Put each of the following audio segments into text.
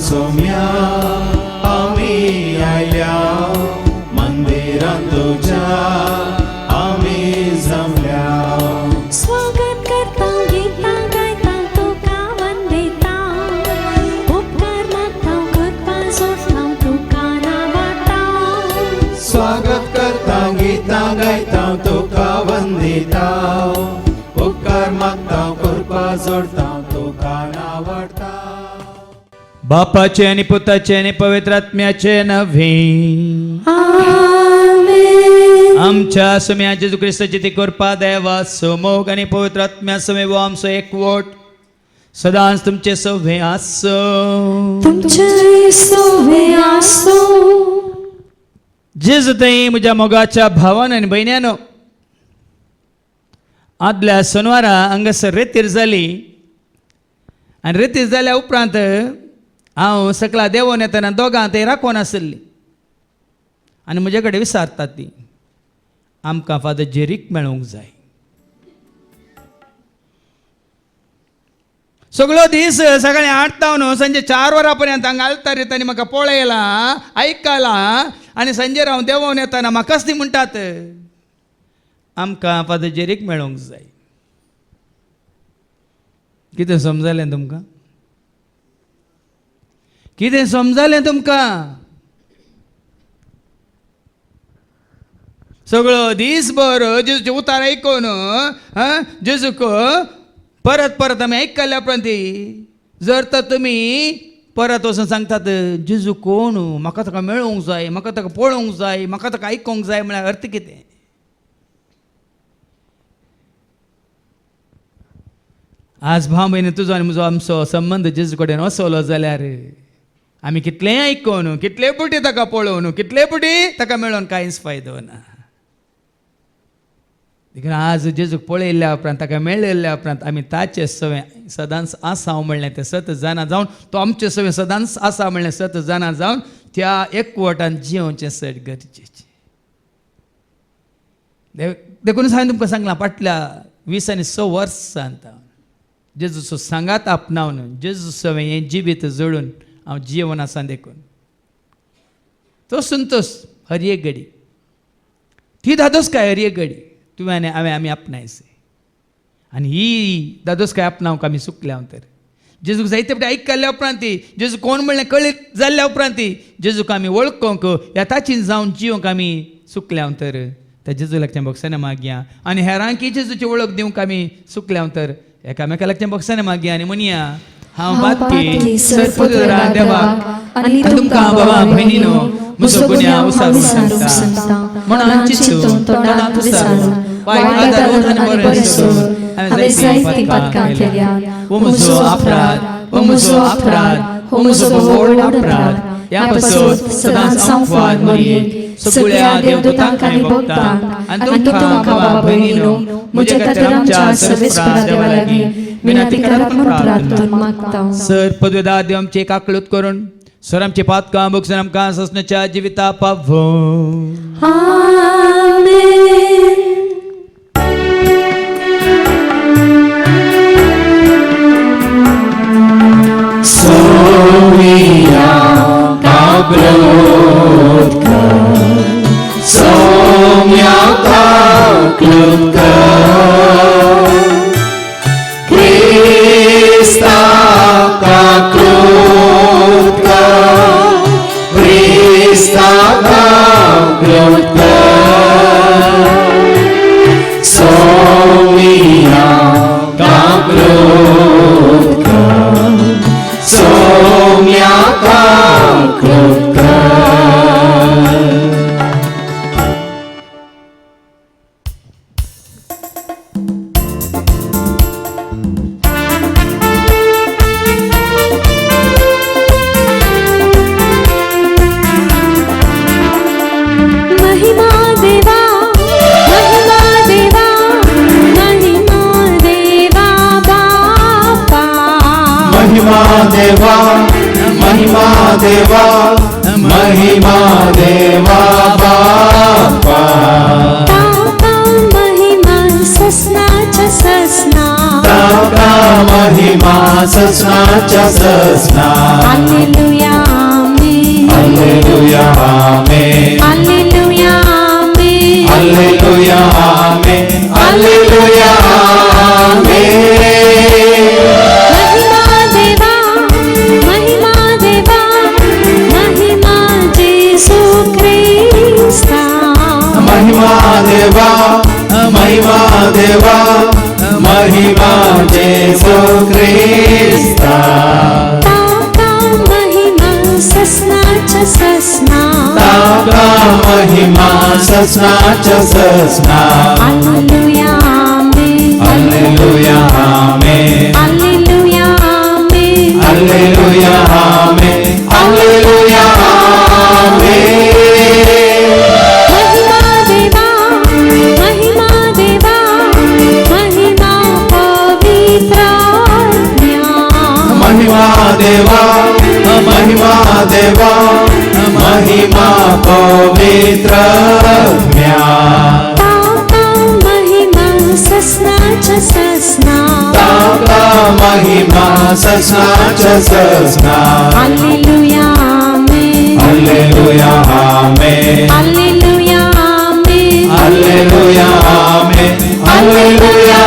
सौम्या आम्ही आयल्या मंदिरात तुझ्या आम्ही जमल्या स्वागत करता गीता गायता तुका वंदिता उपकार मागता कृपा जोडता तुका नावाता स्वागत करता गीता गायता तुका वंदिता उपकार मागता कृपा जोडता तुका नावाडता बापाचे आणि पुताचे आणि पवित्र आत्म्याचे नव्हे आमेन आमच्या सम्या जेजू ख्रिस्ताची ती कृपा देवा समोग आणि पवित्र आत्म्या समेव आमचो एकवट सदांच तुमचे सव्हे आसो तुमचे सोवे आसो जेजू ताई म्हज्या मोगाच्या भावान आनी भयण्यानो आदल्या शनिवारा हांगासर रेतीर जाली आनी रेतीर जाल्या उपरांत हांव सकला देवून येतना दोगां थंय राखोन आसली आनी म्हजे कडेन विचारतात ती आमकां फादर जेरीक मेळूंक जाय सगळो दीस सकाळी 8 न्हू संजे 4 वरां पर्यंत हांगा आलतार येतानी म्हाका पळयलां आयकलां आनी संजे हांव देवून येताना म्हाकाच ती म्हणटात आमकां फादर जेरीक मेळूंक जाय कितें समजलें तुमकां कितें समजलें तुमकां सगळो दीसभर जेजूचे उतार आयकून जेजूक परत परत आमी आयकल्या उपरांत जर तर तुमी परत वचून सांगतात जेजू कोण म्हाका ताका मेळूंक जाय म्हाका ताका पळोवंक जाय म्हाका ताका आयकूंक जाय म्हळ्यार अर्थ कितें आज भाव भयणी तुजो आनी म्हजो आमचो संबंद जेजू कडेन वसवलो जाल्यार आमी कितलेंय आयकून कितले पुटी ताका पळोवन कितले पुटी ताका मेळोवन कांयच फायदो ना देखून आज जेजूक पळयल्ल्या उपरांत ताका मेळयल्ल्या उपरांत आमी ताचे सवें सदांच आसा म्हणलें तें सत जाणा जावन तो आमचे सवें सदांच आसा म्हणलें सत जाणा जावन त्या एकवटान जिवचें सट गरजेचें देखून हांवें तुमकां सांगलां फाटल्या 20 आनी 6 वर्सांत जेजूचो सांगात आपणावन जेजू सवें हें जिवीत जोडून हांव जिवन आसा देखून तो संतोष हर एक घडी ती धादोसकाय हर एक घडी तुवें आनी हांवें आमी आपणायस आनी ही धादोसकाय आपणावंक आमी सुकल्या हांव तर जेजूक जायते फावटी आयकल्ल्या उपरांत जेजू कोण म्हणलें कळीत जाल्ल्या उपरांत जेजूक आमी वळखूंक ह्या ताचीन जावन जिवंक आमी सुकल्या हांव तर त्या जेजू लागचें बक्षांनी मागया आनी हेरांकी जेजूची वळख दिवंक आमी सुकल्या हांव तर एकामेका लागचें बक्षांनी मागया आनी म्हणया हांव बातकी सर्पदुरा देवाक आनी तुमकां बाबा भयणीनो म्हजो गुन्यांव उसारूंक सांगता मनांत चिंतून तोंडांत उसारून वायट आदारून आनी बरें सोडून हांवें जायतीं पातकां केल्यां हो म्हजो अपराध हो म्हजो अपराध हो म्हजो व्हड अपराध ह्या पासून सदांच हांव वाद मरयेक सगळ्या देवदूतांक आनी भक्तांक आनी तुमकां बाबा भयणीनो म्हजे खातीर आमच्या सर्वेस्परा देवा लागीं विनंती करात म्हणून प्रार्थना मागता सर पदवेदार देव आमचे काकळूत करून सर आमचे पातकां बक्षून आमकां ससण्याच्या जिविता पावो आमेन सौम्या काकळूत कर सौम्या काकळूत कर Krista kakrut ka Krista kakrut ka Somia kakrut ka Somia kakrut ka देवा महिमा देवा बापा ताका महिमा ससनाच्या ससना ताका महिमा ससनाच्या ससना हालेलुया आमेन Alleluia, Amen. हालेलुया आमेन हालेलुया आमेन महिमा देवा, महिमा जेसु ख्रिस्ता. महिमा देवा महिमा देवा महिमा जेसु ख्रिस्ता ताका महिमा ससनाच्या ससना. ताका महिमा ससनाच्या ससना Alleluia, Amen. हालेलुया आमेन Alleluia, Amen. हालेलुया आमेन हालेलुया आमेन महिमा देवा, महिमा पवित्राज्ञा. महिमा देवा महिमा देवा महिमा पवित्र ताका महिमा ससनाच्या ससना. ताका महिमा ससनाच्या ससना Alleluia, Amen. हालेलुया आमेन Alleluia, Amen. हालेलुया आमेन हालेलुया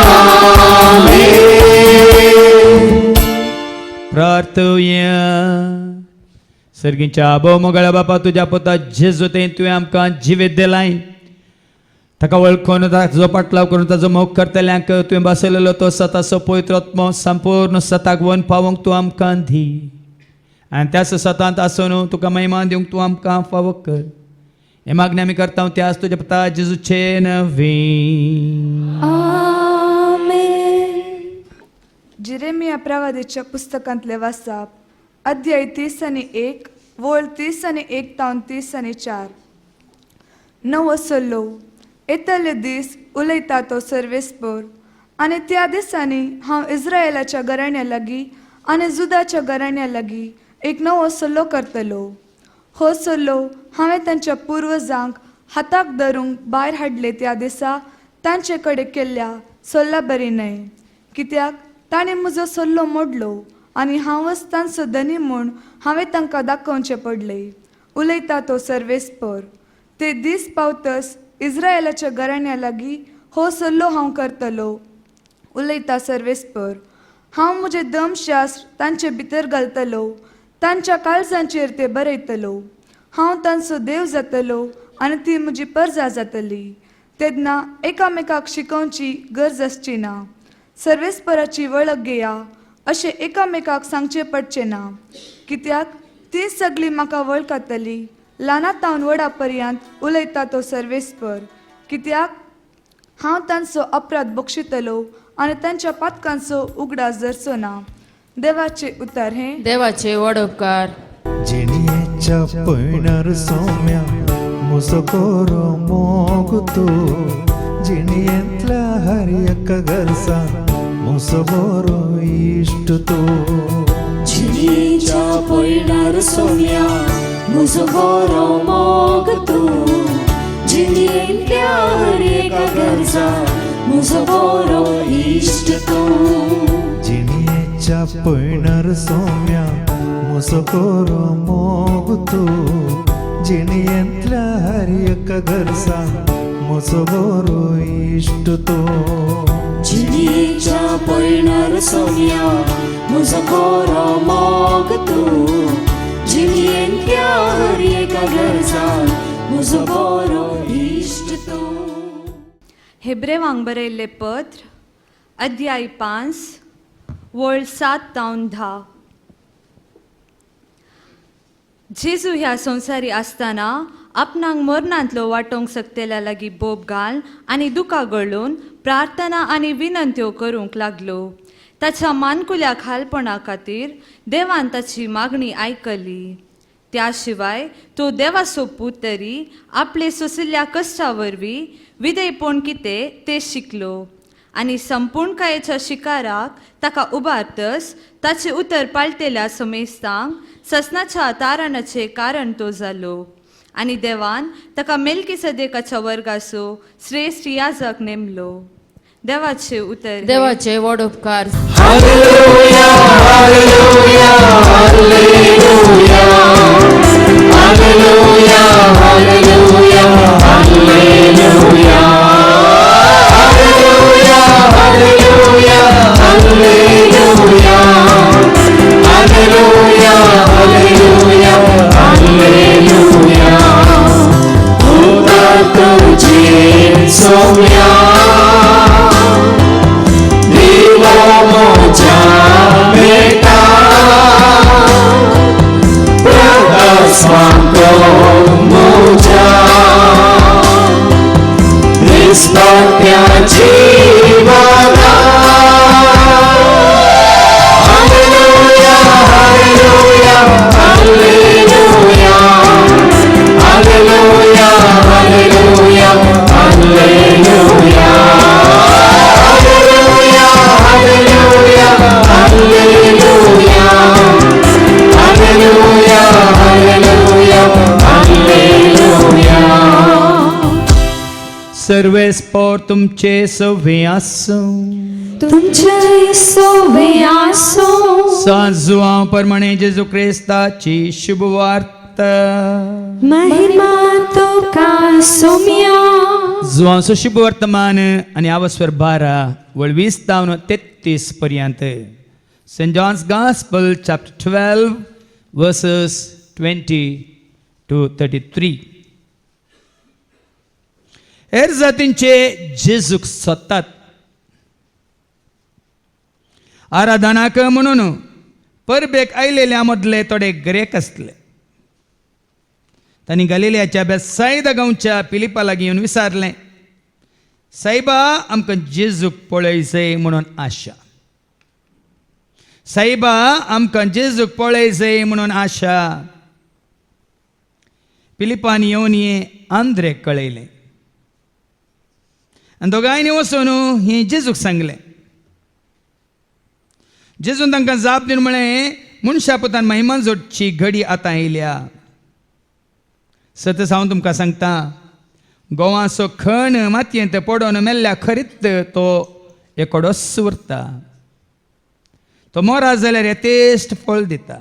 आमेन प्रार्थूया सर्गीच्या मोगळ्या बापा तुझ्या पुता जेजू ते तुवें आमकां जिवीत दिलाय ताका वळखून ताजो पाटलाव करून ताजो मोग करतल्यांक तुवें बसयलेलो तो सताचो पवित्र आत्मो संपूर्ण सताक वन पावोंक तूं आमकां दी आनी त्याच सतांत आसून तुका महिमा दिवंक तूं आमकां फावो कर हे मागणी आमी करता त्याच तुज्या पुता जेजूचे नवी. Amen. जिरेमिया प्रवादीच्या पुस्तकांतले वाचप अध्याय 30:1 वळ 30:1-30:4. नवो सल्लो येतले दीस उलयता तो सर्वेस्पर आनी त्या दिसांनी हांव इस्रायेलाच्या घराण्या लागीं आनी जुदाच्या घराण्या लागीं एक नवो सल्लो करतलो. हो सल्लो हांवें तांच्या पुर्वजांक हाताक धरूंक भायर हाडले त्या दिसा तांचे कडेन केल्ल्या सल्ला बरी न्हय कित्याक ताणें म्हजो सल्लो मोडलो आनी हांवच तांचो धनी म्हूण हांवें तांकां दाखोवचें पडलें. उलयता तो सर्वेस्पर ते दीस पावतस इस्रायेलाच्या घराण्या लागीं हो सल्लो हांव करतलो. उलयता सर्वेस्पर हांव म्हजें दमशास्त्र तांचे भितर घालतलो तांच्या काळजांचेर ते बरयतलो. हांव तांचो देव जातलो आनी ती म्हजी परजा जातली. तेन्ना एकामेकाक शिकोवची गरज आसची ना. सर्वेस्पराची वळख घेया अशें एकामेकाक सांगचें पडचें ना कित्याक ती सगळीं म्हाका वळखतली ल्हानातावन व्हडा पर्यंत. उलयता तो सर्वेस्पर कित्याक हांव तांचो अपराध बक्षितलो आनी तांच्या पातकांचो उगडास धरचो ना. देवाचे उतर हे देवाचे व्हड उपकार. जिणेच्या पयणार सौम्या मुसकोरो मोगतो जिणेंतल्या हर एका गरसा मुसबोरो इश्ट तो. जिणेच्या पयणार सौम्या म्हजो बरो मोग तूं जिणेंतल्या हर एका गरजा म्हजो बरो इश्ट तूं. जिणेच्या पयणार सौम्या मुसकोरो मोगतो जिणेंतल्या हर एका गरसा मुसबोरो इश्ट तो. जिणेच्या पयणार सौम्या म्हजो बरो मोग तूं जिणेंतल्या हर एका गरजा म्हजो बरो इश्ट तूं. हेब्रेवांक बरयल्लें पत्र अध्याय 5 वळ 7-10. जेजू ह्या संवसारी आसतना आपणाक मरणांतलो वांटोवंक सकतेल्या लागीं बोब घाल आनी दुकां गळून प्रार्थना आनी विनंत्यो करूंक लागलो. ताच्या मानकुल्या खालपणा खातीर देवान ताची मागणी आयकली. त्या शिवाय तो देवाचो पूत तरी आपले सोंसिल्ल्या कश्टा वरवीं विधेयपण कितें तें शिकलो आनी संपूर्णकायेच्या शिकाराक ताका उबारतस ताचे उतर पाळटेल्या समेस्तांक ससनाच्या तारणाचें कारण तो जालो आनी देवान ताका मेल्किसेदेकाच्या वर्गाचो श्रेष्ठ याजक नेमलो. देवाचे उतर हे. देवाचे व्हड उपकार. हालेलुया हालेलुया हालेलुया हालेलुया स्तोत्राची वारा हालेलुया हालेलुया हालेलुया हालेलुया हालेलुया हालेलुया हालेलुया हालेलुया हालेलुया हालेलुया हालेलुया हालेलुया सर्वे स्पोर तुमचे सवे आसो तुमचे सोवे आसो साजुआ प्रमाणे जेजू ख्रिस्ताची शुभवार्त महिमा तुका सोम्या जुआंचो शुभ वर्तमान आणि आवस्वर 12 वळ 20-33 पर्यंत saint John's gospel chapter 12 verses 20 to 33. हेर जातींचे जेजूक सोदतात आराधनाक म्हणून परबेक आयलेल्या मदले थोडे ग्रेक आसले. तांणी गलिलियाच्या बेतसायदा गांवच्या फिलिपा लागीं येवन विचारलें, सायबा आमकां जेजूक पळय म्हणून आशा. सायबा आमकां जेजूक पळय म्हणून आशा. फिलिपान येवन हें आंद्रेक कळयलें आनी दोगांयनी वचून हें जेजूक सांगलें. जेजून तांकां जाप दिवन म्हळें, मनशा पुतान महिमा जोडची घडी आतां येयल्या. सतत हांव तुमकां सांगता, गोवाचो खण मातयेंत पडोवन मेल्ल्या खरीत तो एकोडोच उरता. तो मोरा जाल्यार येतेश्ट फळ दिता.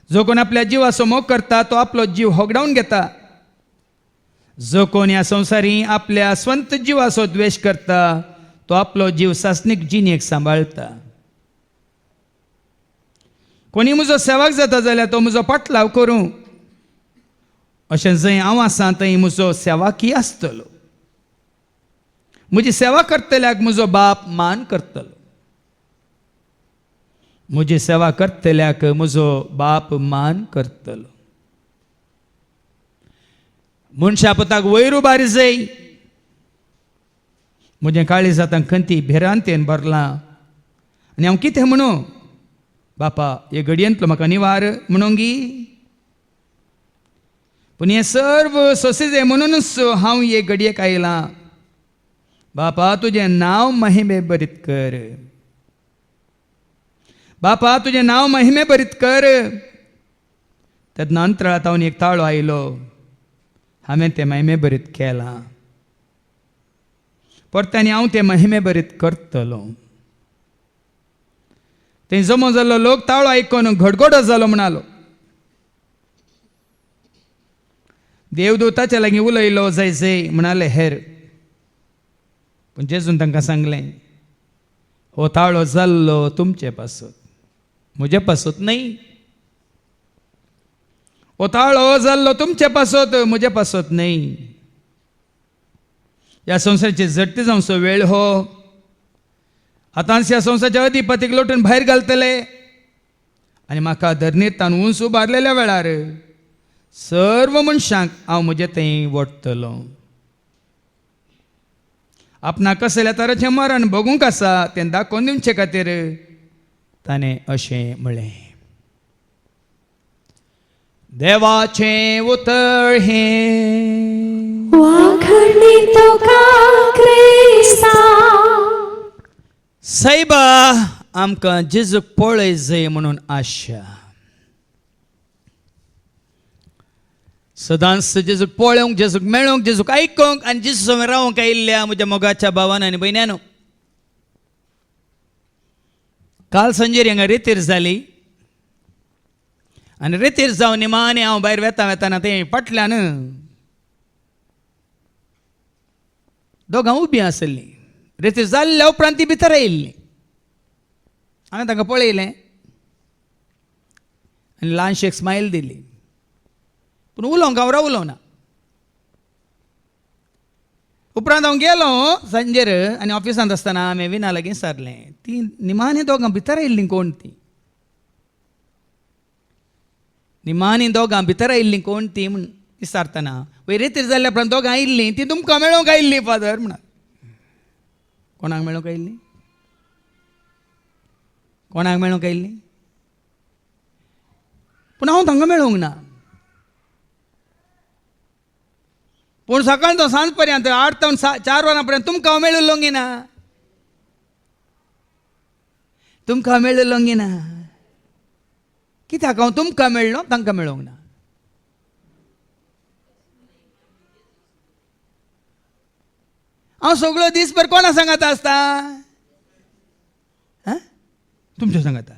जो कोण आपल्या जिवाचो मोग करता तो आपलो जीव होगडावन घेता. जो कोण ह्या संवसारी आपल्या स्वंत जिवाचो द्वेश करता तो आपलो जीव सासनीक जिणेक सांबाळटा. कोणी म्हजो सेवाक जाता जाल्यार तो म्हजो पाटलाव करूं. अशें जंय हांव आसां थंय म्हजो सेवाकी आसतलो. म्हजी सेवा करतल्याक म्हजो बाप मान करतलो. म्हजी सेवा करतल्याक म्हजो बाप मान करतलो. मनशा पुताक वयर उबारी जाय. म्हजें काळीज आतां खंती भिरांतेन भरलां आनी हांव कितें म्हणूं? बापा हे घडयेंतलो म्हाका निवार म्हणोंगी. पूण हें सर्व सोंसे म्हणूनच हांव हे घडयेक आयलां. बापा तुजें नांव महिमे बरीत कर. बापा तुजें नांव महिमे बरीत कर. तेन्ना अंतराळांत हांव एक ताळो आयलो. हांवें तें महिमे बरीत केलां. परत्यांनी हांव तें महिमे बरीत करतलो. थंय जमो जाल्लो लोक ताळो आयकून घडघडो जालो म्हणालो. देवदूताच्या लागीं उलयलो जय म्हणाले हेर. पूण जेजून तांकां सांगलें, हो ताळो जाल्लो तुमचे पासत, म्हजे पासत न्ही. हो ताळो जाल्लो तुमचे पासत, म्हजे पासत न्ही. ह्या संवसाराची झडटी जावचो वेळ हो. आतांच ह्या संवसाराच्या अधिपतीक लोटून भायर घालतले आनी म्हाका धरणीर उंच उबारलेल्या वेळार सर्व मनशांक हांव म्हजे थंय वोडटलो. आपणाक कसल्या तराचें मरण भोगूंक आसा तें दाखोवन दिवचे खातीर ताणें अशें म्हळें. देवाचें उतर हें वाखणी तुका क्रिस्ता. सायबा आमकां जेजूक पळय म्हणून आशा. सदांच जेजूक पळोवंक, जेजूक मेळोवंक, जेजूक आयकूंक आनी जेजू समोर रावंक आयिल्ल्या म्हज्या मोगाच्या भावान आनी भयण्यानो, काल संजेर हांगा रेतीर जाली आनी रेतीर जावन निमाणें हांव भायर वेताना तें फाटल्यान दोगां उबीं आसलीं. रेतीर जाल्ल्या उपरांत ती भितर आयिल्लीं. हांवें तांकां पळयलें आनी ल्हानशी एक स्मायल दिली. पूण उलोवंक हांव रावलो ना. उपरांत हांव गेलो सांजेर आनी ऑफिसांत आसतना हांवें विना लागीं विचारलें, ती निमाणीं दोगां भितर आयिल्लीं कोण ती? निमाणीं दोगां भितर आयिल्लीं कोण ती म्हूण विचारतना पयरे तरी जाल्यार उपरांत दोगां आयिल्लीं ती तुमकां मेळोंक आयिल्लीं फादर म्हणा. कोणाक मेळोंक आयिल्लीं? कोणाक मेळोंक आयिल्लीं? पूण हांव तांकां मेळोंक ना. पूण सकाळ तो सांज पर्यंत 8 ते 4 वरां पर्यंत तुमकां हांव मेळिल्लोंगी ना. तुमकां मेळिल्लोंगी ना. कित्याक हांव तुमकां मेळ्ळो तांकां मेळोंक ना? हांव सगळो दीसभर कोणा सांगाता आसता? तुमच्या सांगाता.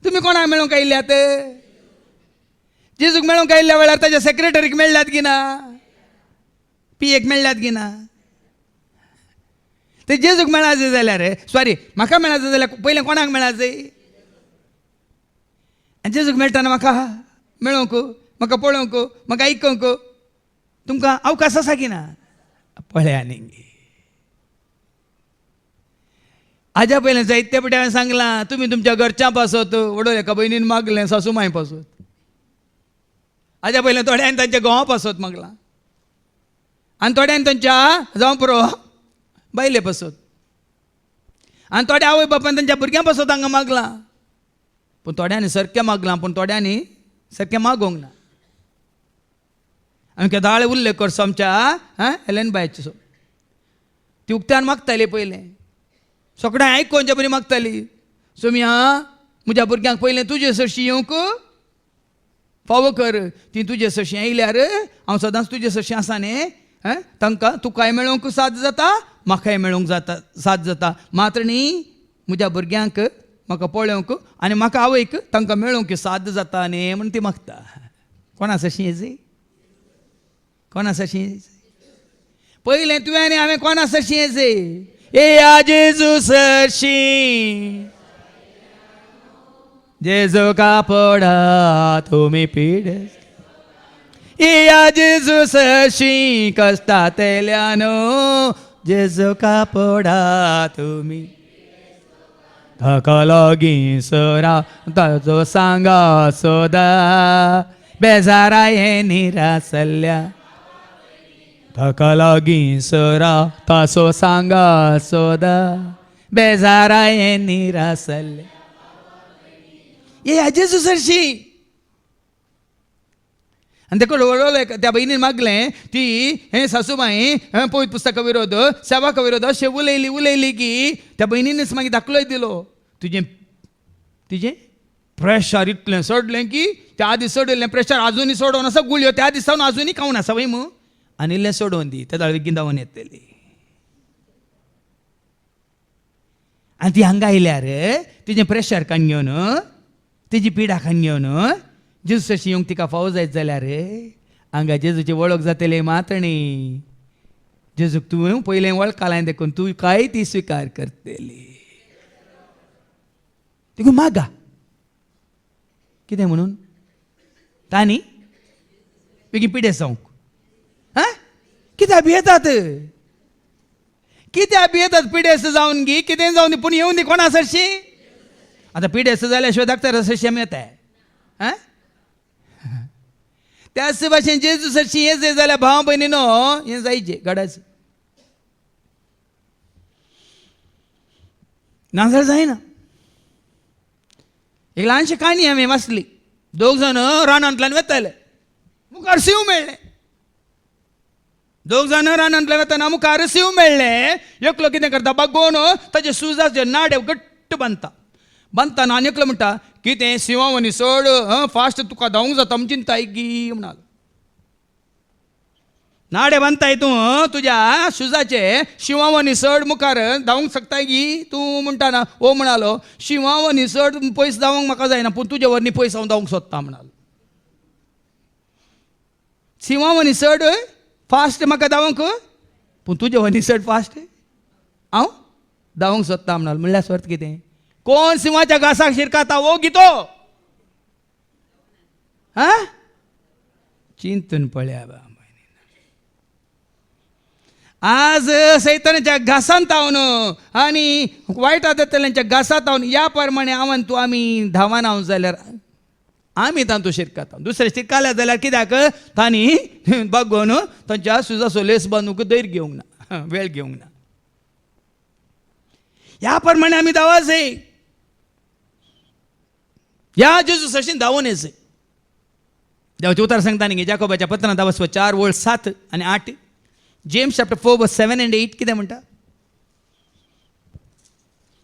तुमी कोणाक मेळोंक आयिल्ल्यात? जेजूक मेळोंक आयिल्ल्या वेळार ताच्या सेक्रेटरीक मेळ्ळ्यात की ना? पियेक मेळ्ळ्यात की ना? ते जेजूक मेळाचे जाल्यार सॉरी म्हाका मेळाचे जाल्यार पयलें कोणाक मेळाचे? जेजूक मेळटाना म्हाका मेळोंक, म्हाका पळोवंक, म्हाका आयकूंक तुमकां अवकाश आसा की ना? पळया न्ही. हाज्या पयलें जायते फावटी हांवें सांगलां तुमी तुमच्या घरच्यां पासत वडो एका भयणीन मागलें सासू माय पासत. हाज्या पयलें थोड्यांनी तांच्या घोवा पासत मागलां आनी थोड्यांनी तांच्या जावं पुरो बायले पासत आनी थोड्या आवय बापायन तांच्या भुरग्यां पासत हांगा मागलां. पूण थोड्यांनी सारकें मागलां पूण थोड्यांनी सारकें मागोंक ना. आमचे दाळे उरले करसो आमच्या एलेन बायचे ती उक्त्यान मागताली पयलें सगळें आयकोनच्या बरी मागताली. सोम्या म्हज्या भुरग्यांक पयलें तुजे सरशी येवंक फावो कर. ती तुजे सरशी येयल्यार हांव सदांच तुजे सरशी आसा न्ही. तांकां तुकाय मेळोंक साद जाता म्हाकाय मेळोंक जाता साद जाता. मात्र न्ही म्हज्या भुरग्यांक म्हाका पळोवंक आनी म्हाका आवयक तांकां मेळोंक साद जाता न्ही म्हण ती मागता. कोणा सरशी येजी? कोणा सरशी येजी? पयलें तुवें आनी हांवें कोणा सरशी येजी? या जेजू सरशी जेजू कापडा तुमी पीड. या जेजू सरशी कश्टांतल्यान जेजू कापडा तुमी. ताका लागीं सरा ताचो सांगा सोदा बेजारा हे निरासल्या. ताका लागीं सरा ताचो सांगा सोदा बेजारा हे निरासल्या. ये जेजू सरशी. आनी तेका हळूहळू त्या भयणीन मागलें ती हें सासूबाई पवित्र पुस्तका विरोध सेवाका विरोध अशें उलयली की त्या भयणीनच मागीर दाखलोय दिलो तिजें प्रेशर इतलें सोडलें की त्या दीस सोडिल्लें प्रेशर आजुनी सोडोवन आसा गुळयो त्या दिसावन आजुनी खावन आसा वय मू आनी इल्लें सोडोवन दी त्या बेगीन धांवन येतली. आनी ती हांगा आयल्यार तिजें प्रेशर काडून घेवन तिजी पिडा काडून घेवन जेजू अशी येवंक तिका फावो जायत जाल्यार हांगा जेजूची वळख जातली. मात्र न्ही जेजूक तूं पयलें वळखलां देखून तूं काय ती स्विकार करतली. देखून मागा कितें म्हणून तांणी बेगीन पिडे जावंक कित्याक भियेतात? कित्याक भियेतात? पिडेस्त जावन गी कितें जावन दी पूण येवन दी कोणा सरशी. आतां पिडेस्त जाल्या शिवाय धाकट्या सरशी आमी येताय. त्याच भाशेन जेजू सरशी हें जाय जाल्यार भाव भयणीनो हें जायचें घडाच नाजाल्यार जायना. एक ल्हानशी काणी हांवें वाचली. 2 जाण रानांतल्यान वताले मुखार शिव मेळ्ळें. 2 जाण रानांतल्यान वतना मुखार शिव मेळ्ळें. एकलो कितें करता बागोवन ताचे सुजाचे नाडे घट्ट बांदतना आनी एकलो म्हणटा कितें शिवावनी सोड फास्ट तुका धांवंक जाता म्हण चिंता गी म्हणाल. नाडे बांदताय तूं तुज्या शुजाचे शिवावनी चड मुखार धांवंक शकताय गी तूं म्हणटा ना. ओ म्हणालो शिवावनी चड पयस धांवंक म्हाका जायना पूण तुजे वरनी पयस हांव धांवंक सोदता म्हणालो. शिवावनी चड फास्ट म्हाका धांवंक पूण तुजे वरनी चड फास्ट हांव धांवंक सोदता म्हणालो. म्हणल्यार अर्थ कितें? कोण सिंहाच्या घासाक शिरकाता वो गितो चिंतून पळया बा. आज सैतानाच्या घासान तावन आनी वायट आदतल्यांच्या घासात तावन या प्रमाणे हांवान तूं आमी धांवान हांव जाल्यार आमी तांतू शिरकता दुसरे शिरकाल्या जाल्यार कित्याक तांणी बघून तांच्या सुजाचो लेस बांदूंक धैर्य घेवंक ना वेळ घेवंक ना ह्या प्रमाणे आमी धांवच ह्या जेजूसाशी धांवून येस देवाचे उतार सांगता न्ही जाकोबाच्या पत्रांत 4:7 आणि 8 जेम्स चॅप्टर 4:7 and 8 कितें म्हणटा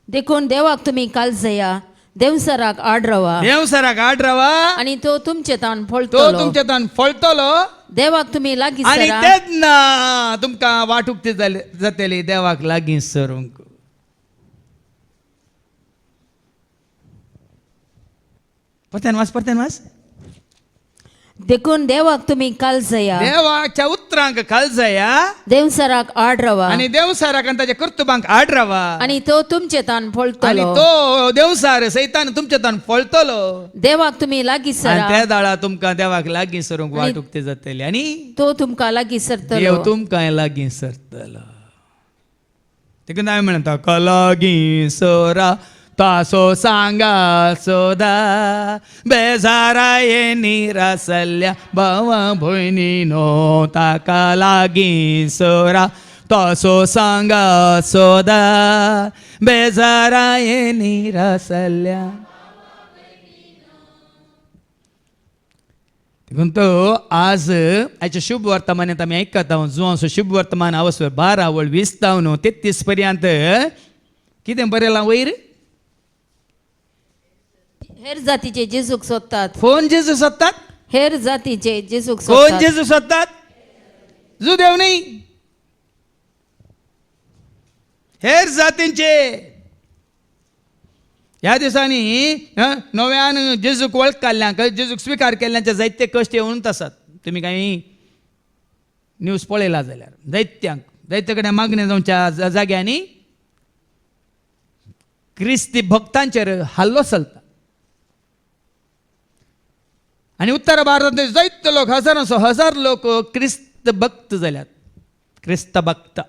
देखून देवाक तुम्ही काळजया देवसराक आड रावा देवसराक आड रावा आणि तो तुमचे तान तो फळतलो तुमच्या तान फळतलो देवाक तुम्ही लागीं आणि सरा तेन्ना तुमकां वाटूक ते जातली देवाक लागीं सरूंक परतेन वास देखून देवाक तुम्ही काळजया देवाच्या उतरांक काळजया देवसराक आड रावा आणि देवसाराक आनी ताच्या कर्तुबांक आड रावा आणि तो तुमचे तान आणि फळतलो तो देवसार सैतान तुमच्या तान फळतलो देवाक तुम्ही लागीं आणि सरा त्या दाळा तुमकां देवाक लागीं सरूंक वाटूक ते जातली आणि तो तुमकां लागीं सरतलो देव तुमकां लागीं सरतलो देखून हांवें म्हणटा ताका लागीं सरा तासो सांगा सोदा बेजारा ये निरासल्या भावा भयणीनो ताका लागीं सरा तासो सांगा सोदा बेजारा ये निरासल्या देखून तो आज आयच्या शुभ वर्तमानांत आमी आयकता जुवांचो शुभ वर्तमान आवस्वर 12:20 33 पर्यंत कितें बरयलां वयर हेर जातीचे जेजूक सोदतात फोन जेजू सोदतात हेर जातीचे जेजूक कोण सोदतात जेजू सोदतात जुदेव न्ही हेर जातींचे ह्या दिसांनी नव्यान जेजूक वळख काडल्यांक जेजूक स्विकार केल्ल्यांचे जायते कश्ट येवनूच आसात तुमी कांय न्यूज पळयला जाल्यार जायते कडेन मागणे जावच्या जाग्यांनी क्रिस्ती भक्तांचेर हल्लो चलता आणि उत्तर भारतांतले जायते लोक हजार लोक क्रिस्त भक्त जाल्यात क्रिस्त भक्त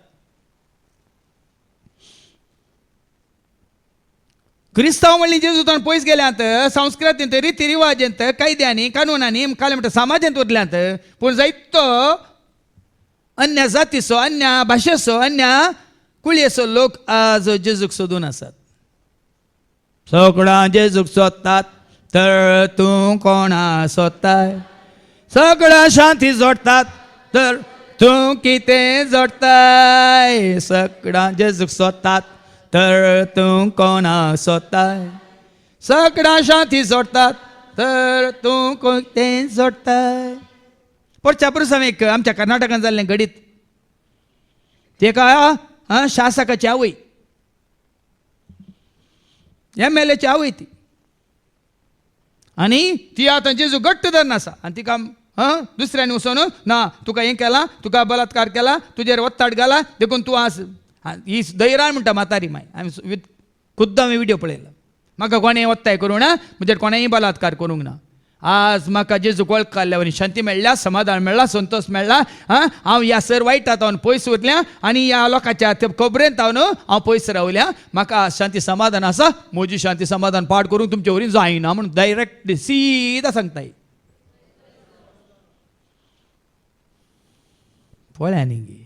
क्रिस्तांव म्हणली जेजूतान पयस गेल्यांत संस्कृतींत रिती रिवाजांत कायद्यांनी कानुनांनी काले म्हणटा समाजांत उरल्यांत पूण जायतो अन्य जातीचो अन्य भाशेचो अन्य कुळयेचो लोक आज जेजूक सोदून आसात सगळां जेजूक सोदतात तर तूं कोणा सोदताय सगळ्या शांती जोडतात तर तूं कितें जोडताय सगळां जेजूक सोदतात तर तूं कोणा सोदताय सगळ्या शांती जोडतात तर तूं कितें जोडताय परच्या परस एक आमच्या कर्नाटकांत जाल्लें घडीत तेका शासकाची आवय MLAची आवय ती आणि ती आतां जेजू घट्ट धरून आसा आणि तिका दुसऱ्यान वचून ना तुका हें केलां तुका बलात्कार केला तुजेर वत्ताड घाला देखून तूं आस ही धैर्यान म्हणटा म्हातारी माय आमी खुद्द हांवें विडियो पळयला म्हाका कोणें वत्ताय करूं ना म्हणजे कोणेंय बलात्कार करूंक ना आज म्हाका जेजू वळख काडल्या वरी शांती मेळ्ळ्या समाधान मेळ्ळा संतोष मेळ्ळा हांव ह्या सर वायटांत हांव पयस उरल्या आणि ह्या लोकांच्या खबरेंत हांव पयस रावल्या म्हाका शांती समाधान आसा म्हजी शांती समाधान पाड करूंक तुमचे वरी जायना म्हणून डायरेक्ट सीदा सांगताय पळया न्ही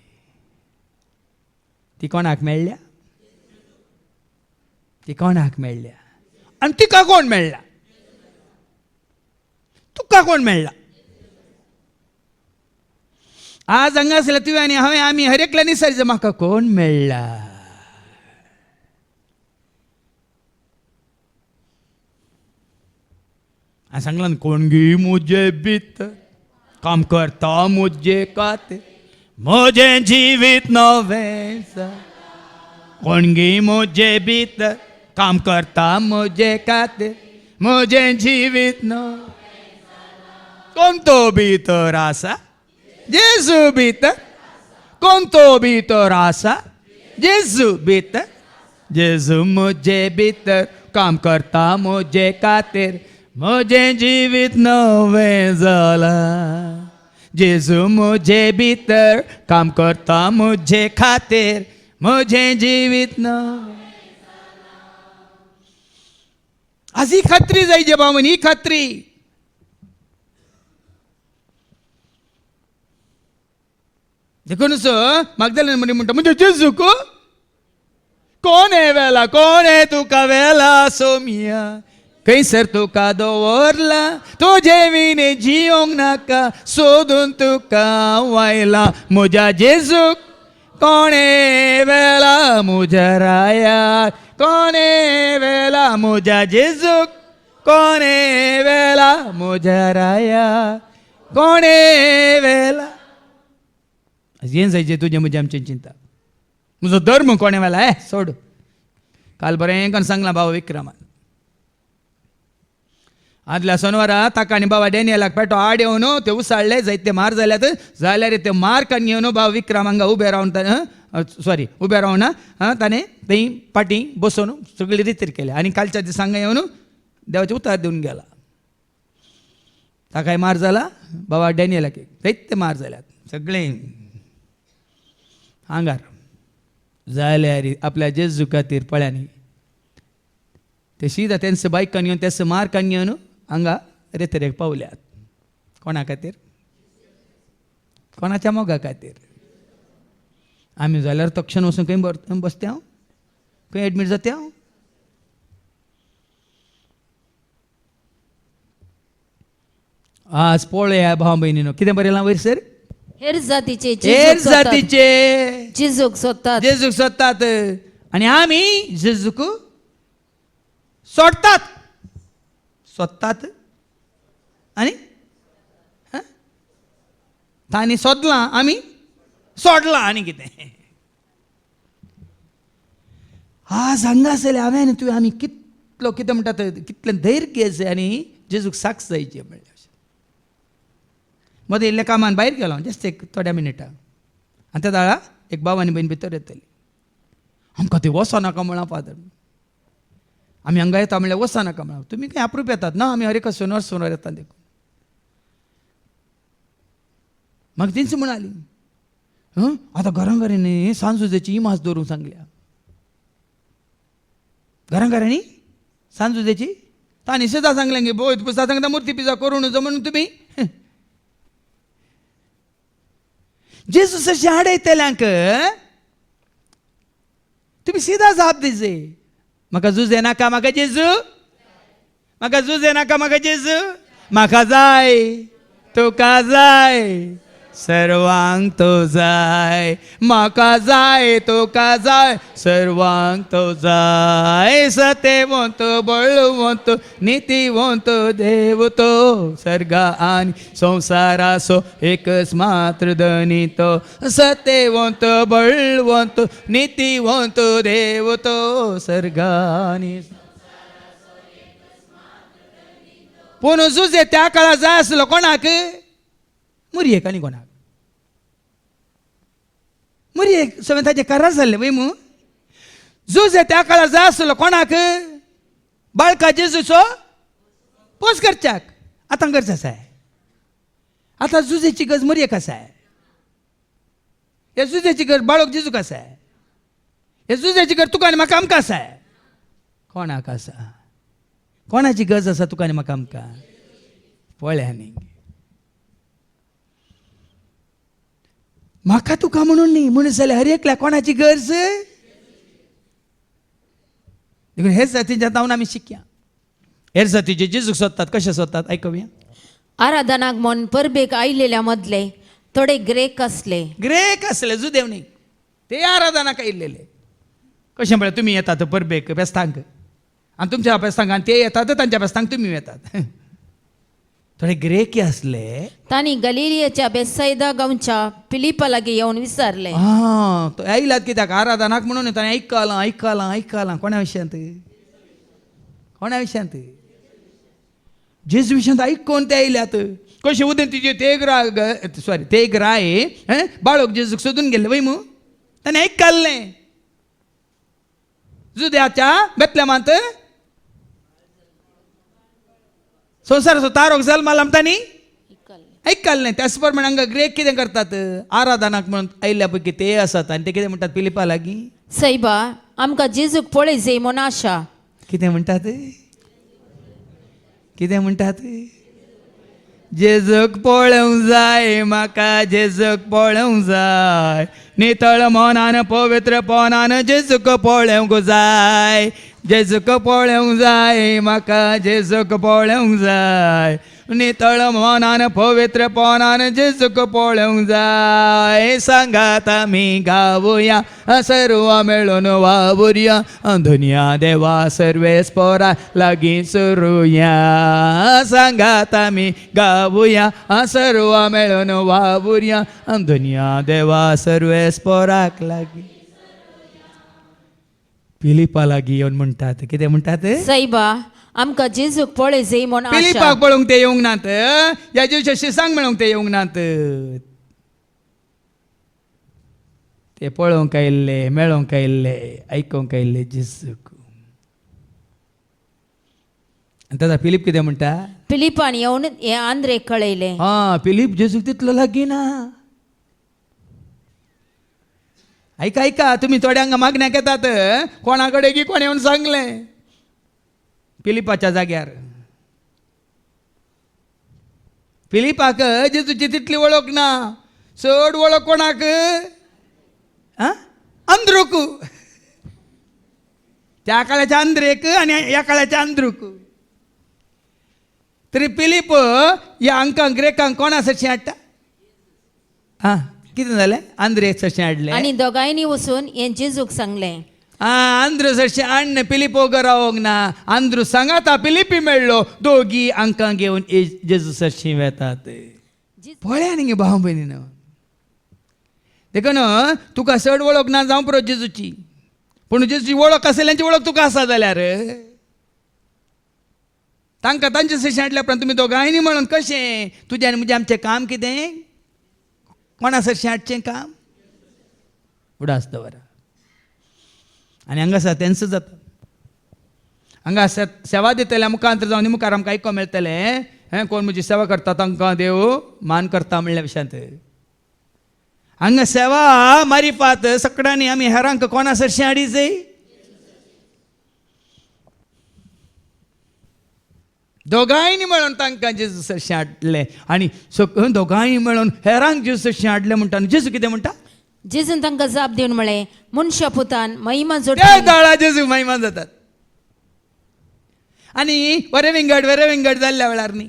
ती कोणाक मेळ्ळ्या ती कोणाक मेळ्ळ्या आनी तिका कोण मेळ्ळा तुका कोण मेळ्ळा आज हांगा आसल्या तुवें आनी हांवें आमी हर एकल्यान विचारचें म्हाका कोण मेळ्ळा हांवें सांगलां कोण गे मुजे भितर काम करता मुजे खातीर म्हजें जिवीत नवें कोण गे मुजे भितर काम करता म्हजे खातीर म्हजें जिवीत नवें कोण तो भितर आसा जेजू भितर कोण तो भितर आसा जेजू भितर जेजू म्हजे भितर काम करता म्हजे खातीर म्हजें जिवीत नवें जालां जेजू म्हजे भितर काम करता म्हजे खातीर म्हजें जिवीत नवें आज ही खात्री जाय जे बावन ही खात्री देखूनच मागदलेन मरी म्हणटा म्हणजे जेजूक कोणे वेला कोणे तुका वेला सोमिया कैसर तुका दवरला तुझे विने जियोंक नाका सोदून तुका वायला म्हज्या जेजूक कोणे वेला म्हज्या राया कोणे वेला म्हज्या जेजूक कोणे वेला म्हज्या राया कोणे वेला यें जायचे तुझे म्हजे आमची चिंता म्हजो धर्म कोणे वेला सोड काल बरें करून सांगला बाबा विक्रमान आदल्या सोनवारा ताका आनी बाबा डॅनियलाक पेटो आड येवन ते उसाळले जायते मार जाल्यात जाल्यार ते मार काडून येवन बाबा विक्रम हांगा उबे रावन उबे रावन ताणें थंय पाटी बसून सगळी रितीर केली आनी कालच्या दिसा हांगा येवन देवाचे उतार दिवन गेला ताकाय मार जाला बाबा डॅनियलाक जायते मार जाल्यात सगळे आंगार जाल्यार आपल्या जेजू खातीर पळयांनी ते सीदा तेंच बायकान येवन तेच मार काडून येवन हांगा रेतरेक पावल्यात कोणा खातीर कोणाच्या मोगा खातीर आमी जाल्यार तक्षण वचून खंय बसते हांव खंय एडमीट जाते हांव आज पळया भाव भयणीनो कितें बरयलां वयर सर हेर जातीचे हेर जातीचे जेजूक सोदतात जेजूक सोदतात आनी आमी जेजूक सोडतात सोदतात आनी तांणी सोदलां आमी सोडलां आनी कितें आज हांगा आसले हांवें तुवें आमी कितलो कितें म्हणटात कितलें धैर्य घेवचें आनी जेजूक साक्ष जायचें म्हणलें मदें इल्ल्या कामान भायर गेलो जस्ट एक थोड्या मिनिटां आनी त्या दाळा एक भाव आनी भयण भितर येतली आमकां थंय वचनाका म्हणा फादर आमी हांगा येता म्हणल्यार वचनाका म्हणा तुमी खंय अप्रूप येतात ना आमी हर एका सोनवार येता देखून म्हाका तेंच म्हणाली आतां घरांनी सांजुजेची इमाज दवरूंक सांगल्या घरांनी सांजुजेची तांणी सदां सांगलें गे बोय पुस्ता सांगता मूर्ती पिजा करूं नजो म्हणून तुमी जेजूस अशें आडयतल्यांक तुमी सीधा जाप दिजे म्हाका झुजे नाका म्हाका जेजू म्हाका झुजे नाका म्हाका जेजू म्हाका जाय तुका जाय सर्वांक तो जाय म्हाका जाय तुका जाय सर्वांक तो जाय सत्यवंत बळवंत नीतिवंत देव तो सर्गा आनी संसाराचो एकच मात्र धनी तो सत्यवंत बळवंत नीतिवंत देव तो सर्गा आनी पूण झुजे त्या काळार जाय आसलो कोणाक मुरयेक आनी कोणाक मुरयेक सगळें ताचें करार जाल्लें वय मू झुजे त्या काळार जाय आसलो कोणाक बाळका जेजूचो पोस करच्याक आतां गरज आसा आतां झुजेची गरज मुरयेक आसा हे झुजेची गरज बाळोक जेजूक आसा हे झुजेची गरज तुका आनी म्हाका आमकां आसा कोणाक आसा कोणाची गरज आसा तुका आनी म्हाका आमकां पळया न्ही म्हाका तुका म्हणून न्ही म्हणून जाल्यार हर एकल्या कोणाची गरज देखून हेर जातीच्या तावन आमी शिकया हेर जातीचे जेजूक सोदतात कशें सोदतात आयकूया आराधनाक म्हूण परबेक आयिल्ल्या मदले थोडे ग्रेक आसले जुदेव न्ही ते आराधनाक आयिल्लेले कशें म्हळ्यार तुमी येतात परबेक बेस्तांक आनी तुमच्या बेस्तांक आनी ते येतात तांच्या बेस्तांक तुमी येतात थोडे ग्रेकी आसले तांणी गलिलियाच्या बेतसैदा गांवच्या फिलिपा लागीं येवन विचारले आयल्यात कित्याक आराधनाक म्हणून ताणें आयकलां कोणा विशयांत जेजू विशयांत आयकून ते आयल्यात कशें उदें तिजे ते एक राय बाळोक जेजूक सोदून गेल्ले वय मू ताणें आयकल्लें जुद्याच्या बेतलेमांत संवसाराचो तारोक जल्माला तांणी आयकल्लें त्याच प्रमाणे हांगा ग्रेक कितें करतात आराधनाक म्हणून आयिल्ल्या पैकी ते आसात आनी ते कितें म्हणटात फिलिपा लागीं सैबा आमकां जेजूक पळय जय म्हूण आशा कितें म्हणटात जेजूक पळोवंक जाय म्हाका जेजूक पळोवंक जाय नितळ मनान पवित्र पोनान जेजूक पळोवंक जाय जेजूक पळोवंक जाय म्हाका जेजूक पळोवंक जाय नितळ मनान पवित्र पोनान जेजूक पळोवंक जाय सांगात आमी गावुया सर्व मेळून वावुरया दुनिया देवा सर्वेस्परा लागीं सरुया सांगात आमी गावुया सर्व मेळून वावुरया दुनिया देवा सर्वेस्पराक लागीं फिलिपा लागीं येवन म्हणटात कितें म्हणटात साईबा आमकां जेजूक पळय जाय म्हण आशा फिलिपाक पळोवंक ते येवंक नात ह्या शिसांक मेळोवंक ते येवंक नात ते पळोवंक आयिल्ले मेळोवंक आयिल्ले आयकोंक आयिल्ले जेजूक आनी ताका फिलीप कितें म्हणटा फिलिपान येवन हे आंद्रेक कळयले हा फिलीप जेजूक तितलो लागीं ना ऐका ऐका तुम्ही थोड्यांक मागण्याक येतात कोणा कडेन की कोण येवन सांगलें फिलिपाच्या जाग्यार फिलिपाक जेजूची तितली वळख ना चड वळख कोणाक अंद्रूक त्या काळाच्या अंद्रेक आनी ह्या काळाच्या अंद्रूक तरी फिलीप ह्या अंकांक ग्रेकांक कोणा सरशी हाडटा हां कितें जालें आंद्रेक सरशी हाडलें आनी दोगांयनी वचून हे जेजूक सांगलें आंध्र सरशी हाडन फिलिपो रावोंक ना आंध्र सांगाता फिलिपी मेळ्ळो दोगी अंकां घेवन जेजू सरशी वेतात पळया न्ही भाव भयणीन देखून तुका चड वळख ना जावं पुरो जेजूची पूण जेजूची वळख आसल्यांची वळख तुका आसा जाल्यार तांकां तांचे सरशी हाडल्या उपरांत तुमी दोगांयनी म्हणून कशें तुजें आनी म्हजें आमचें काम कितें कोणा सरशी हाडचें काम उडास दवरा आनी हांगासर तेंच जाता हांगा सेवा दितल्या मुखांतर जावन मुखार आमकां आयकोंक मेळटलें हें कोण म्हजी सेवा करता तांकां देव मान करता म्हणल्या विशयांत हांगा सेवा मारिफात सगळ्यांनी आमी हेरांक कोणा सरशी हाडी जाय दोगांयनी मेळोन तांकां जेजू सरशी हाडलें आनी दोगांयनी मेळोन हेरांक जेजू सरशी हाडलें म्हणटा आनी जेजू कितें म्हणटा जेजून तांकां जाप दिवन म्हळें मनशा पुतान महिमा जोड त्या दाळा जेजू महिमा जातात आनी बरें विंगड जाल्ल्या वेळार न्ही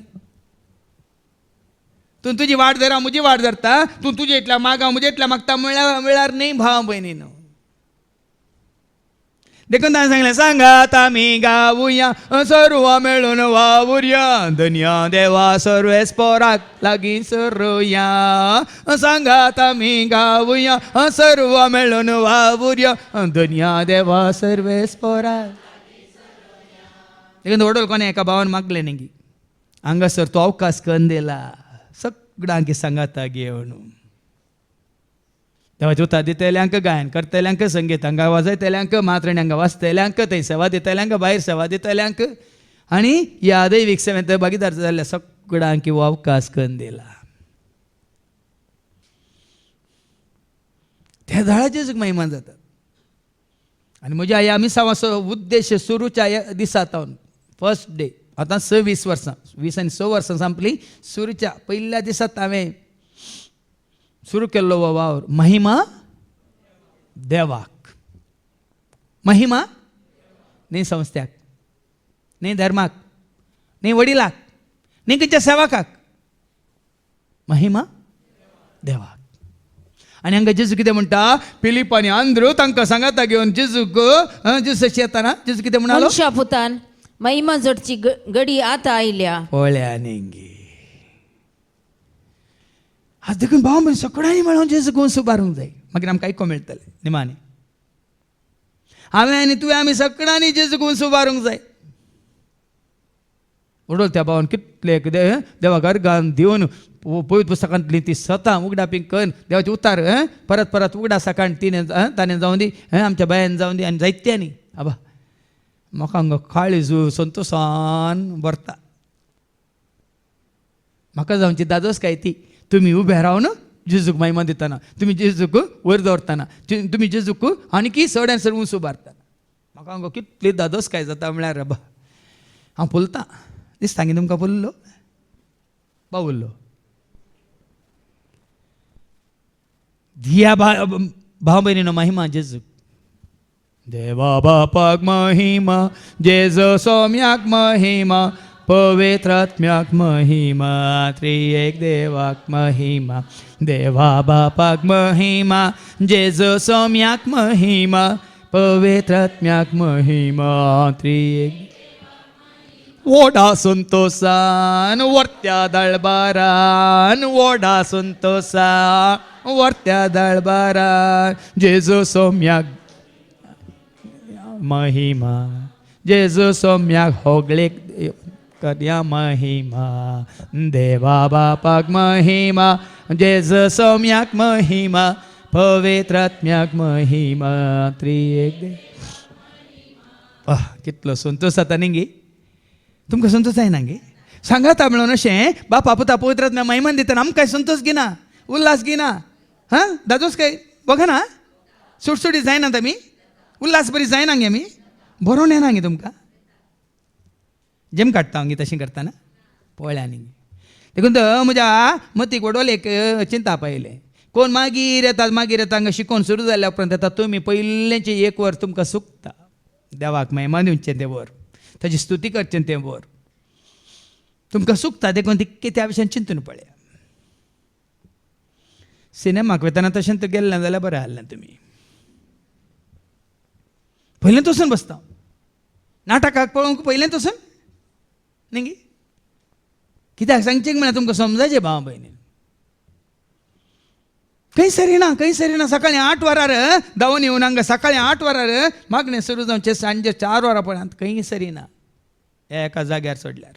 तूं तुजी वाट धर हांव म्हजी वाट धरता तूं तुजे इतल्या माग हांव म्हजे इतल्या मागता म्हणल्या वेळार न्ही भाव भयणीन देखून ताणें सांगलें सांगात आमी गावुया सर्व मेळून वावुरया दुनिया देवा सर्वेस्पराक लागीं सरुया सांगात आमी गावुया सर्व मेळून वावुरया दुनिया देवा सर्वेस्पराक देखून वडोल कोणे एका भावान मागलें न्ही हांगासर तो अवकाश करून दिला सगळ्यांक सांगाता घेवन देवाची उतार दितल्यांक गायन करतल्यांक संगीतांक वाजयतल्यांक मात्रणींक वाचतल्यांक थंय सेवा दितल्यांक भायर सेवा दितल्यांक आनी ह्या दैवीक सेवेंत भागीदार जाल्ल्या सगळ्यांक हो अवकाश करून दिला त्या दाळाचेच महिमा जातात आनी म्हज्या ह्या मिसावाचो उद्देश सुरूच्या दिसा फर्स्ट डे आतां 26 वर्सां 20 आनी 6 वर्सां संपली सुरूच्या पयल्या दिसात हांवें सुरू केल्लो हो वावर महिमा देवाक महिमा न्ही संस्थ्याक न्ही धर्माक न्ही वडिलाक न्ही खंयच्या सेवकाक महिमा देवाक आनी हांगा जेजू कितें म्हणटा फिलीप आनी आंद्रू तांकां सांगाता घेवन जेजूक जेजू येताना जेजू कितें म्हणलो मनशा पुतान महिमा जोडची घडी आतां आयल्या पळया न्ही आज देखून भाव म्हणजे सगळ्यांनी मेळून जेजू घेवन सुबारूंक जाय मागीर आमकां आयकोंक मेळटलें निमाणें हांवें आनी तुवें आमी सगळ्यांनी जेजू घेवन सुबारूंक जाय उडोल त्या भावान कितले देवा गर्गान दिवन पवित्र पुस्तकांतली ती स्वता उगडापी करून देवाचे उतार परत परत उगडा सकाळ ताणें जावं दी आमच्या बायान जावं दी आनी जायत्यांनी आबा म्हाका हांगा काळीजू संतोशान भरता म्हाका जावची दादोस काय ती तुमी उबे रावन जेजूक महिमा दितना तुमी जेजूक वयर दवरतना तुमी जेजूक आनीकी चड चड उंच उबारतना म्हाका हांगा कितली दादोस काय जाता म्हळ्यार बाबा हांव फुलतां दिसता गे तुमकां फुल्लो पावलो. ह्या भाव बहिणीनो महिमा जेजू. देवा बापाक महिमा, जेजू सौम्याक महिमा, पवित्रात्म्याक महिमा, त्रिएक देवाक महिमा. देवा बापाक महिमा, जेजू सौम्याक महिमा, पवित्रात्म्याक महिमा, त्रिएक. ओढा संतोषान वरत्या दळबारान, ओढा संतोषान वरत्या दळबारान, जेजू सौम्याक महिमा, जेजू सौम्याक होगळेक कर्या महिमा. देवा बापाक महिमा, जेजू सौम्याक महिमा, पवित्रात्म्याक महिमा, त्रिएक देव. कितलो संतोष जाता न्ही गे. तुमकां संतोष जायना गे. सांगाता म्हणून अशें बापा पुता पवित्रात्म्या महिमान दितना आमकां काय संतोष घेना, उल्हास घेना. हां दादोस काय बघना सुटसुटी जायना आमी, उल्हास बरी जायना गे आमी, बरोवन येना गे तुमकां. जेम काडटा गे तशें करतना पळया न्ही. देखून तर म्हज्या मतीक वडोल एक चिंता पयलें. कोण मागीर येता हांगा शिकोवन सुरू जाल्या उपरांत येता तुमी पयलेंचें एक वर तुमकां सुकता. देवाक महिमा दिवचें तें वर, ताची स्तुती करचें तें वर तुमकां सुकता. देखून ती त्या विशयान चिंतून पळया. सिनेमाक वयतना तशें तर गेलें ना जाल्यार बरें आहलें. तुमी पयलें तसून बसता. नाटकाक पळोवंक पयलें तसून न्ही गे. कित्याक सांगचें म्हळ्यार तुमकां समजायचें भाव भयणी. खंय सरिना. सकाळीं 8 वरार धांवून येवन हांगा सकाळीं 8 वरार मागणें सुरू जावचें सांजे 4 वरां पर्यंत खंय सरिना एका जाग्यार सोडल्यार.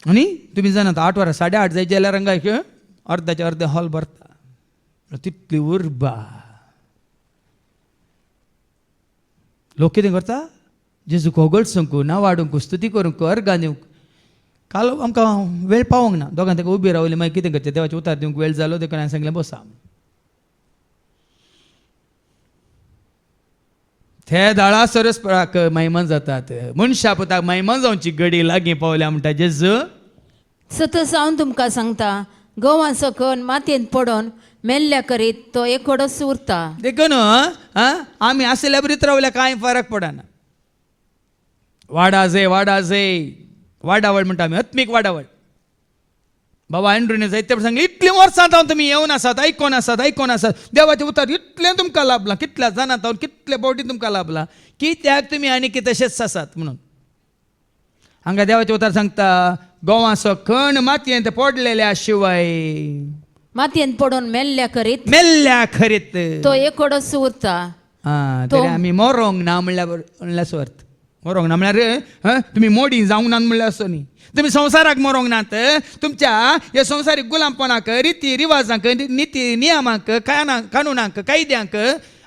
आनी तुमी जाणात 8 वरां 8:30 जायत जाल्यार हांगा एक अर्दाचे अर्दे हॉल भरता. तितली उर्बा. लोक कितें करता जेजूक होगळ सांगू ना वाडूंक स्तुती करूंक अर्गां दिवंक. काल आमकां वेळ पावोंक ना. दोगां ताका उबी रावली. मागीर कितें करचें देवाचे उतार दिवंक वेळ जालो. देखून हांवें सांगलें बसा. ते दाळा सरस्पराक महिमान जातात. मनशा पुताक महिमान जावची घडी लागीं पावल्या म्हणटा जेजू. सतत हांव तुमकां सांगता, गोवा सकन मातयेंत पडोन मेल्ल्या करीत तो एकोडोच उरता. देखून आमी आसल्या बरीत रावल्या कांय फरक पडना. वाडावळ म्हणटा आमी, आत्मीक वाडावळ. बाबा एंड्रूने जायते सांगलें इतलीं वर्सां जावन तुमी येवन आसात, आयकोन आसात. देवाचें उतर इतलें तुमकां लाभलां. कितल्या जाणां जावन कितले फावटी तुमकां लाभलां. कित्याक तुमी आनी कितें तशेंच आसात म्हणून. हांगा देवाचें उतर सांगता गोवा सकण मातयेंत पडलेल्या शिवाय मातयेंत पडोन मेल्ल्या खरीत तो एकोडोच उरता. तरी आमी मरोंक ना म्हणल्यार अर्थ. मरोंक ना म्हळ्यार तुमी मोडी जावंक ना म्हणल्यार असो न्ही. तुमी संवसाराक मरोंक नात. तुमच्या ह्या संवसारीक गुलामपणाक, रिती रिवाजांक, निती नियमांक, कानुनांक, कायद्यांक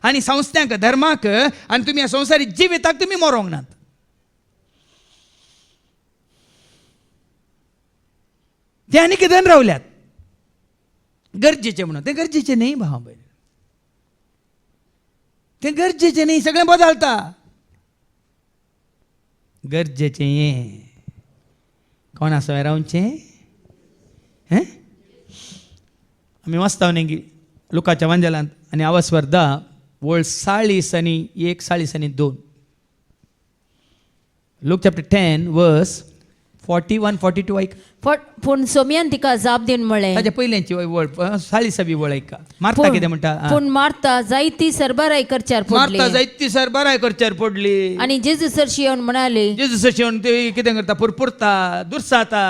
आनी संस्थांक, धर्माक आनी तुमी ह्या संवसारीक जिविताक तुमी मरोंक नात. ते आनी कितें रावल्यात गरजेचें म्हणून. तें गरजेचें न्ही भाव भयण. तें गरजेचें न्ही. सगळें बदलता. गरजेचें हें कोण आसा रावचें. आमी वाचता न्ही लुकाच्या वांजेलांत आनी आवस्वर्धा वळ 40 आनी 1, 40 आनी 2. लूक चॅप्टर 10 वर्स 41, 42 ऐक. पूण सोम्यान तिका जाप दिवन म्हळें. ताच्या पयल्यांची वळ 40 वळ ऐका. मार्ता कितें म्हणटा. पूण मार्ता जायती सरबराय करच्यार पडली. मार्ता जायती सरबराय करच्यार पडली. आनी जेजू सरशी येवन म्हणाली. जेजू सरशी येवन ते कितें करता पुरपुरता दुरसाता.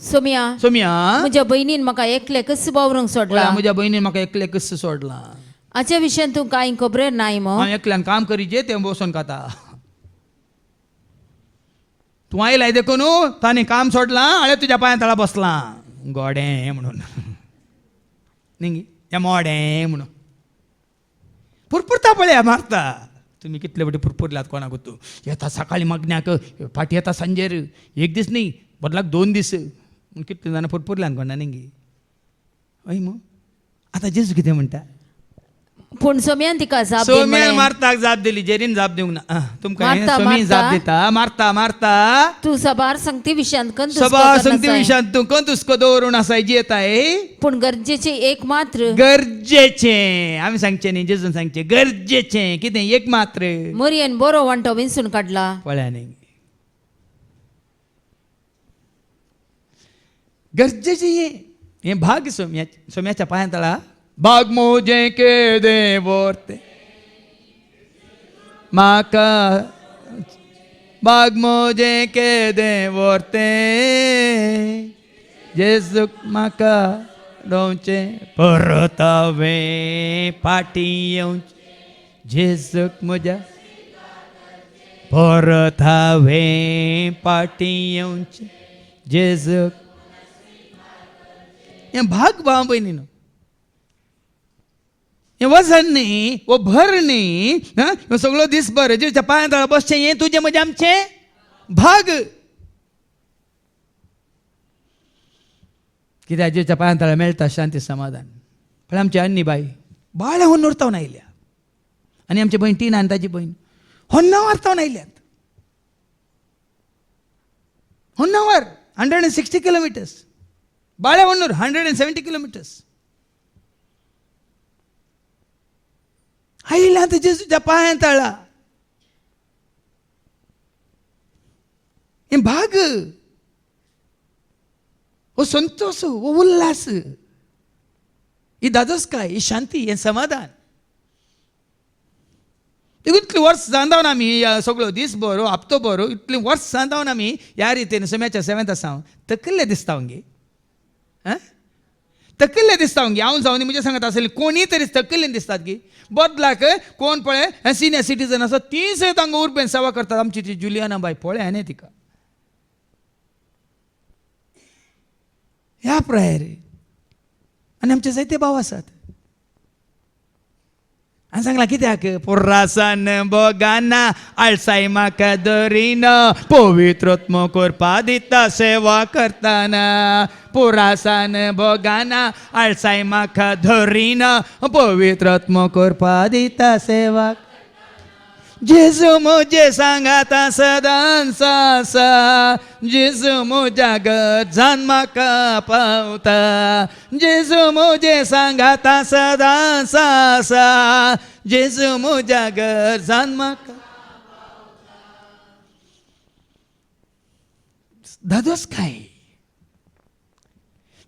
सोम्या म्हज्या भयणीन म्हाका एकले कस वावरूंक सोडला. म्हज्या भयणीन म्हाका एकले कस सोडला. हाच्या विशयान तूं कांय खबरेर नाय मो. हांव एकल्यान काम करीचे ते बसून खाता. तूं आयलाय देखून ताणें काम सोडलां आळे तुज्या पांया तळा बसलां गोडें म्हणून न्ही हें मोडें म्हणून. पुरपुरता पळया मारता. तुमी कितले फावटी पुरपुरल्यात कोणाक तूं. येता सकाळीं मागण्याक, फाटीं येता सांजेर. एक दीस न्ही बदलाक 2 दीस. कितले जाणां पुरपुरल्यान कोणा न्ही गे. हय मग आतां जेजू कितें म्हणटा. पूण सोम्यान तिका जाप दीन सोम्यान म्हळें, मारताक जाप दिली, जेरीन जाप दिवंक ना. तुमकां हें मारता, सोमी जाप मारता. दिता, मारता मारता तू सभार संगती विशयांत कंतुस्को सभा करनासाय. संगती विशांत तू कोण तुस्को दवरून असाय येताय पूण गरजेचे एक मात्र गरजेचें. आमी सांगचें न्ही, जेजून सांगचें गरजेचें. कितें एक मात्र मरयेन बरो वांटो विंचून काडला. पळया न्ही, गरजेचें हें भाग सोम्याच्या पांयां तळा. भाग मोजे के दे वर्ते म्हाका, भाग मोजे के दे वर्ते जेजूक म्हाका डोवचें परत हांवें फाटीं येवचें. जेजूक म्हज्या परत हांवें फाटीं येवचें. जेजूक हें भाग भाव भयणीनो, हें वजन न्ही, वो भर न्ही, ह्यो सगळो दीसभर जेच्या पांयां तळा बसचें हें तुजें म्हजें आमचें भाग. कित्याक जेच्या पांयां तळा मेळटा शांती समाधान. पण आमची अन्नी बाई बाळ्याहून नुरतावन आयल्या, आनी आमची भयण टीना आनी ताची भयण होन्नावर तावन आयल्यात. होन्नावर 160 किलोमिटर्स, बाळ्यावण्णूर 170 किलोमिटर्स. आयल्या तर जेजूच्या पांयां तळा. हें भाग, हो संतोष, हो उल्हास, ही दादोसकाय, ही शांती, हें समाधान. इतलीं वर्स जावन आमी सगळो दीस बरो हप्तो बरो इतलीं वर्स जावन आमी ह्या रितीन सोम्याच्या सेवेंत आसा. तकल्ले दिसता वंगे, तकल्ले दिसता वंगे. हांव जावन म्हजे सांगत आसलें कोणी तरी तकल्लेन दिसतात की बदलाक कोण पळय सिनियर सिटीजन आसा तीच तांकां उर्बेन सेवा करतात. आमची ती जुलियाना बाय पळय न्ही तिका ह्या प्रायर. आनी आमचे जायते भाव आसात. आनी सांगला कित्याक पुर्रासान बोगाना आळसाय म्हाका धरीन पवित्रोत्म करपा दिता सेवा करताना. पुरासान बोगाना आळसाय म्हाका धरीन पवित्रोत्म करपा दिता सेवा. जेजू म्हजे सांगाता सदांच आसा. जेजू म्हज्या गरजान म्हाका पावता. जेजू म्हजे सांगाता सदांच आसा. जेजू म्हज्या गरजान म्हाका. दादोसकाय,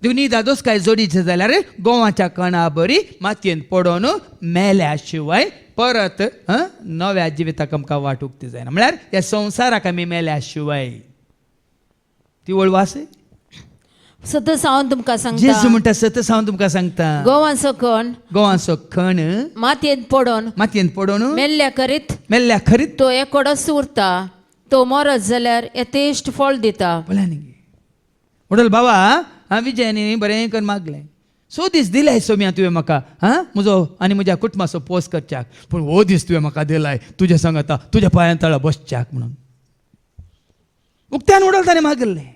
दोनी दादोसकाय जोडीचे जाल्यार गोवाच्या कणा बरी मातयेन पडोवन मेल्या शिवाय परत नव्या जिविताक आमकां वाट उक्ती जायना. म्हळ्यार ह्या संवसाराक आमी मेल्या शिवाय. ती वळवा आसा. सतत हांव तुमकां सांगता, जेजू म्हणटा सतत हांव तुमकां सांगता, गोवाचो कण गोवाचो खण मातयेंत पडोन मातयेन पडोवन मेल्ल्या करीत मेल्ल्या खरीत तो एकोडोच उरता. तो मरत जाल्यार येतेश्ट फळ दिता. पळय न्ही म्हणटलो बाबा विजयानी बरें करून मागलें. 100 दीस दिलाय सोम्या तुवें म्हाका म्हजो आनी म्हज्या कुटुंबाचो पोस करच्याक. पूण हो दीस तुवें म्हाका दिलाय तुज्या सांगाता तुज्या पांयां तळा बसच्याक म्हणून. उक्त्यान उडोल ताणें मागलें.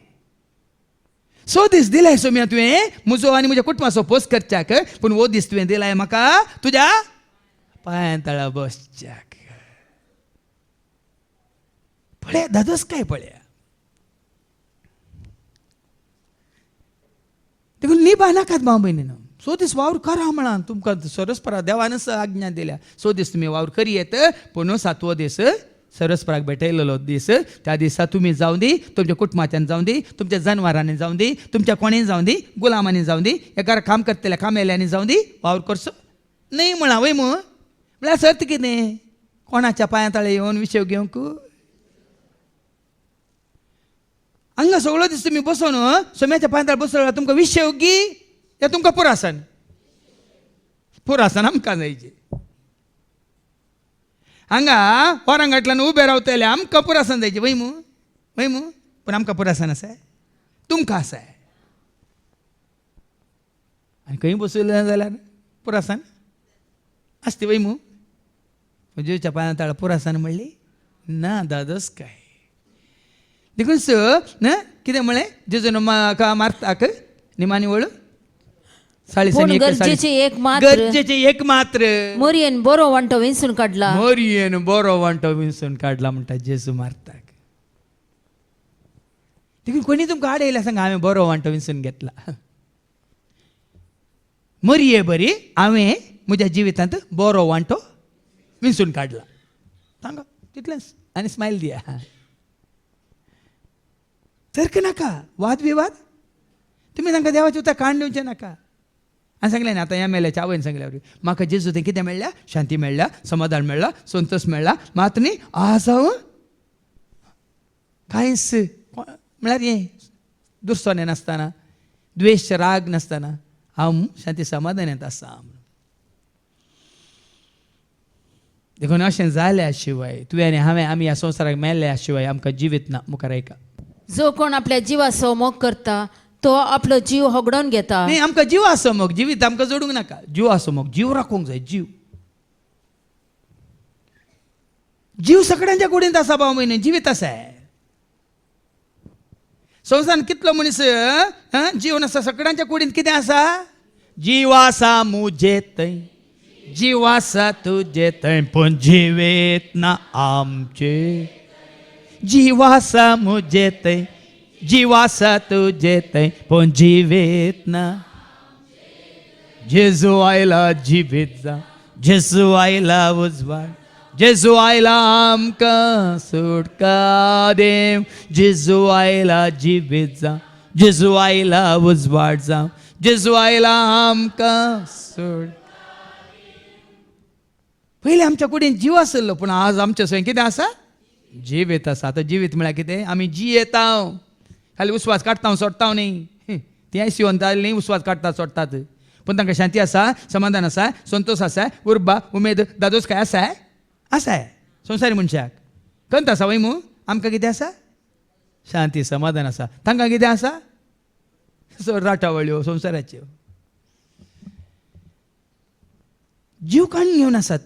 100 दीस दिलाय सोम्या तुवें म्हजो आनी म्हज्या कुटुंबाचो पोस करच्याक. पूण हो दीस तुवें दिलाय म्हाका तुज्या पांयां तळा बसच्याक. पळया दादोसकाय पळया. देखून निभा नाकात भाव भयणीनो. 100 दीस वावर करा म्हणान तुमकां सरस्परा देवानच आज्ञा दिल्या. 100 दीस तुमी वावर करी येत. पूण 7वो दीस सरस्पराक भेटयलेलो दीस. त्या दिसा तुमी जावं दी, तुमच्या कुटुंबाच्यान जावं दी, तुमच्या जनावरांनी जावं दी, तुमच्या कोणेय जावं दी, गुलामांनी जावं दी, एकार काम करतल्या कामेल्यांनी जावं दी वावर करचो न्ही म्हणा वय मग. म्हळ्यार सर्त कितें कोणाच्या पांयां तळे येवन विशय घेवंक. हांगा सगळो दीस तुमी बसोन सोम्याच्या पांयां तळा बसलो तुमकां विशय ओगी या तुमकां पुरासन. पुरासन आमकां जायचें. हांगा वरांगांतल्यान उबे रावतले आमकां पुरासन जायचें वय मू वय मू. पूण आमकां पुरासन आसा तुमकां आसा. आनी खंय बसयलें जाल्यार पुरासन आसता वय मू. जेच्या पांयां तळा पुरासन म्हणली ना दादोसकाय. देखून कितें म्हळें जेजून म्हाका मारताक निमाणी वळ पूण गरजेचे एक मात्र गरजेचे एक मात्र मोरयेन बरो वांटो विंचून काडला मोरयेन बरो वांटो विंचून काडला म्हणटा जेजू मारताक. देखील कोणी तुमकां आड येयला सांगा हांवें बरो वांटो विंचून घेतला. मोरये बरी हांवें म्हज्या जिवितांत बरो वांटो विंचून काडला. सांगा तितलेंच आनी स्मायल दिया. तर्क नाका, वाद विवाद तुमी तांकां देवाचें उतर काण दिवचें नाका. हांवें सांगलें न्ही आतां ह्या मेल्याच्या आवयन सांगल्या म्हाका जेजू तें कितें मेळ्ळ्या, शांती मेळ्ळ्या, समाधान मेळ्ळा, संतोश मेळ्ळा, मात न्ही आज हांव कांयच म्हळ्यार हें दुरसोने नासतना द्वेश राग नासतना हांव शांती समाधानांत आसा. देखून अशें जाल्या शिवाय तुवें आनी हांवें आमी ह्या संवसाराक मेल्ल्या शिवाय आमकां जिवीत ना. मुखार ऐका, जो कोण आपल्या जिवाचो मोग करता तो आपलो जीव होगडोवन घेता. न्ही आमकां जीव आसो मोग, जिवीत आमकां जोडूंक नाका. जीव आसो मोग, जीव राखूंक जाय. जीव जीव सगळ्यांच्या कुडींत आसा भाव म्हयने, जिवीत आसा. संवसारांत कितलो मनीस जीवन आसा, सगळ्यांच्या कुडींत कितें आसा? जीव आसा मुजे थंय, जीव आसा तुजे थंय, पूण जिवीत ना आमचे. जीव आसा मुजे थंय, जीव आसा तुजे थंय, पूण जिवीत ना. जेजू आयला जिवीत जा, जेजू आयला उजवाड, जेजू आयला आमकां सुटका देव. जेजू आयला जिवीत जा, जेजू आयला उजवाड जावं, जेजू आयला आमकां सुट. पयलीं आमच्या कुडीन जीव आसलो, पूण आज आमच्या सगळें कितें आसा? जिवीत आसा. आतां जिवीत म्हळ्यार कितें? आमी जियेता, खाली उस्वास काडटा सोडटा न्ही. तें शिवंत न्ही उस्वास काडटात सोडटात, पूण तांकां शांती आसा, समाधान आसा, संतोश आसा, उर्बा, उमेद, दादोसकाय आसाय. आसाय संवसारी मनशाक खंत आसा वय मू. आमकां कितें आसा? शांती समाधान आसा. तांकां कितें आसा? राटावळ्यो संवसाराच्यो. जीव काडून घेवन आसात.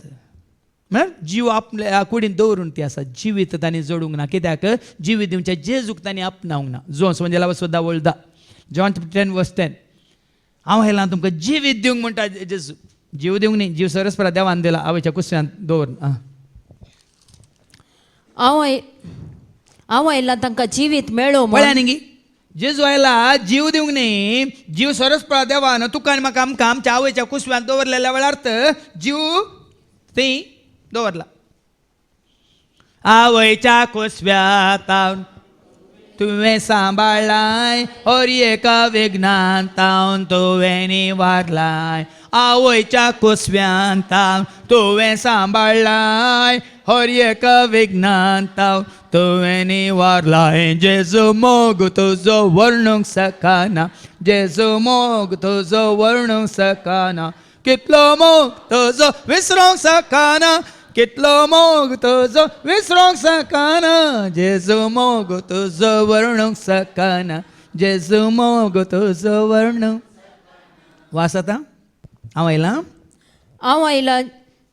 म्हळ्यार जीव आपल्या कुडीन दवरून ती आसा. जिवीत तांणी जोडूंक ना. कित्याक? जिवीत दिवच्या जेजूक तांणी आपणावंक ना. जोन्स म्हणजे लावा सुद्दां वळदा. जॉन 10:10 हांव आयलां तुमकां जिवीत दिवंक म्हणटा जेजू. जीव दिवंक न्ही, जीव सरस्परा देवान दिला आवयच्या कुस्यांत दवरून. हांव आयलां तांकां जिवीत मेळो म्हळ्यार न्ही जेजू आयला जीव दिवंक न्ही. जीव सरस्परा देवान तुका आनी म्हाका आमकां आमच्या आवयच्या कुस्व्यांत दवरलेल्या वेळार जीव थंय दवरला. आवयच्या कुस्व्यांत तुवें सांबाळलाय, हर एका विघ्नांत तुवें निवारलाय. आवयच्या कुस्व्यांत तुवें सांबाळलाय, हर एका विघ्नांत तुवें निवारलाय. जेजू मोग तुजो वर्णूंक सकाना, जेजू मोग तुजो वर्णूंक सकाना. कितलो मोग तुजो विसरूंक सकाना, कितलो मोग तुजो विसरूंक सकाना. जेजू मोग तुजो वर्णूंक सकाना, जेजू मोग तुजो वर्णूंक. वास आतां हांव आयलां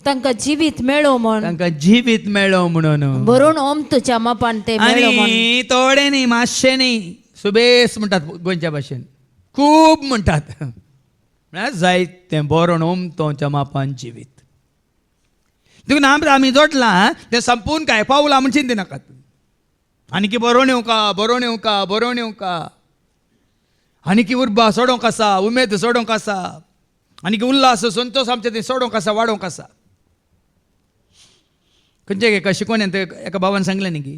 तांकां जिवीत मेळो म्हण. तांकां जिवीत मेळ्ळो म्हणून. बरोवन ओम तुज्या मापान ते मेळो म्हण. आनी थोडे न्ही, मातशे न्ही, सुबेस म्हणटात गोंयच्या भाशेन. खूब म्हणटात. म्हळ्यार जायतें बरोवन ओम तोच्या मापान जिवीत. देखून आमी जोडलां तें संपून काय पावलां म्हणून चिंती नाकात. आनी की बरोवन येवका, बरोवन येवका, बरोवन येवका. आनी की उर्बा सोडोंक आसा, उमेद सोडोंक आसा, आनी की उल्हास संतोश आमचे थंय सोडोंक आसा, वाडोवंक आसा. खंयचे एका शिकवण्यात एका बाबान सांगलें न्ही की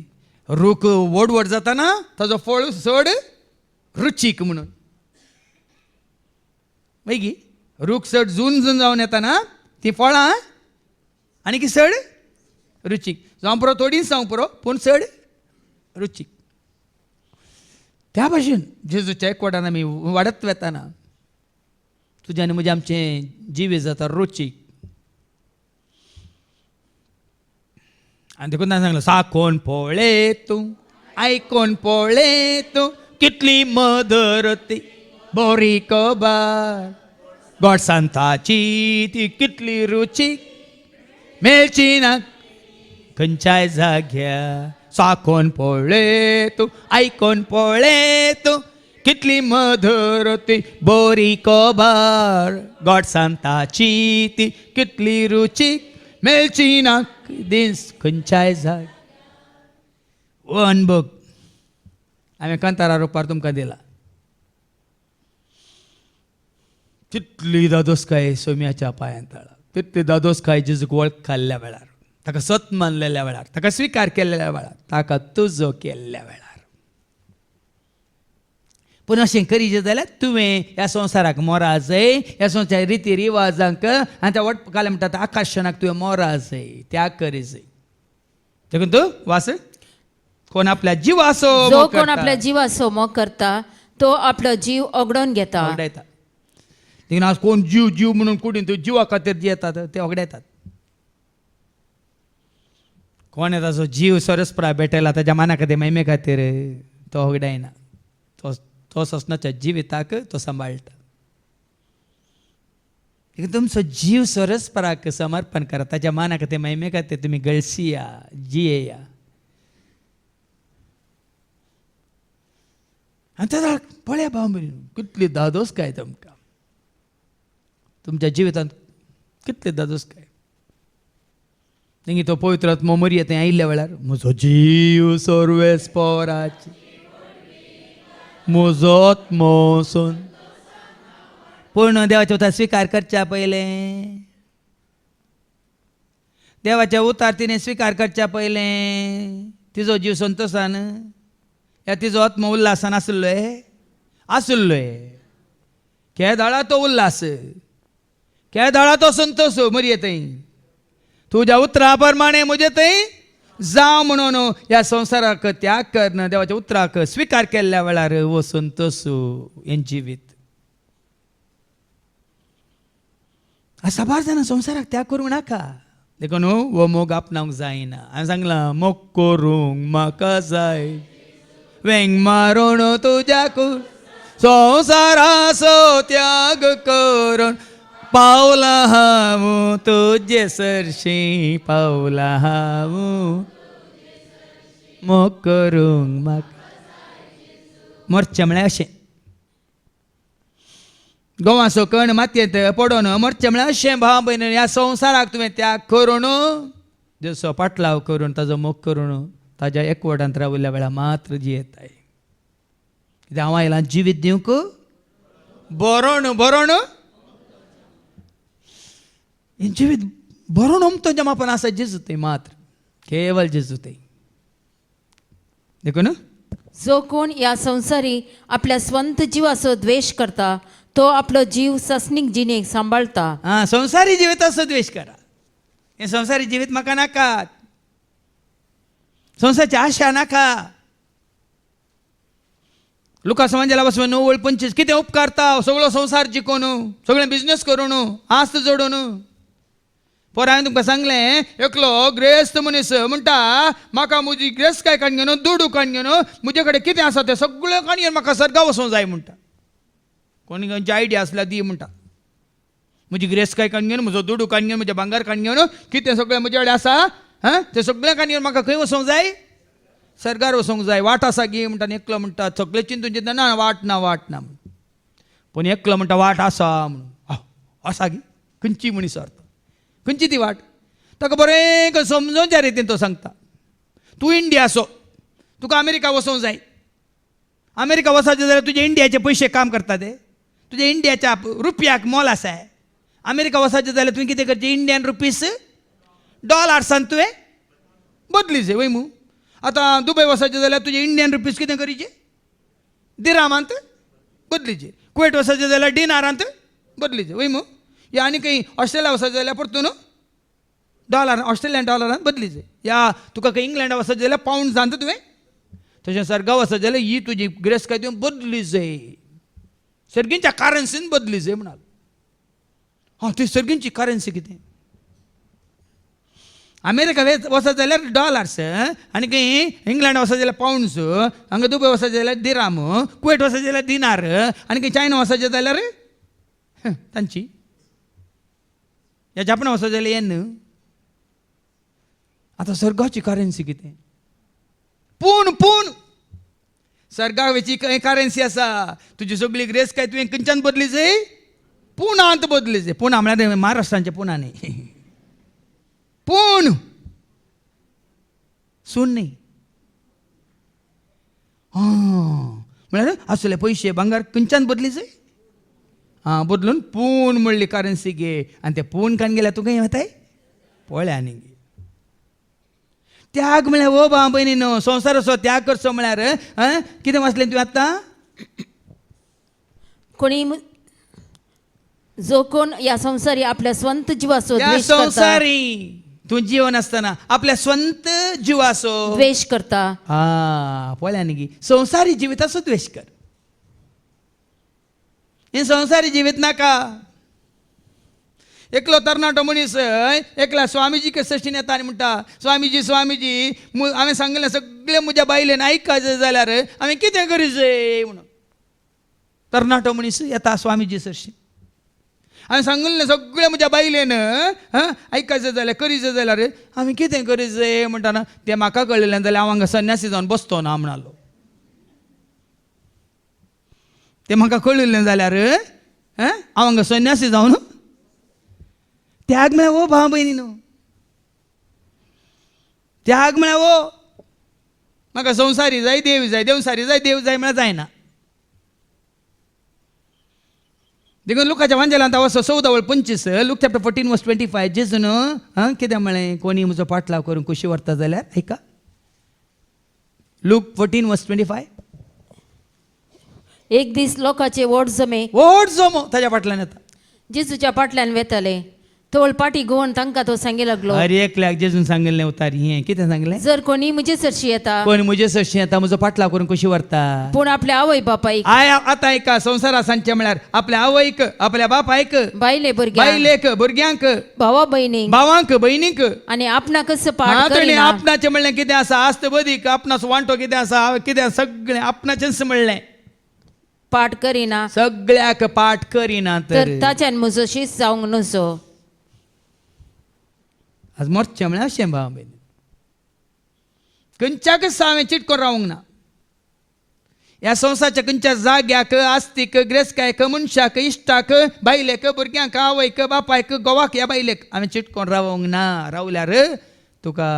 रूख व्हड व्हड जाताना ताजो फळ चड रुचीक म्हणून. मागी रूख चड जून जावन येताना ती फळां आनी की चड रुचीक जावं पुरो, थोडींच जावं पुरो, पूण चड रुचीक. त्या भाशेन जेजूच्या एकवटान आमी वाडत वेताना तुजें आनी म्हजें आमचें जिवीत जाता रुचीक. आनी देखून ताणें सांगलें साकोन पळय तूं, आयकोन पळय तूं, कितली मदर ती बरी कबार. गोडसांताची ती कितली रुचीक, मेळची ना खंयच्याय जाग्यार. साकोन पळय तूं, आयकोन पळय तूं, कितली मधुर ती बोरी कोबार गॉड सांताची ती कितली रुचीक मेलची ना दिस खंयच्याय झाड वन बुक हांवें कांतारा रोपार तुमकां दिला कितली दादोसकाय सोम्याच्या पांयां तळा कितली दादोसकाय जेजूक वळख खाल्ल्या वेळार ताका सत मानलेल्या वेळार ताका स्विकार केल्ल्या वेळार ताका तुजो केल्ल्या वेळार पूण अशें करीत जाल्यार तुवें ह्या संवसाराक मोरा जाय ह्या संवसाराच्या रिती रिवाजांक आनी त्या वटपकाले म्हणटा आकर्शणाक तुवें मोरा जाय त्याग करी जाय देखून तूं वास कोण आपल्या जिवासो जो कोण आपल्या जिवाचो मोग करता तो आपलो जीव ओगडोवन घेता ओगडायता देखून आज कोण जीव जीव म्हणून कुडीन तूं जिवा खातीर जे येतात ते ओगडायतात कोण येता जो जीव सरस्प्रा भेटयला ताच्या मना खातीर महिमे खातीर तो ओगडायना तो ससनाच्या जिविताक तो सांबाळटा तुमचो जीव सरस्पराक समर्पण करा ताच्या माना खातीर महिमे खातीर तुमी गळसिया जियेया आनी ताका पळया भाव भयणीनो कितली दादोस काय तुमकां तुमच्या जिवितांत कितले दादोस काय तेंगी तो पवित्र आत्मो मरये थंय आयिल्ल्या वेळार म्हजो जीव सर्वेस्पराची म्हजो आत्मो सोन पूर्ण देवाच्या उतार स्विकार करच्या पयलें देवाच्या उतार तिणें स्विकार करच्या पयलें तिजो जीव संतोशान या तिजो आत्मो उल्हासान आसुल्लोय केदाळा तो उल्हास केदाळा तो संतोश मरये थंय तुज्या उतरा प्रमाणे म्हजे थंय जावं म्हणून ह्या संवसाराक त्याग करन देवाच्या उतराक स्विकार केल्ल्या वेळार वो संतोश हें जिवीत साबार जाणां संवसाराक त्याग करूंक नाका देखून वो मोग आपणावंक जायना हांवें सांगलां मोग करूंक म्हाका जाय वेंग मारून तुज्याक संवसाराचो त्याग करून पावला हांव तुजे सरशी पावला हांव मोग करूंक म्हाका मरचें म्हळ्यार अशें गोवाचो कण मातयेंत पडोन मरचें म्हळ्यार अशें भाव भयण ह्या संवसाराक तुवें त्याग करून जसो पाटलाव करून ताजो मोग करून ताज्या एकवटांत राविल्ल्या वेळार मात्र जियेताय कित्याक हांव आयलां जिवीत दिवंक बरोण बरोण जिवीत बरोण उमतो जमापन आसा जेजू थंय मात्र केवल जेजू थंय देखून जो कोण ह्या संवसारी आपल्या स्वंत जिवाचो द्वेष करता तो आपलो जीव ससनीक जिणेक सांबाळता संवसारी जिविताचो द्वेश करा हे संवसारी जिवीत म्हाका नाकात संवसाराची आशा नाका लुका समाजाला बसवन 9:25 कितें उपकारता सगळो संवसार जिखून सगळें बिझनेस करून आस्त जोडून पर हांवें तुमकां सांगलें एकलो ग्रेस्त मनीस म्हणटा म्हाका म्हजी ग्रेस्त काय काण घेवन दुडू काण घेवन म्हजे कडेन कितें आसा तें सगळें काण घेवन म्हाका सर्गा वचूंक जाय म्हणटा कोणी खंयची आयडिया आसल्यार दी म्हणटा म्हजी ग्रेस्त काय काण घेवन म्हजो दुडू काण घेवन म्हजें भांगर काण घेवन कितें सगळें म्हजे कडेन आसा तें सगळें काण घेवन म्हाका खंय वचूंक जाय सर्गार वचूंक जाय वाट आसा गी म्हणटा आनी एकलो म्हणटा सगळें चिंतून चिंतना ना वाट ना पूण एकलो म्हणटा वाट आसा म्हणून आसा गी खंयची मनीस अर्थ खंयची ती वाट ताका बरें समजोवच्या रितीन तो सांगता तूं इंडियाचो तुका अमेरिका वचूंक जाय अमेरिका वचपाचें जाल्यार तुजे इंडियाचे पयशे काम करता ते तुज्या इंडियाच्या रुपयाक मोल आसा अमेरिका वचपाचें जाल्यार तुवें कितें करचें इंडियन रुपीस डॉलर्सान तुवें बदलीचें वय मू आतां दुबय वचपाचें जाल्यार तुजे इंडियन रुपीस कितें करीचे दिरामांत बदलीचे कुवेट वचपाचें जाल्यार डिनारांत बदलीचे वय मू या आनी खंय ऑस्ट्रेलिया वचपाचें जाल्यार परतून डॉलर ऑस्ट्रेलियन डॉलरांत बदलीचे या तुका खंय इंग्लंडा वचपाचें जाल्यार पावंड्सांत तुवें तशें सर्गा वचपाचें जाल्यार ही तुजी ग्रेस काय तुवें बदली जाय सर्गींच्या करन्सीन बदली जाय म्हणाल ती सर्गींची करन्सी कितें अमेरिका वचत जाल्यार डॉलर्स आनी खंय इंग्लंड वचत जाल्यार पावंड्स हांगा दुबय वचत जाल्यार दिराम कुवेट वचत जाल्यार दिनार आनी खंय चायना वचत जाल्यार तांची या जापना वचत जाल्यार येन आतां सर्गाची करन्सी कितें पूण सर्गाक वेची करन्सी आसा तुजी सगळी ग्रेस काय तुवें खंयच्यान बदली जाय पुणांत बदली जाय पुणा म्हळ्यार महाराष्ट्रांचे पुणा न्ही पूण सून न्ही म्हळ्यार असले पयशे भांगार खंयच्यान बदली जाय बदलून पूण म्हणली करन्सी घे आनी ते पूण कान गेल्यार तुका येताय पळय आनी त्याग म्हळ्यार ओ भाव भयणीनो संवसार असो त्याग करचो म्हळ्यार कितें वाचलें तुवें आतां जो कोण या संसारी आपल्या स्वंत जिवाचो त्या द्वेष करता संवसारी तूं जीवन आसतना आपल्या स्वंत जिवाचो द्वेष करता पळय न्ही संवसारी जिविताचो द्वेष कर हे संवसारी जिवीत नाका एकलो तरणाटो मनीस एकला स्वामीजी सश्टीन येता आनी म्हणटा स्वामीजी स्वामीजी हांवें सांगलें सगळें म्हज्या बायलेन आयकायचें जाल्यार हांवें कितें करूचें म्हणून तरणाटो मनीस येता स्वामीजी सश्टीन हांवें सांगलें सगळें म्हज्या बायलेन आयकायचें जाल्यार करीचें जाल्यार हांवें कितें करीचें म्हणटाना तें म्हाका कळलें जाल्यार हांव हांगा संन्यासी जावन बसतो ना म्हणलो तें म्हाका कळिल्लें जाल्यार हांव हांगा संन्यासी जावन त्याग म्हळ्यार ओ भाव भयणीनो त्याग म्हळ्यार ओ म्हाका संवसारी जाय देवसारी जाय देव जाय म्हळ्यार जायना देखून लुकाच्या वांजेलांत वचो 14:25 लूक चॅप्टर 14:25 जेजून कितें म्हळें कोणी म्हजो पाटलाव करून कुशी व्हरता जाल्यार ऐका लूक 14:25 एक दीस लोकांचे वोट जमो ताच्या फाटल्यान येता जेजूच्या फाटल्यान वेताले तोळ पाटी गोवन तांकां तो सांगी लागलो अरे एकल्याक जेजून सांगिल्लें उतार हें कितें सांगलें जर कोणी म्हजे सरशी येता कोण म्हजे सरशी येता म्हजो पाटलाव करून कशी व्हरता पूण आपल्या आवय बापायक आतां ऐका संवसारा सांगचें म्हळ्यार आपल्या आवयक आपल्या बापायक बायलेक भुरग्यांक भावा भयणीक भावांक भयणीक आनी आपणाकच पाठ करिना आपणाचें म्हणलें कितें आसा आस्त बदीक आपणाचो वांटो कितें आसा कितें सगळें आपणाचेंच म्हणलें पाठ करिना सगळ्याक पाठ करिना तर ताच्यान म्हजो शीस जावंक नजो आज मरचें म्हळ्यार अशें भाव भयणी खंयच्याकच हांवें चिटकोन रावूंक ना ह्या संवसाराच्या खंयच्या जाग्याक आस्तीक ग्रेस्कायक मनशाक इश्टाक बायलेक भुरग्यांक आवयक बापायक गोवाक ह्या बायलेक हांवें चिटकोन रावूंक ना रावल्यार तुका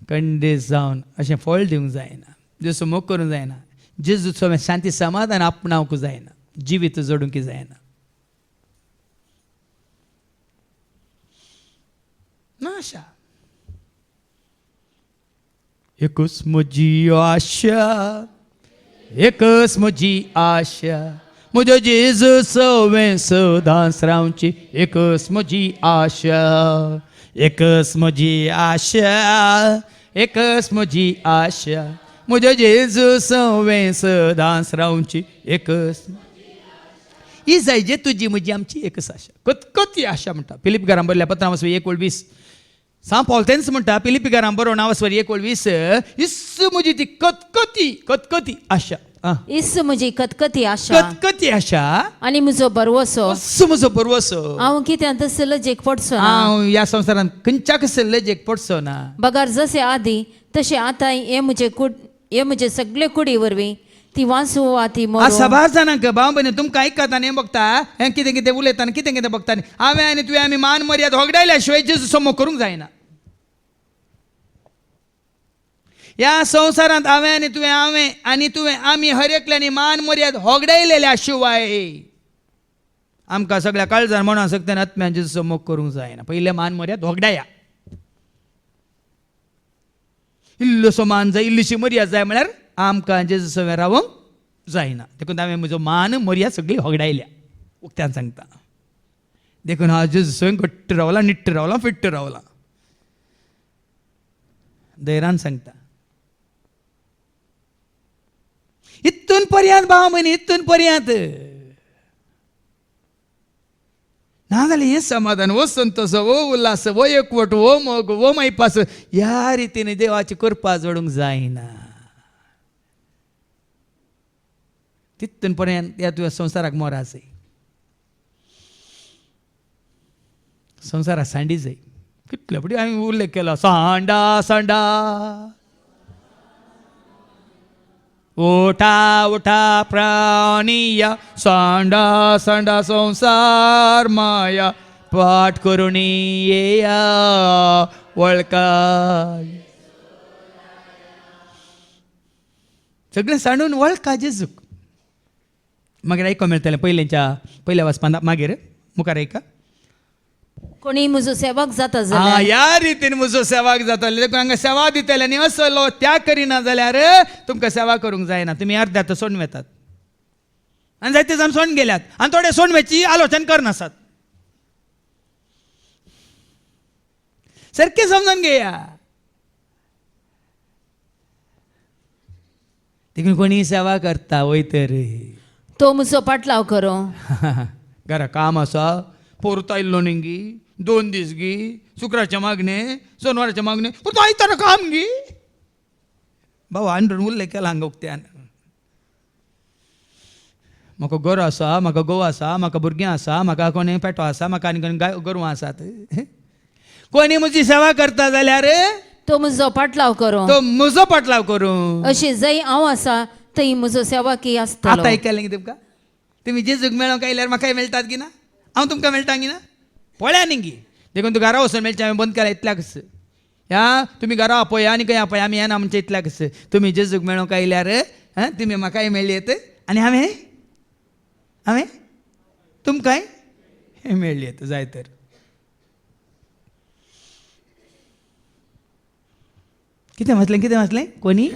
कंडेस जावन अशें फळ दिवंक जायना जसो मोग करूंक जायना जेजूचो शांती समाधान आपणावंक जायना जिवीत जोडूंक जायना नाशा एकच म्हजी आशा एकच म्हजी आशा म्हजो जेजू सवें सदांच रावची एकच म्हजी आशा एकच म्हजी आशा एकच म्हजी आशा म्हजो जेजू सवें सदांच रावची एकच ही जाय जे तुजी म्हजी आमची एकच आशा कतकती आशा म्हणटा फिलिपिकारां बरयल्या पत्रां वचपी 1:20 सांग पॉल तेंच म्हणटा फिलिपिकारां बरोवन वचपी 1:20 इस्स म्हजी ती कतकती आशा इस्स म्हजी कतकती आशा आनी म्हजो बरवसो म्हजो बरवसो हांव कित्याक तसले लजेक पडचो ना हांव ह्या संवसारांत खंयच्याक लजेक पडचो ना बगार जशें आदी तशें आतां हे म्हजे सगळे कुडी वरवीं ती वांसू वा ती सभार जाणांक भाव भयणी तुमकां आयकता आनी बघता हें कितें कितें उलयता आनी कितें कितें बघता हांवें आनी तुवें आमी मान मर्याद होगडायल्या शिवाय जेजू समोर करूंक जायना ह्या संवसारांत हांवें आनी तुवें आमी हर एकल्यांनी मान मर्याद होगडायलेल्या शिवाय आमकां सगळ्या काळजान म्हणून सकता आत्म्यान जेजू समोर करूंक जायना पयले मान मर्याद होगडाया इल्लोसो मान जाय इल्लीशी मर्याद जाय म्हळ्यार आमकां जेजू सवें रावंक जायना देखून हांवें म्हजो मान मर्याद सगळी होगडायल्या उक्त्यान सांगता देखून हांव जेजू सवें घट्ट रावला निट्ट रावला फिट्ट रावला धैर्यान सांगता इतून पर्यंत भाव म्हण इतून पर्यंत नाजाल्यार हें समाधान वो संतोष वो उल्हास वो एकवट वो मोग वो मैपास ह्या रितीन देवाची कृपा जोडूंक जायना तितून पर्यंत ह्या तुवें संवसाराक मोरा जाय संवसाराक सांडी जाय कितले फावटी हांवें उल्लेख केलो सांडा सांडा उठा उठा प्राणिया सांडा सांडा संसार माया पाठ करून येया वळका सगळें सांडून वळका जेजूक मागीर आयको मेळटलें पयल्या वचपान मागीर मुखार आयका कोणी म्हजो सेवक जाता हा जाल्यार ह्या रितीन म्हजो सेवाक जाताले देखून हांगा सेवा दितले आनी असलो त्या करिना जाल्यार तुमकां सेवा करूंक जायना तुमी अर्ध्यात सोडून वेतात आनी जायते जाण सोडून गेल्यात आनी थोडे सोडवेची आलोचन करनासात सारकें समजून घेया देखून कोणी सेवा करता वय तर तो म्हजो पाटलाव करो घरा काम आसा पोरता इल्लो न्ही 2 दीस गी शुक्राचे मागणे सोनवाराचे मागणे पूण आयतारा काम गी भाऊ आंडून उरलें केलां हांगा उक्त्यान म्हाका गोरो आसा म्हाका गोव आसा म्हाका भुरगीं आसा म्हाका कोणी पेटो आसा म्हाका आनी कोणी गोरवां आसात कोणी म्हजी सेवा करता जाल्यार तो म्हजो पाटलाव करो तो म्हजो पाटलाव करूं अशी जंय हांव आसा थंय म्हजो सेवकी आसतलो आतां आयकलें गी तुमकां तुमी जेजूक मेळोंक आयल्यार म्हाकाय मेळटात गी ना हांव तुमकां मेळटा गी ना पळया न्ही गी देखून तूं घरा वचून मेळचें हांवें बंद केलां इतल्याकच ह्या तुमी घरा आपया आनी खंय आपया आमी येना म्हणचे इतल्याकच तुमी जेजूक मेळोंक आयल्यार तुमी म्हाकाय मेळ्ळेत आनी हांवें तुमकांय मेळ्ळेत जाय तर कितें म्हटलें कोणी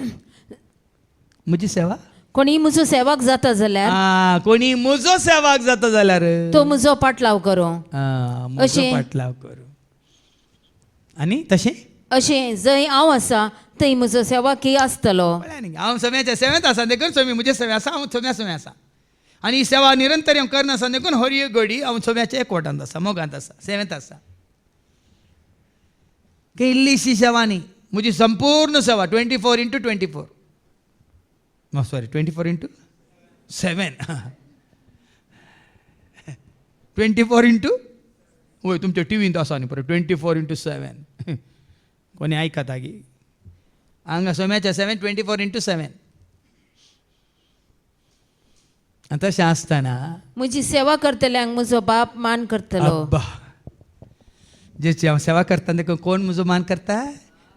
म्हजी सेवा कोणी म्हजो सेवक जाता जाल्यार कोणी म्हजो सेवाक जाता जाल्यार तो म्हजो पाटलाव करो म्हजो अशें पाटलाव करूं आनी तशें अशें जंय हांव आसा थंय म्हजो सेवकी आसतलो कळ्ळें न्ही हांव समेच्या सेवेंत आसा देखून समी म्हजे सेवे आसा हांव समे आसा आनी ही सेवा निरंतर हांव करनासा देखून हर एक घडी हांव सम्याच्या एकवटांत आसा मोगांत आसा सेवेंत आसा की इल्लीशी सेवा न्ही म्हजी संपूर्ण सेवा 24/24 सॉरी 24/7 24 वय तुमच्या टिवींत आसा न्ही पळय 24/7 कोणी आयकता गी हांगा सोम्याच्या सेवेन 24/7 आनी तशें आसतना म्हजी सेवा करतल्यांक म्हजो बाप मान करतलो अब्बा जेची हांव सेवा करता देखून कोण म्हजो मान करता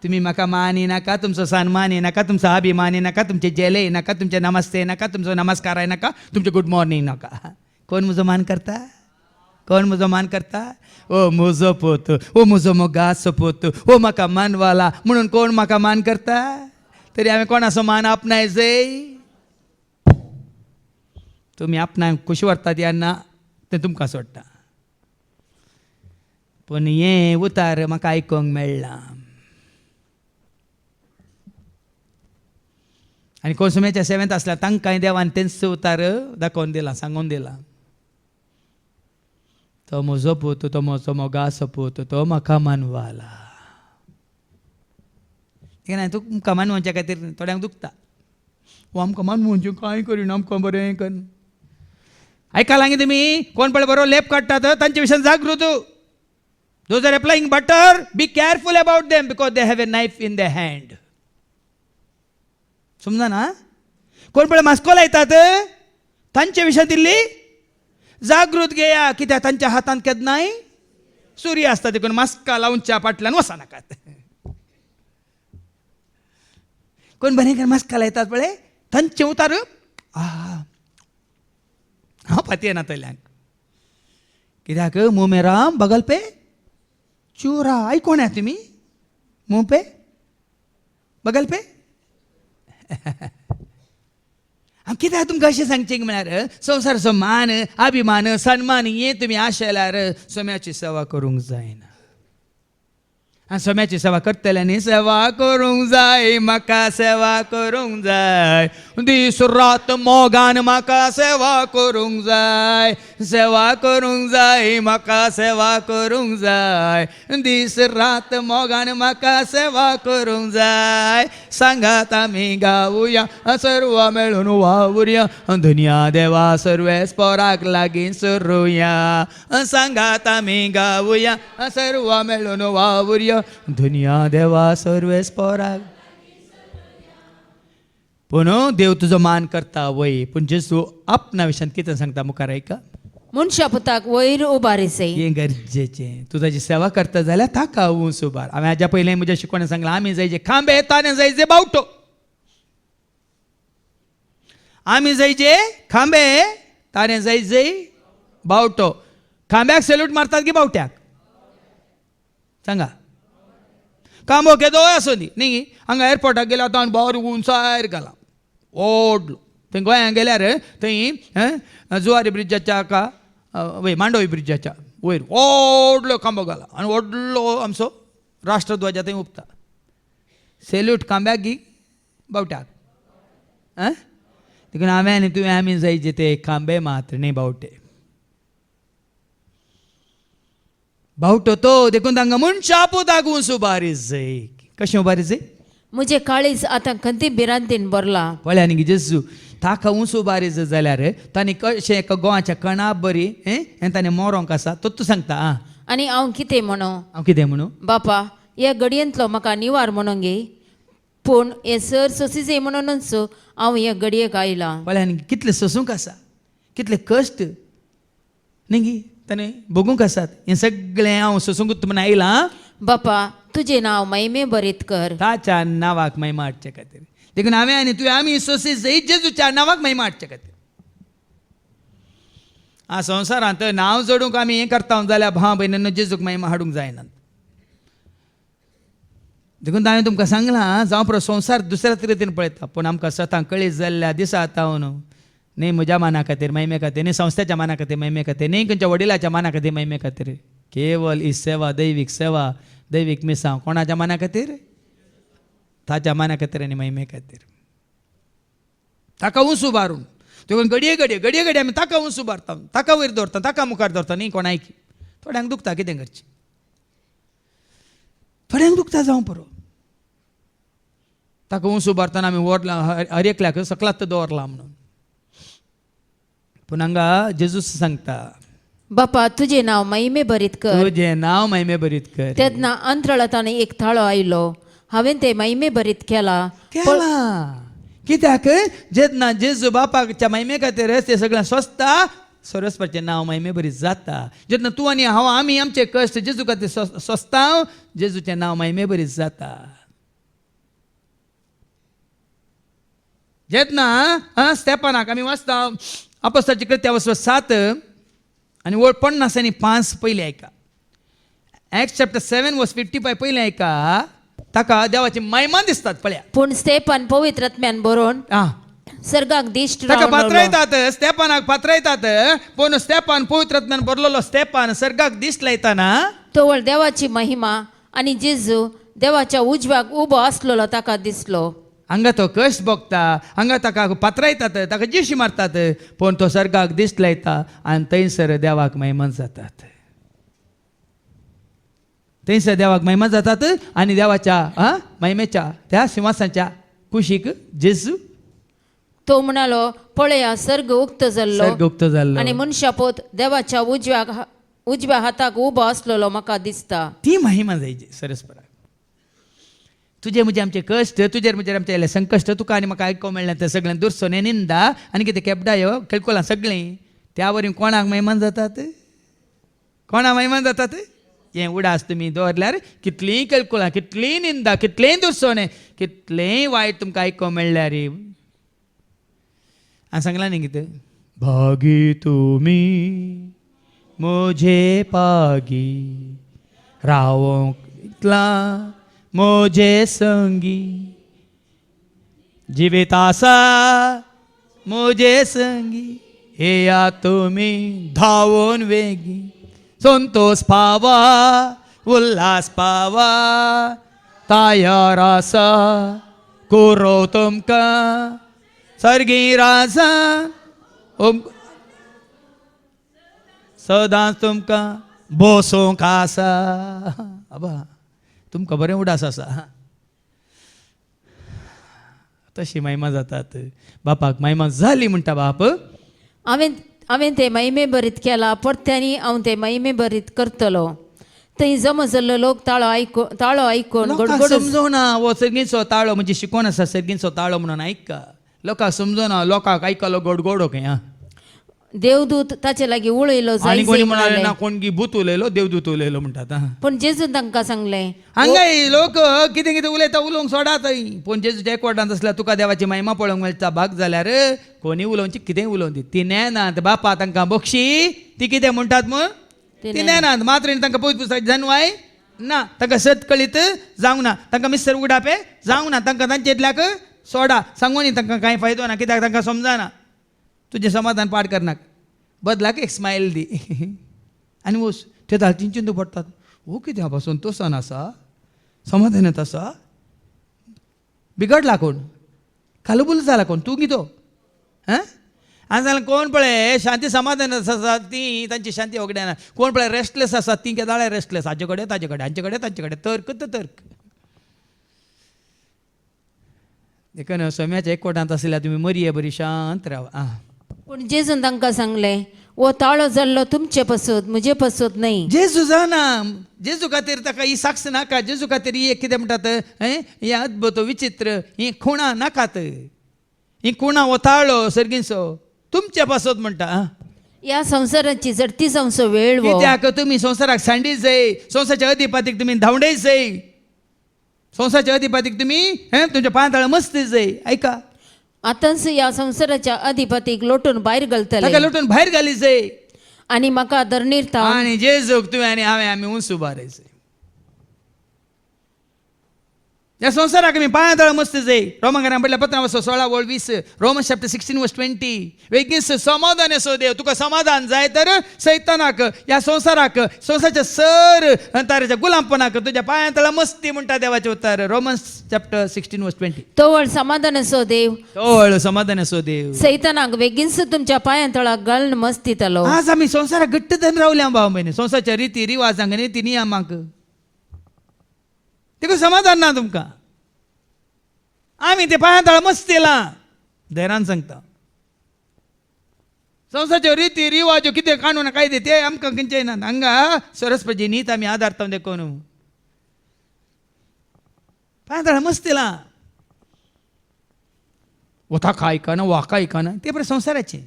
तुमी म्हाका मान नाका तुमचो सन्मान नाका तुमचो अभिमान नाका तुमचे जेले नाका तुमचे नमस्ते नाका तुमचो नमस्कार नाका तुमचे गुड मॉर्निंग नाका कोण म्हजो मान करता कोण म्हजो मान करता ओ म्हजो पोत ओ म्हजो मोगाचो पोत ओ म्हाका मानवाला म्हणून कोण म्हाका मान करता तरी हांवें कोणाचो मान आपणाय जय तुमी आपणाक कशी व्हरतात तेन्ना तें तुमकां सोडटा पूण हें उतार म्हाका आयकोंक मेळ्ळा आनी कोसुमेच्या सेवेंत आसल्या तांकांय देवान तेंच उतार दाखोवन दिला सांगून दिला तो म्हजो पूत तो म्हजो मोगाचो पूत तो म्हाका मानवाला तुमकां मानवाच्या खातीर थोड्यांक दुखता वो आमकां मानवांचें कांय करिना आमकां बरें कर आयकालां गे तुमी कोण पळय बरो लेप काडटात तांचे विशयान जागृत those are applying butter be careful about them because they have a knife in the hand समजा ना कोण पळय मास्को लायतात तांचे विशयान इल्ली जागृत घेया कित्याक तांच्या हातांत केन्नाय सुरी आसता देखून मास्का लावच्या फाटल्यान वचनाकात कोण बरें मास्का लायतात पळय तांचे उतार हांव फातयेन आतल्यांक कित्याक मुंह में राम बगल पे चोरा आयकोण्या तुमी मुंह पे बगल पे हांव कित्याक तुमकां अशें सांगचें म्हळ्यार संवसाराचो मान अभिमान सन्मान हें तुमी आशेल्यार सोम्याची सेवा करूंक जायना आनी सोम्याची सेवा करतल्यांनी सेवा करूंक जाय म्हाका सेवा करूंक जाय दीस रात मोगान म्हाका सेवा करूंक जाय म्हाका सेवा करूंक जाय दीस रात मोगान म्हाका सेवा करूंक जाय सांगात आमी गावुया सर्व मेळून वावुरया दुनिया देवा सर्वेस पोराक लागीं सरुया सांगात आमी गावुया सर्व मेळून वावुरया दुनिया देवा सर्वेस पोराक पूण देव तुजो मान करता वय पूण जेजू आपणा विशयान कितें सांगता मुखार ऐका मनशा पुताक वयर उबारिसे हें गरजेचें तूं ताची सेवा करता जाल्यार ताका उंच उबार हांवें हाज्या पयलीं म्हज्या शिकवणें सांगलां आमी जाय जे खांबे ताणे जाय जे बावटो आमी जाय जे खांबे ताणे जाय जे बावटो खांब्याक सॅल्यूट मारतात की बावट्याक सांगा खांबो केदो आसो न्ही हांगा एअरपोर्टाक गेलो आतां हांव बरो उंचायर गेला व्हडलो थंय गोंयांत गेल्यार थंय जुवारी ब्रिजाच्या हाका वय मांडोवी ब्रिजाच्या वयर व्हडलो खांबो घाला आनी व्हडलो आमचो राष्ट्रध्वजा थंय उबता सॅल्यूट खांब्याक की बावट्याक देखून हांवें आनी तुवें आमी जाय जे ते खांबे मात्र न्ही बावटे बावटो तो देखून तांकां मनशा पुताक उंच उबारीस जाय कशें उबारीस जाय म्हजें काळीज आतां खंती भिरांतीन भरला पळय आनी जेजू ताका उंच उबारीस जाल्यार तांणी कशें एका गोवाच्या कणा बरी ताणें मोरोंक आसा तो तूं सांगता आं आनी हांव कितें म्हणो हांव कितें म्हणू बापा ह्या घडयेंतलो म्हाका निवार म्हणून घे पूण हे सर सोंसीचे म्हणूनच हांव ह्या घडयेक आयलां पळय आनी कितलें सोसूंक आसा कितले कश्ट न्ही ताणें भोगूंक आसात हें सगळें हांव सोसूंकूच म्हणून आयलां बापा तुजें नांव महिमे बरीत कर ताच्या नांवाक महिमा हाडचे खातीर देखून हांवें आनी तुवें आमी सोंसी जायत जेजूच्या नांवाक महिमा हाडचे खातीर आ संवसारांत नांव जोडूंक आमी हें करता जाल्यार भाव भयणांनो जेजूक महिमा हाडूंक जायना देखून हांवें तुमकां सांगलां जावं पुरो संवसार दुसऱ्या तरेन पळयता पूण आमकां स्वताक कळीत जाल्ल्या दिसा आतां न्ही म्हज्या माना खातीर महिमे खातीर न्ही संस्थेच्या माना खातीर महिमे खातीर न्ही खंयच्या वडिलाच्या माना खातीर महिमे खातीर केवल ही सेवा दैवीक मिसांव कोणाच्या माना खातीर ताच्या माना खातीर आनी महिमे खातीर ताका उंच उबारून देखून घडये आमी ताका उंच उबारता ताका वयर दवरता ताका मुखार दवरता न्ही कोणाय की थोड्यांक दुखता कितें करचें थोड्यांक दुखता जावं पुरो ताका उंच उबारतना आमी व्हरला हर एकल्याक सकलात दवरला म्हणून पूण हांगा जेजूस सांगता बापा तुजें नांव महिमे बरीत कर तुजें नांव महिमे बरीत कर तेन्ना अंतराळांतान एक थाळो आयलो हांवें ते महिमे बरीत केला कित्याक जेन्ना जेजू बापाच्या महिमे खातीर ते सगळें स्वस्ता सरस्वतीचें नांव महिमे बरीत जाता जेन्ना तूं आनी हांव आमी आमचे कश्ट जेजू खातीर स्वस्ताव जेजूचें नांव महिमे बरीत जाता जेन्ना स्तेफानाक आमी वाचता अपोस्तलाची कृत्या 7 आनी 50 आनी 5 पयलीं आयका Acts chapter 7 verse 55 पयलीं आयका ताका देवाची महिमा दिसतात पळया पूण स्तेफान पवित्र आत्म्यान बरोवन सर्गाक दिश्ट ताका रावन उरलो. पात्रयतात स्तेफानाक पात्रयतात पूण स्तेफान पवित्र आत्म्यान भरलेलो स्तेफान सर्गाक दिश्ट लायतना तोवळ देवाची महिमा आनी जेजू देवाच्या उजव्याक उबो आसलेलो ताका दिसलो हांगा तो कश्ट भोगता हांगा ताका पात्रयतात ताका जिशी मारतात पूण तो सर्गाक दिश्ट लायता आनी थंयसर देवाक महिमा जातात थंयसर देवाक महिमा जातात आनी देवाच्या महिमेच्या त्या सिंहासनाच्या कुशीक जेजू तो म्हणालो पळया सर्ग उक्त जाल्लो आनी मनशा पोत देवाच्या उजव्या हाताक उबो आसलेलो म्हाका दिसता ती महिमा जायची सरस्पराक तुजे म्हणजे आमचे कश्ट तुजेर म्हणजे आमचे संकश्ट तुका आनी म्हाका आयकोंक मेळना तें सगळें दुरसोन निंदा आनी कितें केपडायो केळकुलां सगळीं त्या वरीं कोणाक महिमान जातात कोणाक महिमान जातात हें उडास तुमी दवरल्यार कितलींय केळकुलां कितलींय निंदा कितलेंय दुरसोने कितलेंय वायट तुमकां आयकोंक मेळल्यार हांवें सांगलां न्ही कितें भागी तुमी म्हजे पागी रावोंक इतला मोजे संगी जिवीत आसा मोजे संगी हेया तुमी धांवून वेगी संतोष पावा उल्हास पावा तयार आसा कुरो तुमकां सर्गी राजा सदांच तुमकां बसूंक आसा आबा तुमकां बरें उडास आसा तशी महिमा जातात बापाक महिमा जाली म्हणटा बाप हांवें ते महिमे बरीत केला परत्यांनी हांव ते महिमे बरीत करतलो थंय जमा जाल्लो लोक ताळो आयकून लोकांक गडगड समजोना हो सर्गीचो ताळो म्हणजे शिकोवन आसा सर्गीचो ताळो म्हणून आयका लोकांक समजना, लोकांक आयकलो गोड गोड ओके आं. देवदूत ताचे लागीं उलयलो आनी जाय कोणी जाय म्हणाले म्हणाले. ना कोण भूत उलयलो देवदूत उलयलो म्हणटात आं. पूण जेजून तांकां सांगलें, हांगाय लोक कितें कितें उलयता उलोवंक सोडात. पूण जेजूच्या एकवटांत आसल्यार तुका देवाची महिमा पळोवंक मेळटा भाग जाल्यार कोणी उलोवची कितेंय उलोवन दी. ती नेनात बापा तांकां बक्षी ती कितें म्हणटात म्हूण ती नेनात. मात्र तांकां पवित्र पुस्तकाची जाणवाय ना, तांकां सत कळीत जावंक ना, तांकां मिस्तर उडापे जावंक ना, तांकां तांचेतल्याक सोडा सांगून तांकां कांय फायदो ना, कित्याक तांकां समजना. तुजें समाधान पाड करनाक, बदलाक एक स्मायल दी आनी वस. ते धालतीन चिंतू पडटात, हो कित्या पासून तो सण आसा, समाधानात आसा, बिगडला कोण, खालबुल जाला कोण, तूं कितो हां. आनी जाल्यार कोण पळय शांती समाधान आसा ती तांची शांती वगड्याना. कोण पळय रेस्टलेस आसा ती केदाळे रेस्टलेस, हाजे कडेन ताजे कडेन, हांचे कडेन तांचे कडेन, तर्क तर तर्क. देखून सोम्याच्या एकवटांत आसल्यार तुमी मरये बरी शांत रावा आं. पूण जेजून तांकां सांगलें, वो ताळो जाल्लो तुमचे पासून म्हजे पासून न्हय. जेजू जाना, जेजू खातीर ताका ही साक्ष नाका, जेजू खातीर ही कितें म्हणटात हें अद्भुत विचित्र ही खुणां नाकात. ही खुणां वताळो सर्गींचो तुमचे पासून म्हणटा. ह्या संवसाराची जर ती संवसो वेळ वो कित्याक तुमी संवसाराक सांडीत जाय, संवसाराच्या अधिपतीक तुमी धांवडयत जाय, संवसाराच्या अधिपतीक तुमी तुमच्या पांयां मस्ती जाय. आयका, आतांच ह्या संवसाराच्या अधिपतीक लोटून भायर घालतले ताका लुटून भायर घाली जाय. आनी म्हाका धर्निरता आनी जेजूक तुवें आनी हांवें आमी उंच उबारयचें. ह्या संवसाराक आमी पांयां तळ मस्ती जाय. रोमांकारान पडल्या 15:16-20 रोमन्स चॅप्टर 16:20 वेगीस समाधान असो देव. तुका समाधान जाय तर सैतानाक ह्या संवसाराक संवसाराच्या सर अंताराच्या गुलामपणाक तुज्या पांयां तळ मस्ती म्हणटा देवाचें उतर. रोमन्स चॅप्टर 16:20 तोवळ समाधान असो देव तोळ समाधान असो देव. सैतानाक बेगीनच तुमच्या पांयां तळाक घालून मस्तीतलो. आज आमी संवसाराक घट्ट धरून रावल्या भाव म्हयने, संवसाराच्या रिती रिवाजांक नीती नियमांक देखून समाधान ना तुमकां. आमी ते पांयां तळ मस्ती येलां धैर्यान सांगता. संवसाराच्यो रिती रिवाज्यो कितें कानून कायदे ते आमकां खंयचेय ना. हांगा सरस्वती नीत आमी आदारता देखून पांयां तळ मस्ती येलां. वताका आयकना वाका आयकना ते बरें संवसाराचें.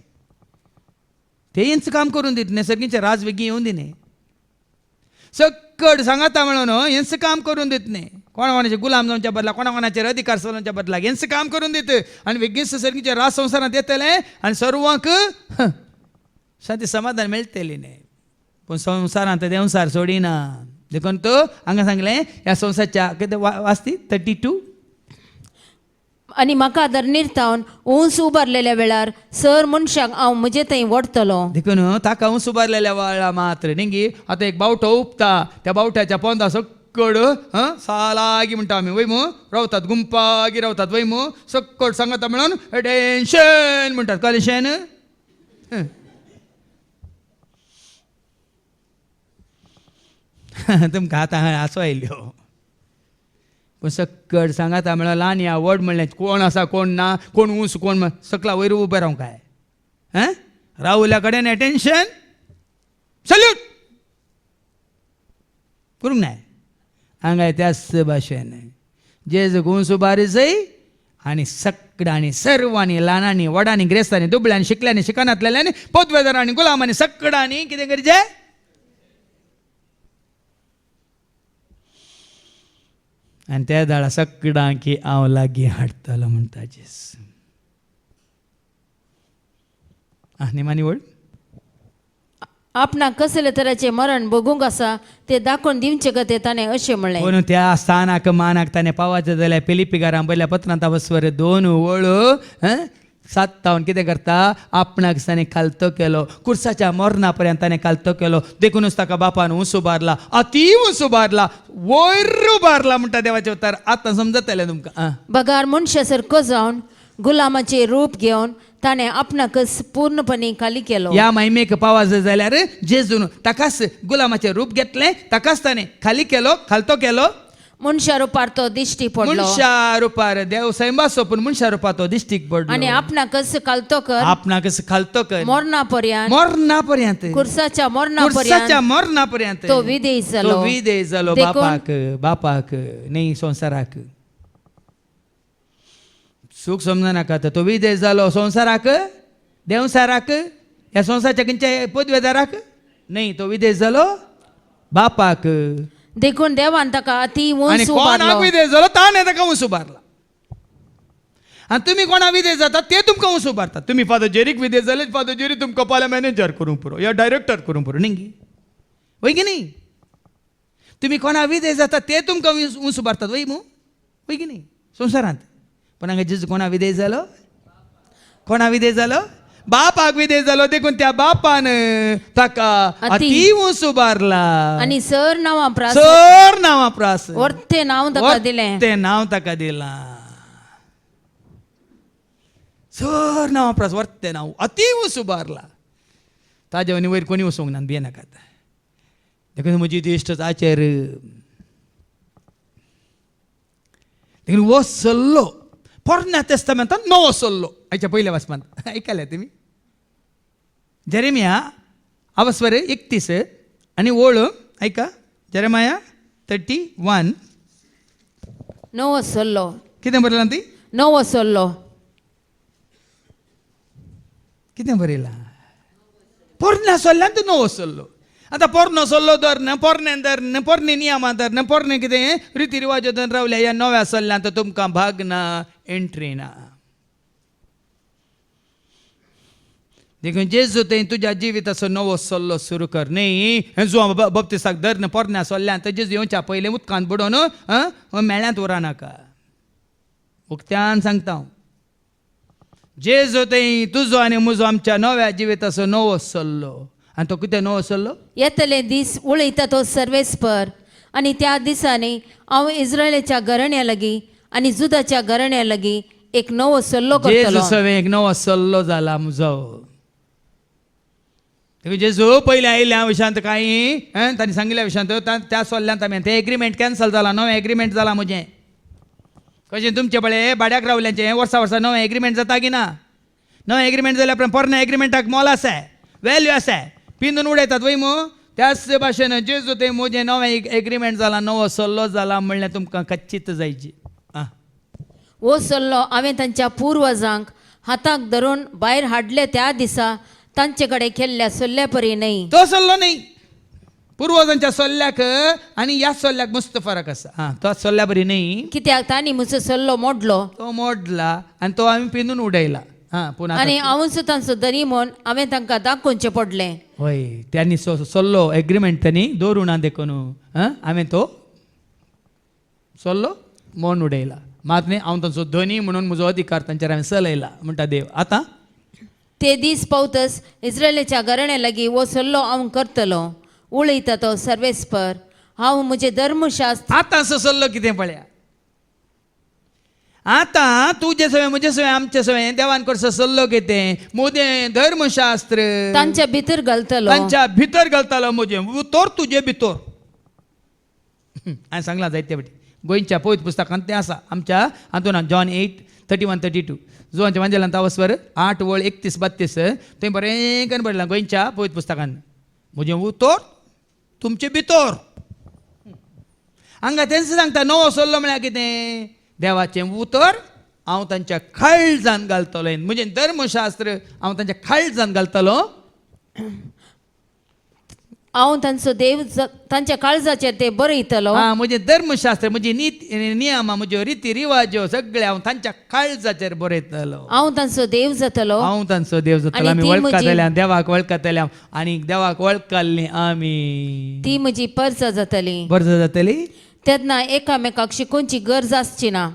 ते यांचं काम करून दित नैसर्गिकचे राज वेगी येऊन दिने सकड सांगाता म्हणून यांचं काम करून दित नाही. कोणाकोणाचे गुलाम जावच्या बदला कोणाकोणाचेर अधिकार चलोवच्या बदला यांचं काम करून दित आणि वेगीन सर्गीचे राज संवसारांत येतले आणि सर्वांक शांती समाधान मेळटली न्ही. पूण संवसारांत देवसार सोडिना देखून तो हांगा सांगलें ह्या संवसाराच्या कितें वाचती 32 आनी म्हाका धर्निरतावन उंच उबारलेल्या वेळार सर मनशाक हांव म्हजे थंय वडतलो. देखून ताका उंच उबारलेल्या वेळा मात्र निंगी आतां एक बावटो उपता त्या बावट्याच्या पोंदा सकड सालागी म्हणटा आमी वय मू रावतात गुंपागी रावतात वय मू सकड सांगता म्हणून टेन्शन म्हणटात कलेशन. तुमकां आतां आसो आयल्यो पूण सकड सांगाता म्हळ्यार ल्हान या व्हड म्हणलें कोण आसा कोण ना कोण उंच कोण सकला वयर उबें रावंक काय राहुल्या कडेन एटेन्शन सल्यूट करूंक नाय. हांगा त्याच भाशेन जेजूक उंच उबारी जाय आनी सकडांनी सर्वांनी ल्हानांनी व्हडांनी ग्रेस्तांनी दुबळ्यांनी शिकल्यांनी शिकनातलेल्यांनी पोतवेदारांनी गुलामांनी सकडांनी कितें करचें आनी त्या दाडा सकडां की हांव लागीं हाडटलो म्हणटा जेस. निमानी वड आपणाक कसले तराचे मरण भोगूंक आसा ते दाखोवन दिवचे गते ताणें अशें म्हणलें. पूण त्या स्थानाक मानाक ताणें पावाचें जाल्यार फिलिपिकारां पयल्या पत्रांत वस्वर 2 वळू 7 कितें करता आपणाक ताणें खालतो केलो कुर्साच्या मरणा पर्यंत ताणें खालतो केलो. देखूनच ताका बापान उंच उबारला अती उंच उबारला वयर उबारला म्हणटा देवाचें उतर. आतां समजतलें तुमकां. बगार मनशा सारको जावन गुलामाचें रूप घेवन ताणें आपणाकच पूर्णपणी खाली केलो. ह्या महिमेक पावा जाल्यार जेजून ताकाच गुलामाचें रूप घेतलें ताकाच ताणें खाली केलो खालतो केलो. मनशा रुपार तो दिश्टी पडलो मनशा रुपार देव सैमासो पूण मनशा रुपार तो दिश्टीक पडलो आनी आपणाकच खालतो कर आपणाकच खालतो कर मरणा पर्यंत मरणा पर्यंत कुर्साच्या मरणा कुर्साच्या पर्यंत मरणा पर्यंत तो विधेय जालो. तो विधेय जालो बापाक न्ही संवसाराक. सुख समजा नाका तर तो विदेश जालो संवसाराक देवसाराक ह्या संवसाराच्या खंयच्या पदवेदाराक नाही, तो विदेश जालो बापाक. देखून देवान ताका अति आणि उंच कोणाक उबारलो. विदेश जालो ताणें ताका उंच उबारला. आणि तुम्ही कोणा विदेश जाता ते तुमकां उंच उबारतात. तुम्ही फादर जेरीक विदेश जाले, फादर जेरी तुमकां पाल्या मॅनेजर करूंक पुरो या डायरेक्टर करूंक पुरो न्ही, वय की नाही. तुम्ही कोणा विदेश जाता ते तुमकां उंच उबारतात, वय मू, वय की नाही संवसारांत. पण हांगा जेजू कोणा विदेश जालो, कोणा विदेश जालो बापाक विदेश जालो. देखून त्या बापान ताका अति उंच उबारला आणि सर नांवां प्रास सर नांवां प्रास वर्थे नांव ताका दिलें. ते नांव ताका दिलां. सर नांवां प्रास वर्ते नांव अति उंच उबारला. ताजे आनी वयर कोणी वचोंक ना, भियेनाकात. देखून म्हजी इश्टच आचार्य देखून वो सल्लो पोरण्या तेस्तामेंतान नवो सल्लो हाच्या पयल्या वाचपांत आयकल्या तुमी. जेरेमिया अवस्वर 31 आणि ओळ ऐका. जेरेमिया 31 नवो सल्लो, कितें बरयलां ती, नवो सल्लो. कितें बरयलां पोरण्या सल्ल्यान तूं नवो सल्लो. आतां पोरनो सल्लो धरना, पोरणे धरना, पोरणे नियमां धरना, पोरणे कितें रिती रिवाज धरून रावल्या ह्या नव्या सल्ल्यांत तुमकां भाग ना, एंट्री ना. देखून जेजू ते तुज्या जिविताचो नवो सल्लो सुरू कर. न्ही जो बपतिसाक धरना पोरण्या सल्ल्यांत जेजू येवच्या पयलें उदकांत बुडोवन मेळ्यांत उरा नाका. उक्त्यान सांगता हांव, जेजू ते तुजो आनी म्हजो आमच्या नव्या जिविताचो नवो सल्लो. आणि तो कितें नवो सल्लो, येतले दीस उलयता तो सर्वेस्पर. आणि त्या दिसांनी हांव इस्रायेलाच्या घराण्या लागीं आनी जुदाच्या घराण्या लागीं एक नवो सल्लो जेजू करतलो. सवें एक नवो सल्लो जाला म्हजो. जेजू पयलीं आयिल्ल्या विशयांत कांय तांणी सांगिल्ल्या विशयांत त्या सल्ल्यांत हांवें तें एग्रीमेंट कॅन्सल जालां, नवें एग्रीमेंट जालां म्हजें. कशें तुमचे पळय भाड्याक रावल्यांचें वर्सा वर्सा नवें एग्रीमेंट जाता की ना. नवें एग्रीमेंट जाल्या उपरांत पोरण्या एग्रीमेंटाक मोल आसा, व्हॅल्यू आसा, पिंजून उडयतात वय मू. त्याच भाशेन जेजू ते म्हजें नवें एग्रीमेंट जालां, नवो सल्लो जाला म्हणल्यार तुमकां कच्चीत जायची. हो सल्लो हांवें तांच्या पुर्वजांक हाताक धरून भायर हाडले त्या दिसा तांचे कडेन केल्ल्या सल्ल्या परी न्ही. तो सल्लो न्ही, पुर्वजांच्या सल्ल्याक आनी ह्या सल्ल्याक मस्त फरक आसा. तो सल्ल्या बरी न्ही, कित्याक तांणी म्हजो सल्लो मोडलो तो मोडला आनी तो आमी पिंजून उडयला. पुन्हा आनी हांवूच तांचो धनी म्हूण हांवें तांकां दाखोवचें पडलें. हय, त्यांनी सल्लो एग्रीमेंट त्यांनी दवरूं ना देखून हांवें तो सल्लो मोन उडयला. मात न्ही हांव तांचो धनी म्हणून म्हजो अधिकार तांचेर हांवें चलयला म्हणटा देव. आतां ते दीस पावतच इस्रायेलाच्या घराण्या लागीं हो सल्लो हांव करतलो. उलयता तो सर्वेस्पर, हांव म्हजें धर्मशास्त्र. आतां सल्लो कितें पळया. आतां तुजे सवय म्हजे सवय आमचे सवय देवान कडचो सल्लो कितें, मोदें धर्मशास्त्र तांच्या भितर घालतलो, तांच्या भितर घालतालो. म्हजें उतर तुजे भितर. हांवें सांगलां जायते फावटी गोंयच्या पवित्र पुस्तकांत तें आसा आमच्या हातून जॉन 8:31-32 जुवांच्या वांजेलांत अवस्वर 8:31-32 थंय बरें करून बरयलां गोंयच्या पवित्र पुस्तकांत. म्हजें उतर तुमचे भितर. हांगा तेंच सांगता नवो सल्लो म्हळ्यार कितें, देवाचें उतर हांव तांच्या काळजान घालतलो. म्हजें धर्मशास्त्र हांव तांच्या काळजान घालतलो. हांव तांचो देव तांच्या काळजाचेर ते बरयतलो. म्हजें धर्मशास्त्र म्हजी नियमां म्हज्यो रिती रिवाज्यो सगळे हांव तांच्या काळजाचेर बरयतलो. हांव तांचो देव जातलो. हांव तांचो देव जातलो. आमी वळखतल्या देवाक वळखतल्या आनी देवाक वळखली आमी. ती म्हजी परजा जातली. बरं जातली. तेन्ना एकामेकाक शिकोवची गरज आसची ना.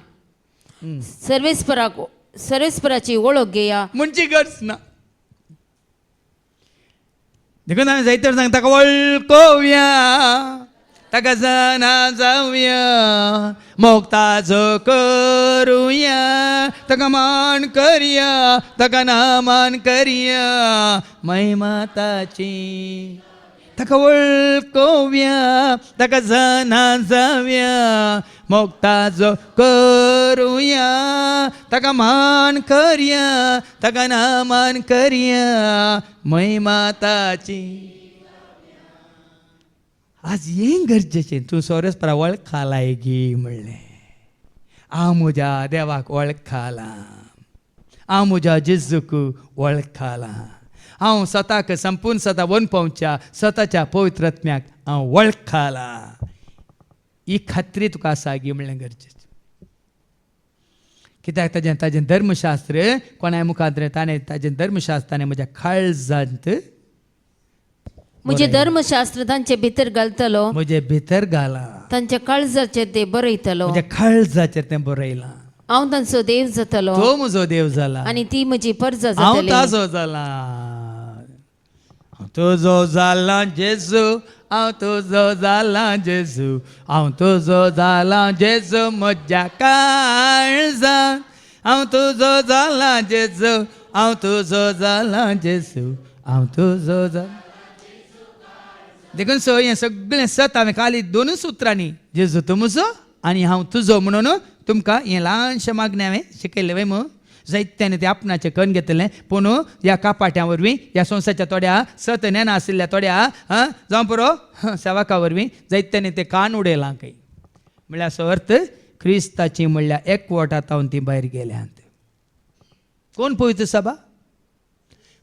सर्वेस्पराची वळख घेया म्हणची गरज ना. देखून हांवें जायते सांगता ताका वळखोवया, ताका जाणा जावया, मोगताचो करुया, ताका मान करया, ताका नामान करया महिमा ताची. ताका वळखोवया, ताका जाणा जावया, मोगताचो करुया, ताका मान करया, ताका नामान करया महिमा ताची. आज हें गरजेचें. तूं सोरेस्परा वळखालाय गी म्हणलें. हांव म्हज्या देवाक वळखला, हांव म्हज्या जेजूक वळखला, हांव स्वताक संपूर्ण सदा वनपावच्या स्वताच्या पवित्र आत्म्याक हांव वळखला. ही खात्री तुका आसा गी म्हणलें गरजेचें. कित्याक ताजें धर्मशास्त्र कोणाय मुखार ताणें ताजें धर्मशास्त्र ताणें म्हज्या काळजांत म्हजे धर्मशास्त्र तांचे भितर घालतलो, म्हजे भितर घाला, तांच्या काळजाचेर ते बरयतलो. म्हज्या काळजाचेर तें बरयलां. हांव तांचो देव जातलो तो म्हजो देव जाला आनी ती म्हजी प्रजा हांव जातली. ताजो जाला. हांव तुजो जाला जेजू, हांव तुजो जाला जेजू, हांव तुजो जाला जेजू म्हज्या काळजांत. हांव तुजो जाला जेजू, हांव तुजो जाला जेजू, हांव तुजो जाला. देखून सो हें सगळें सत हांवें खाली 2 उतरांनी जेजू तूं म्हजो आनी हांव तुजो म्हणून तुमकां हें ल्हानशें मागणें हांवें शिकयलें वय मग. जायत्याने ते आपणाचें कन्न घेतलें, पूण ह्या कापाट्यां वरवीं ह्या संवसाच्या थोड्या सत ज्ञान आशिल्ल्या थोड्या जावं पुरो सेवका वरवीं जायत्याने ते कान उडयलां खंय. म्हळ्यार असो अर्थ क्रिस्ताची म्हणल्यार एकवटांतावन ती भायर गेल्यांत. कोण पवित्र सभा?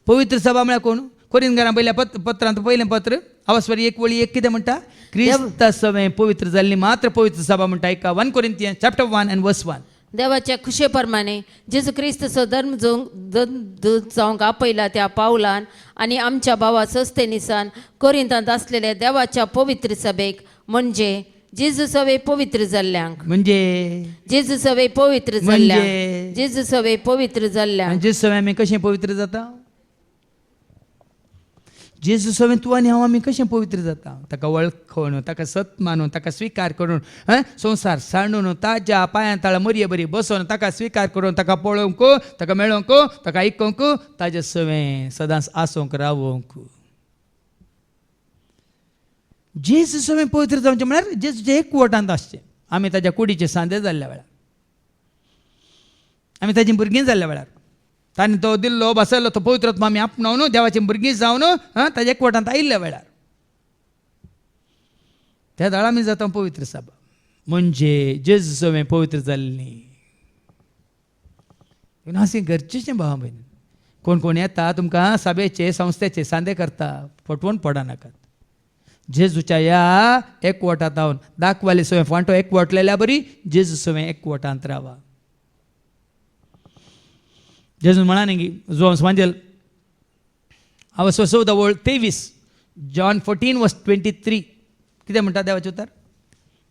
पवित्र सभा म्हळ्यार कोण? कोरिंथांकां पयल्या पत्रांत पयलें पत्र अवस्वरी 1 वळी 1 कितें म्हणटा? क्रिस्ता सवें पवित्र जाल्ली मात्र पवित्र सभा म्हणटा. 1 कोरिंथियन्स चॅप्टर 1 and verse 1. देवाच्या खुशे प्रमाणे जेजू क्रिस्तचो धर्म जावंक आपयला त्या पावलान आनी आमच्या भावा सोस्थेनिसान कोरिंथांत आसलेल्या देवाच्या पवित्र सभेक म्हणजे जेजू सवे पवित्र जाल्ल्यांक, म्हणजे जेजू सवे पवित्र जाल्ल्यांक, जेजू सवे पवित्र जाल्ल्यांक. जेजू सवें आमी कशें पवित्र जाता? जेजू सवें तूं आनी हांव आमी कशें पवित्र जाता? ताका वळखून, ताका सत मानून, ताका स्विकार करून, संवसार सांडून, ताज्या पांयां ताळा मरये बरी बसून, ताका स्विकार करून, ताका पळोवंक, ताका मेळोवंक, ताका आयकूंक, ताजें सवें सदांच आसूंक रावोंक. जेजू सवें पवित्र जावचें म्हळ्यार जेजूचे एकवटांत आसचें. आमी ताज्या कुडीचे सांदे जाल्ल्या वेळार, आमी ताजीं भुरगीं जाल्ल्या वेळार, ताणें तो दिल्लो बसयल्लो तो पवित्र आत्मा आमी आपणावन देवाची भुरगीं जावन ताज्या एकवटांत आयिल्ल्या वेळार त्या दाळा आमी जाता पवित्र सभा. म्हणजे जेजू सवें पवित्र जाल्ली. अशें गरजेचें भाव भयणी. कोण कोण येता तुमकां सभेचे संस्थेचे सांदे करता, फटवून पडा नाकात. जेजूच्या ह्या एकवटांत रावन दाखवाली सवें फांटो एकवटलेल्या बरी जेजू सवें एकवटांत रावा. जेजू म्हणा न्ही जोन्स वांजेल आवस 14:23 जॉन 14:23 कितें म्हणटा देवाचें उतर?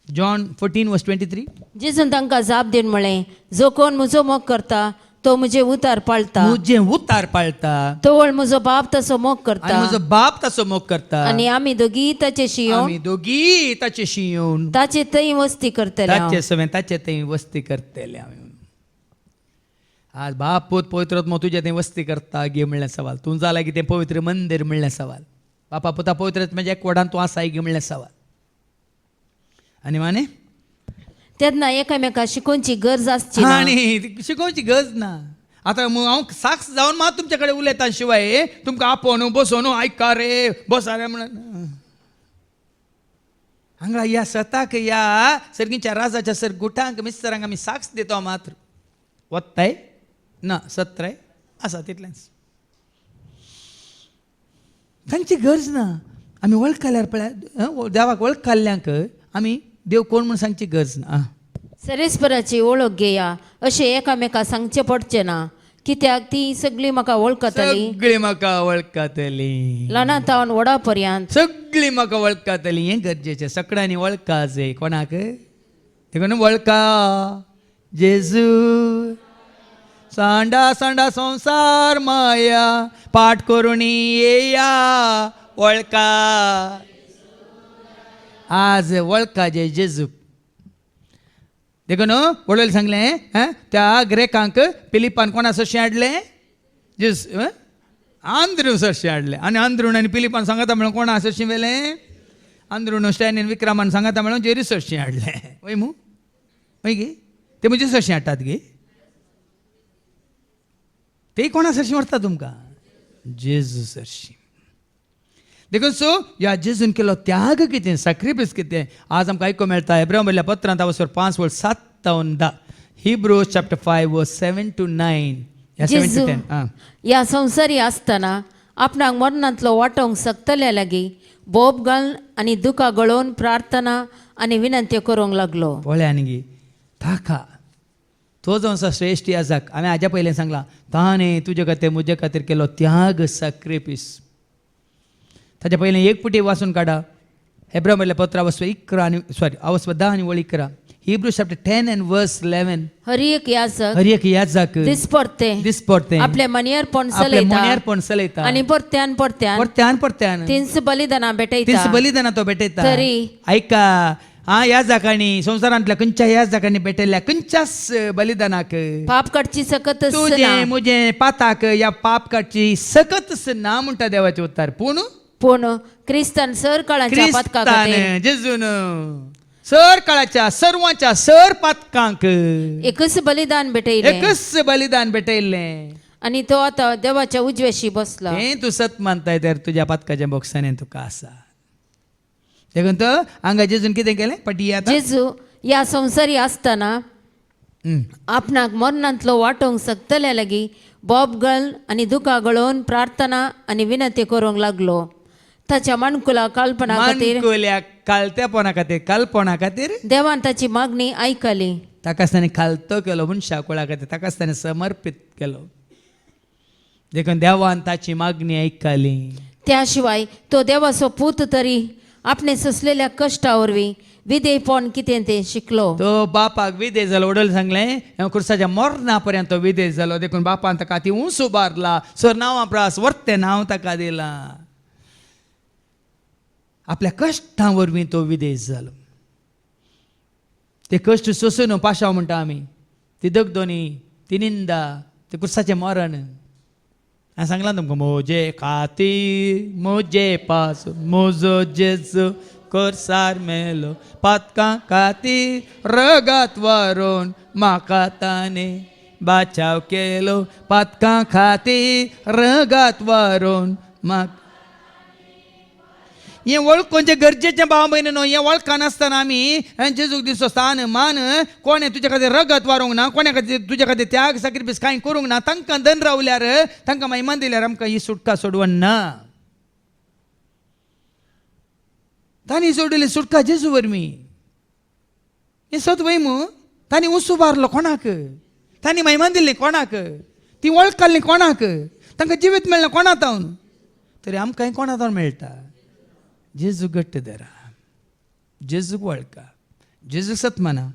जॉन 14:23 जेजून तांकां जाप दिवन म्हळें, जो कोण म्हजो मोग करता तो म्हजे उतार पाळटा, म्हजें उतार पाळटा, तोवळ म्हजो बाप तसो मोग करता आनी म्हजो बाप ताचो मोग करता, आनी आमी दोगी ताचेशी येवन आमी दोगी ताचेशी येवन ताचे थंय वस्ती करतले. ताचे सवें ताचे थंय वस्ती करतले. आमी आज बाप पूत पवित्र आत्मा तुजे थंय वस्ती करता गे म्हणलें सवाल. तूं जाला की तें पवित्र मंदिर म्हणलें सवाल. बापा पुता पवित्र आत्म्याच्या एकवटांत तूं आसाय गे म्हणलें सवाल. आनी माने तेन्ना एकामेका शिकोवची गरज आसची ना. आनी शिकोवची गरज ना. आतां हांव साक्ष जावन मात तुमचे कडेन उलयता शिवाय तुमकां आपोवन बसोवन आयका रे बसा रे म्हणून हांगा ह्या सताक ह्या सर्गीच्या राजाच्या सर गुटांक मिस्तरांक आमी साक्ष दिता मात्र वत्ताय ना सत्राय आसा तितलेंच. तांची गरज ना. आमी वळखल्यार पळय देवाक वळखल्ल्यांक आमी देव कोण म्हूण सांगची गरज ना. सरेस्पराची वळख घेया अशें एकामेका सांगचें पडचें ना. कित्याक ती सगळीं म्हाका वळखतली, सगळीं म्हाका वळखतली, ल्हानातावन व्हडा पर्यंत सगळीं म्हाका वळखतली. हें गरजेचें. सगळ्यांनी वळखा जाय. कोणाक? देखून वळखा जेजू सांडा सांडा संसार माया पाठ करून येया वळखा. आज वळखा जे जेजू. देखून वडोल सांगलें त्या ग्रेकांक फिलिपान कोणा सरशें हाडलें? जेजू आंध्रू सरशें हाडलें. आनी आंध्रून आनी फिलिपान सांगता म्हणून कोणा सरशें वेलें? आंध्रून स्टॅनीन विक्रमान सांगता म्हणून जेरी सरशें हाडलें. वय मू वय गे ते म्हणजे सरशें हाडटात गे. ते कोणा सरशीं व्हरता तुमकां? जेजू सरशीं. देखून सो ह्या जेजून केलो त्याग कितें, सॅक्रिफायस कितें आज आमकां आयको मेळटा. हेब्रांवां बरयल्ल्या पत्रांत 5:7-10 Hebrews chapter 5 verse 7 to 9. Yeah, 7 जेजू to 10. Ah. ह्या संवसारी आसतना आपणाक मरणांतलो वांटोवंक सकतल्या लागीं बोब घालून आनी दुखां गळोवन प्रार्थना आनी विनंत्यो करूंक लागलो. पळय आनी ताका तो जो असो श्रेश्ठ याजक हांवें हाज्या पयलें सांगलां ताणें तुजे खातीर म्हजे खातीर केलो त्याग सॅक्रिफीस. ताच्या पयलें एक पुटी वाचून काडा. हेब्रा म्हणल्या पत्र अवस्व 10 आनी वळ 11. Hebrews chapter 10 and verse 11. हर एक याजक हर एक याजक दिसपरते दिसपडते आपल्या मनियारपण आपल्या मण्यार चलयता पण चलयता आनी परत्यान परत्यान तिन्स बलिदानां तीस भेटयता. बलिदाना तो भेटयता. तरी ऐका ह्या जाकांनी संवसारांतल्या खंयच्या ह्या जाकांनी भेटयल्ल्या खंयच्याच बलिदानाक पाप काडची सकत तुझे मुझे पाताक या पाप काडची सकतच ना म्हणटा देवाचे उत्तर. पूण क्रिस्तान सर काळाच्या पातका खातीर क्रिस्तान जेजून सर काळाच्या सर्वांच्या सर पातकांक एकच बलिदान भेटयले एकच बलिदान भेटयल्लें. आनी तो आतां देवाच्या उजवेशी बसला. हें तूं सत मानताय तर तुज्या पातकाच्या बॉक्सांनी तुका आसा. देखून तो हांगा जेजून कितें केलें पटी आतां जेजू ह्या संवसारी आसतना आपणाक मरणांतलो वांटोवंक सकतल्या लागीं बोब घालून आनी दुखां गळोवन प्रार्थना आनी विनंती करूंक लागलो. ताच्या माणकुला कल्पना खातीर मानकुल्या कालत्यापणा खातीर कालपणा खातीर देवान ताची मागणी आयकली. ताकाच ताणें खालतो केलो मनशाकुळा खातीर ताकाच ताणें समर्पीत केलो. देखून देवान ताची मागणी आयकली. त्या शिवाय तो देवाचो पूत तरी आपणे सोंसलेल्या कश्टा वरवीं विधेयपण कितें तें शिकलो. तो बापाक विदेश जालो. वडील सांगलें खुर्साच्या मरणा पर्यंत तो विदेश जालो. देखून बापान ताका ती उंच उबारला. सर नांवा प्रास वर्ते नांव ताका दिलां. आपल्या कश्टां वरवीं तो विदेश जालो. ते कश्ट सोसून पाशाव म्हणटा आमी. ती दगदोनी ती निंदा ते कुर्साचें मरण. हांवें सांगलां तुमकां मोजे खातीर मोजे पास मोजो जेजू करसार मेलो पातकां खातीर रगात वारोन म्हाका ताणें बाचाव केलो. पातकां खातीर रगात वारोन म्हाका हें वळखून जें गरजेचें भाव भयण न्हू. हें वळखा नासतना आमी जेजूक दिसो स्थान मान कोणें तुजे खातीर रगत वारूंक ना कोण्या खातीर तुजे खातीर त्याग सॅक्रिफीस कांय करूंक ना तांकां दन रावल्यार तांकां महिमान दिल्यार आमकां ही सुटका सोडवण ना. तांणी सोडली सुटका जेजू वरवीं. हें सत वैमू तांणी उंच उबारलो कोणाक तांणी महिमान दिल्ली कोणाक ती वळख काडली कोणाक तांकां जिवीत मेळ्ळें कोणा तावन तरी आमकां कोणा तावन मेळटा. जेजू घट्ट धरा. जेजूक वळखा. जेजूक सत माना.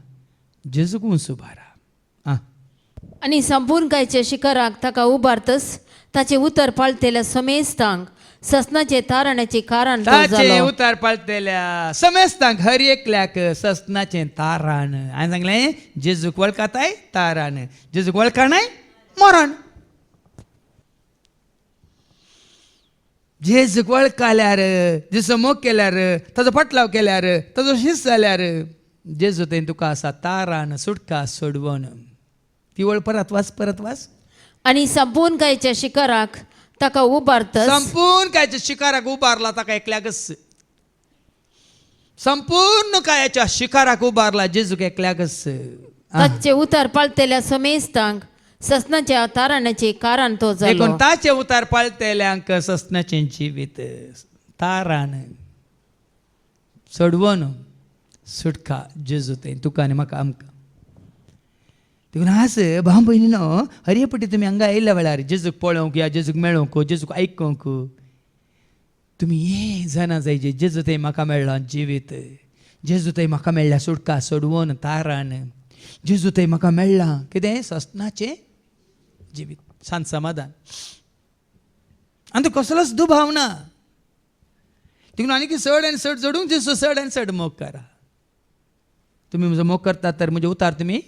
जेजूक उंच उबारा. आनी संपूर्णकायेच्या शिखराक ताका उबारतस ताचे उतर पाळतेल्या समेस्तांक ससनाचे तारणाचे कारण ताचे उतार पाळतेल्या समेस्तांक हर एकल्याक ससनाचें तारण. हांवें सांगलें जेजूक वळखाताय तारण. जेजूक वळखानाय मरण. जेजूक वळखल्यार जेजू मोग केल्यार ताजो पटलाव केल्यार ताजो शिस्त जाल्यार जेजू थंय तुका आसा तारण सुटका सोडवण. ती वळ परत वाच. आनी संपूर्णकायेच्या शिखराक ताका उबारतस संपूर्ण कायच्या शिकाराक उबारला ताका एकल्याकच. संपूर्ण कायाच्या शिकाराक उबारला जेजूक एकल्याकच. ताचे उतर पाळतेल्या समेस्तांक ससनाच्या तारणाचे कारण तो जालो. देखून ताचे उतार पाळतेल्यांक ससनाचें जिवीत तारण सोडवण सुटका जेजू थंय तुका आनी म्हाका आमकां. देखून आज भाव भयणीनो हर पटी तुमी हांगा आयिल्ल्या वेळार जेजूक पळोवंक या जेजूक मेळोवंक जेजूक आयकूंक तुमी हें जाणा जाय जे जेजू थंय म्हाका मेळ्ळो जिवीत. जेजू थंय म्हाका मेळ्ळ्या सुटका सोडवण तारण. जेजू थंय म्हाका मेळ्ळां कितें ससनाचें जिवीत शांत समाधान. आनी तो कसलोच दुभाव ना. देखून आनी चड आनी चड जोडूंक जेजू चड आनी चड मोग करा. तुमी म्हजो मोग करतात तर म्हजे उतार तुमी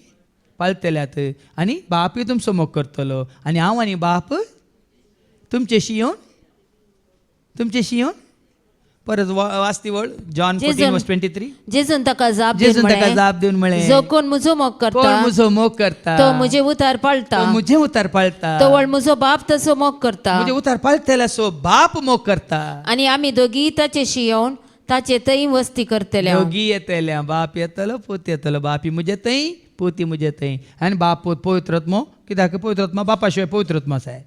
पाळटल्यात आनी बापूय तुमचो मोग करतलो आनी हांव आनी बाप तुमचेशी येवन परत वाचती वळ जॉन 14:23. जेजून ताका जाप दिवन म्हळें जो कोण म्हजो मोग करता म्हजो मोग करता तो म्हजे उतार पाळटा. म्हजे उतार पाळटा. तो वळ म्हजो बाप तसो मोग करता. म्हजे उतार पाळटल्या सो बाप मोग करता. आनी आमी दोगी ताचेशी येवन ताचे थंय वस्ती करतले. दोगी येतल्या बाप येतलो पूत येतलो. बापी म्हजे थंय पोती मुजे थंय आनी बाप पोत पवित्रत्मो कित्याक पवित्रत्मा बापा शिवाय पवित्रत्मा आसा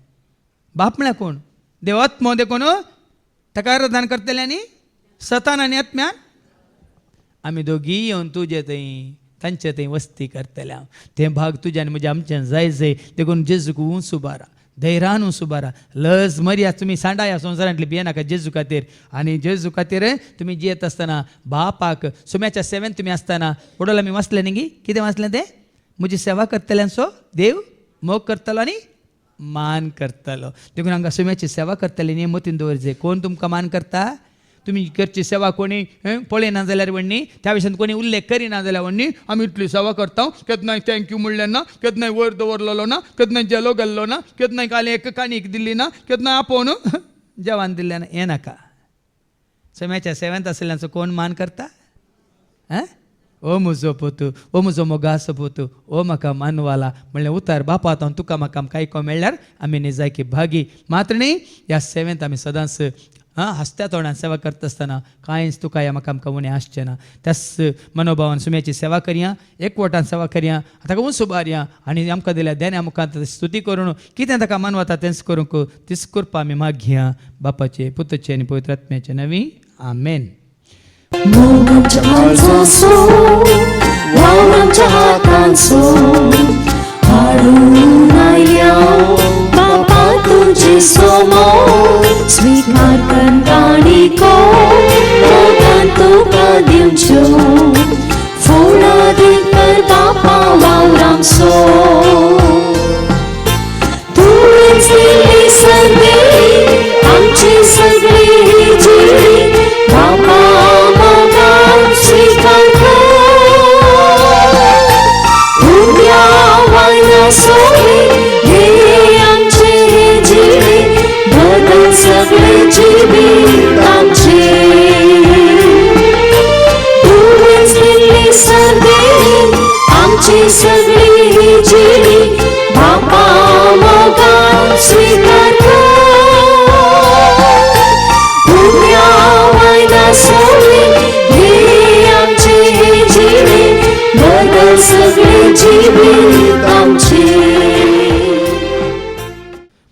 बाप म्हळ्यार कोण देव आत्मो देखून ताका आराधना करतले आनी सतान आनी आत्म्यान आमी दोगी येवन तुजे थंय तांचे थंय वस्ती करतले हांव ते भाग तुज्या आनी म्हज्या आमच्यान जाय जाय देखून जेजूक उंच उबारा धैर्यान उंच उबारा लज मर्या तुमी सांडा ह्या संवसारांतली भियेनाका जेजू खातीर आनी जेजू खातीर तुमी जियेत आसतना बापाक सुम्याच्या सेवेन तुमी आसतना उडोल आमी वाचलें न्ही गी कितें वाचलें तें म्हजी सेवा करतल्यांचो देव मोग करतलो आनी मान करतलो देखून हांगा सुम्याची सेवा करतले न्ही मतीन दवरचें कोण तुमकां मान करता तुमी करची सेवा कोणी पळयना जाल्यार व्हडणी त्या विशयान कोणी उल्लेख करिना जाल्यार व्हडणी आमी इतली सेवा करता केन्नाय थँक्यू म्हणलें ना केन्नाय वयर दवरलेलो ना केन्नाय जेलो गेल्लो ना केन्नाय काल एक काणीक दिल्ली ना केन्नाय आपोवन जेवण दिल्लें ना हें नाका समेच्या सेवेंत आसल्यांचो कोण मान करता ओ म्हजो पोतू ओ म्हजो मोगासो पोतू ओ म्हाका मानवाला म्हणलें उतार बापा आतां तुका म्हाका आयको मेळ्ळ्यार आमी निजायकी भागी मात्र न्ही ह्या सेवेंत आमी सदांच हसत्या तोंडान सेवा करता आसतना कांयच तुका ह्या म्हाका आमकां उणें आसचें ना त्याच मनोभावान सुम्याची सेवा करया एकवटान सेवा करया ताका उंच उबारया आनी आमकां दिल्या देण्या मुखांत स्तुती करून कितें ताका मान वता तेंच करूंक तीच करपा आमी मागया बापाचे पुतचे आनी पवित्र आत्म्याचे नवी आमेन मोगाच्या माणसांचो वावरांच्या हातांचो हाडून आयल्या बापा तुजे समोर स्वीकार कर काणिको मोगान तुका दिवच्यो फुडां कर बापा वावरांचो तुवेंच दिल्ली सर्वे आमची सगळी जिणी बापा मोगान स्वीकार कर उद्या वायना सोडे हे आमचे जिणे बदल सगळे जिवीत आमचे तुवेंच दिल्ली सर्वे आमची सगळी जिणी बापा मोगान स्वीकार कर उद्या वायना सोडे हे आमचे जिणे बदल सगळे जिवीत आमचे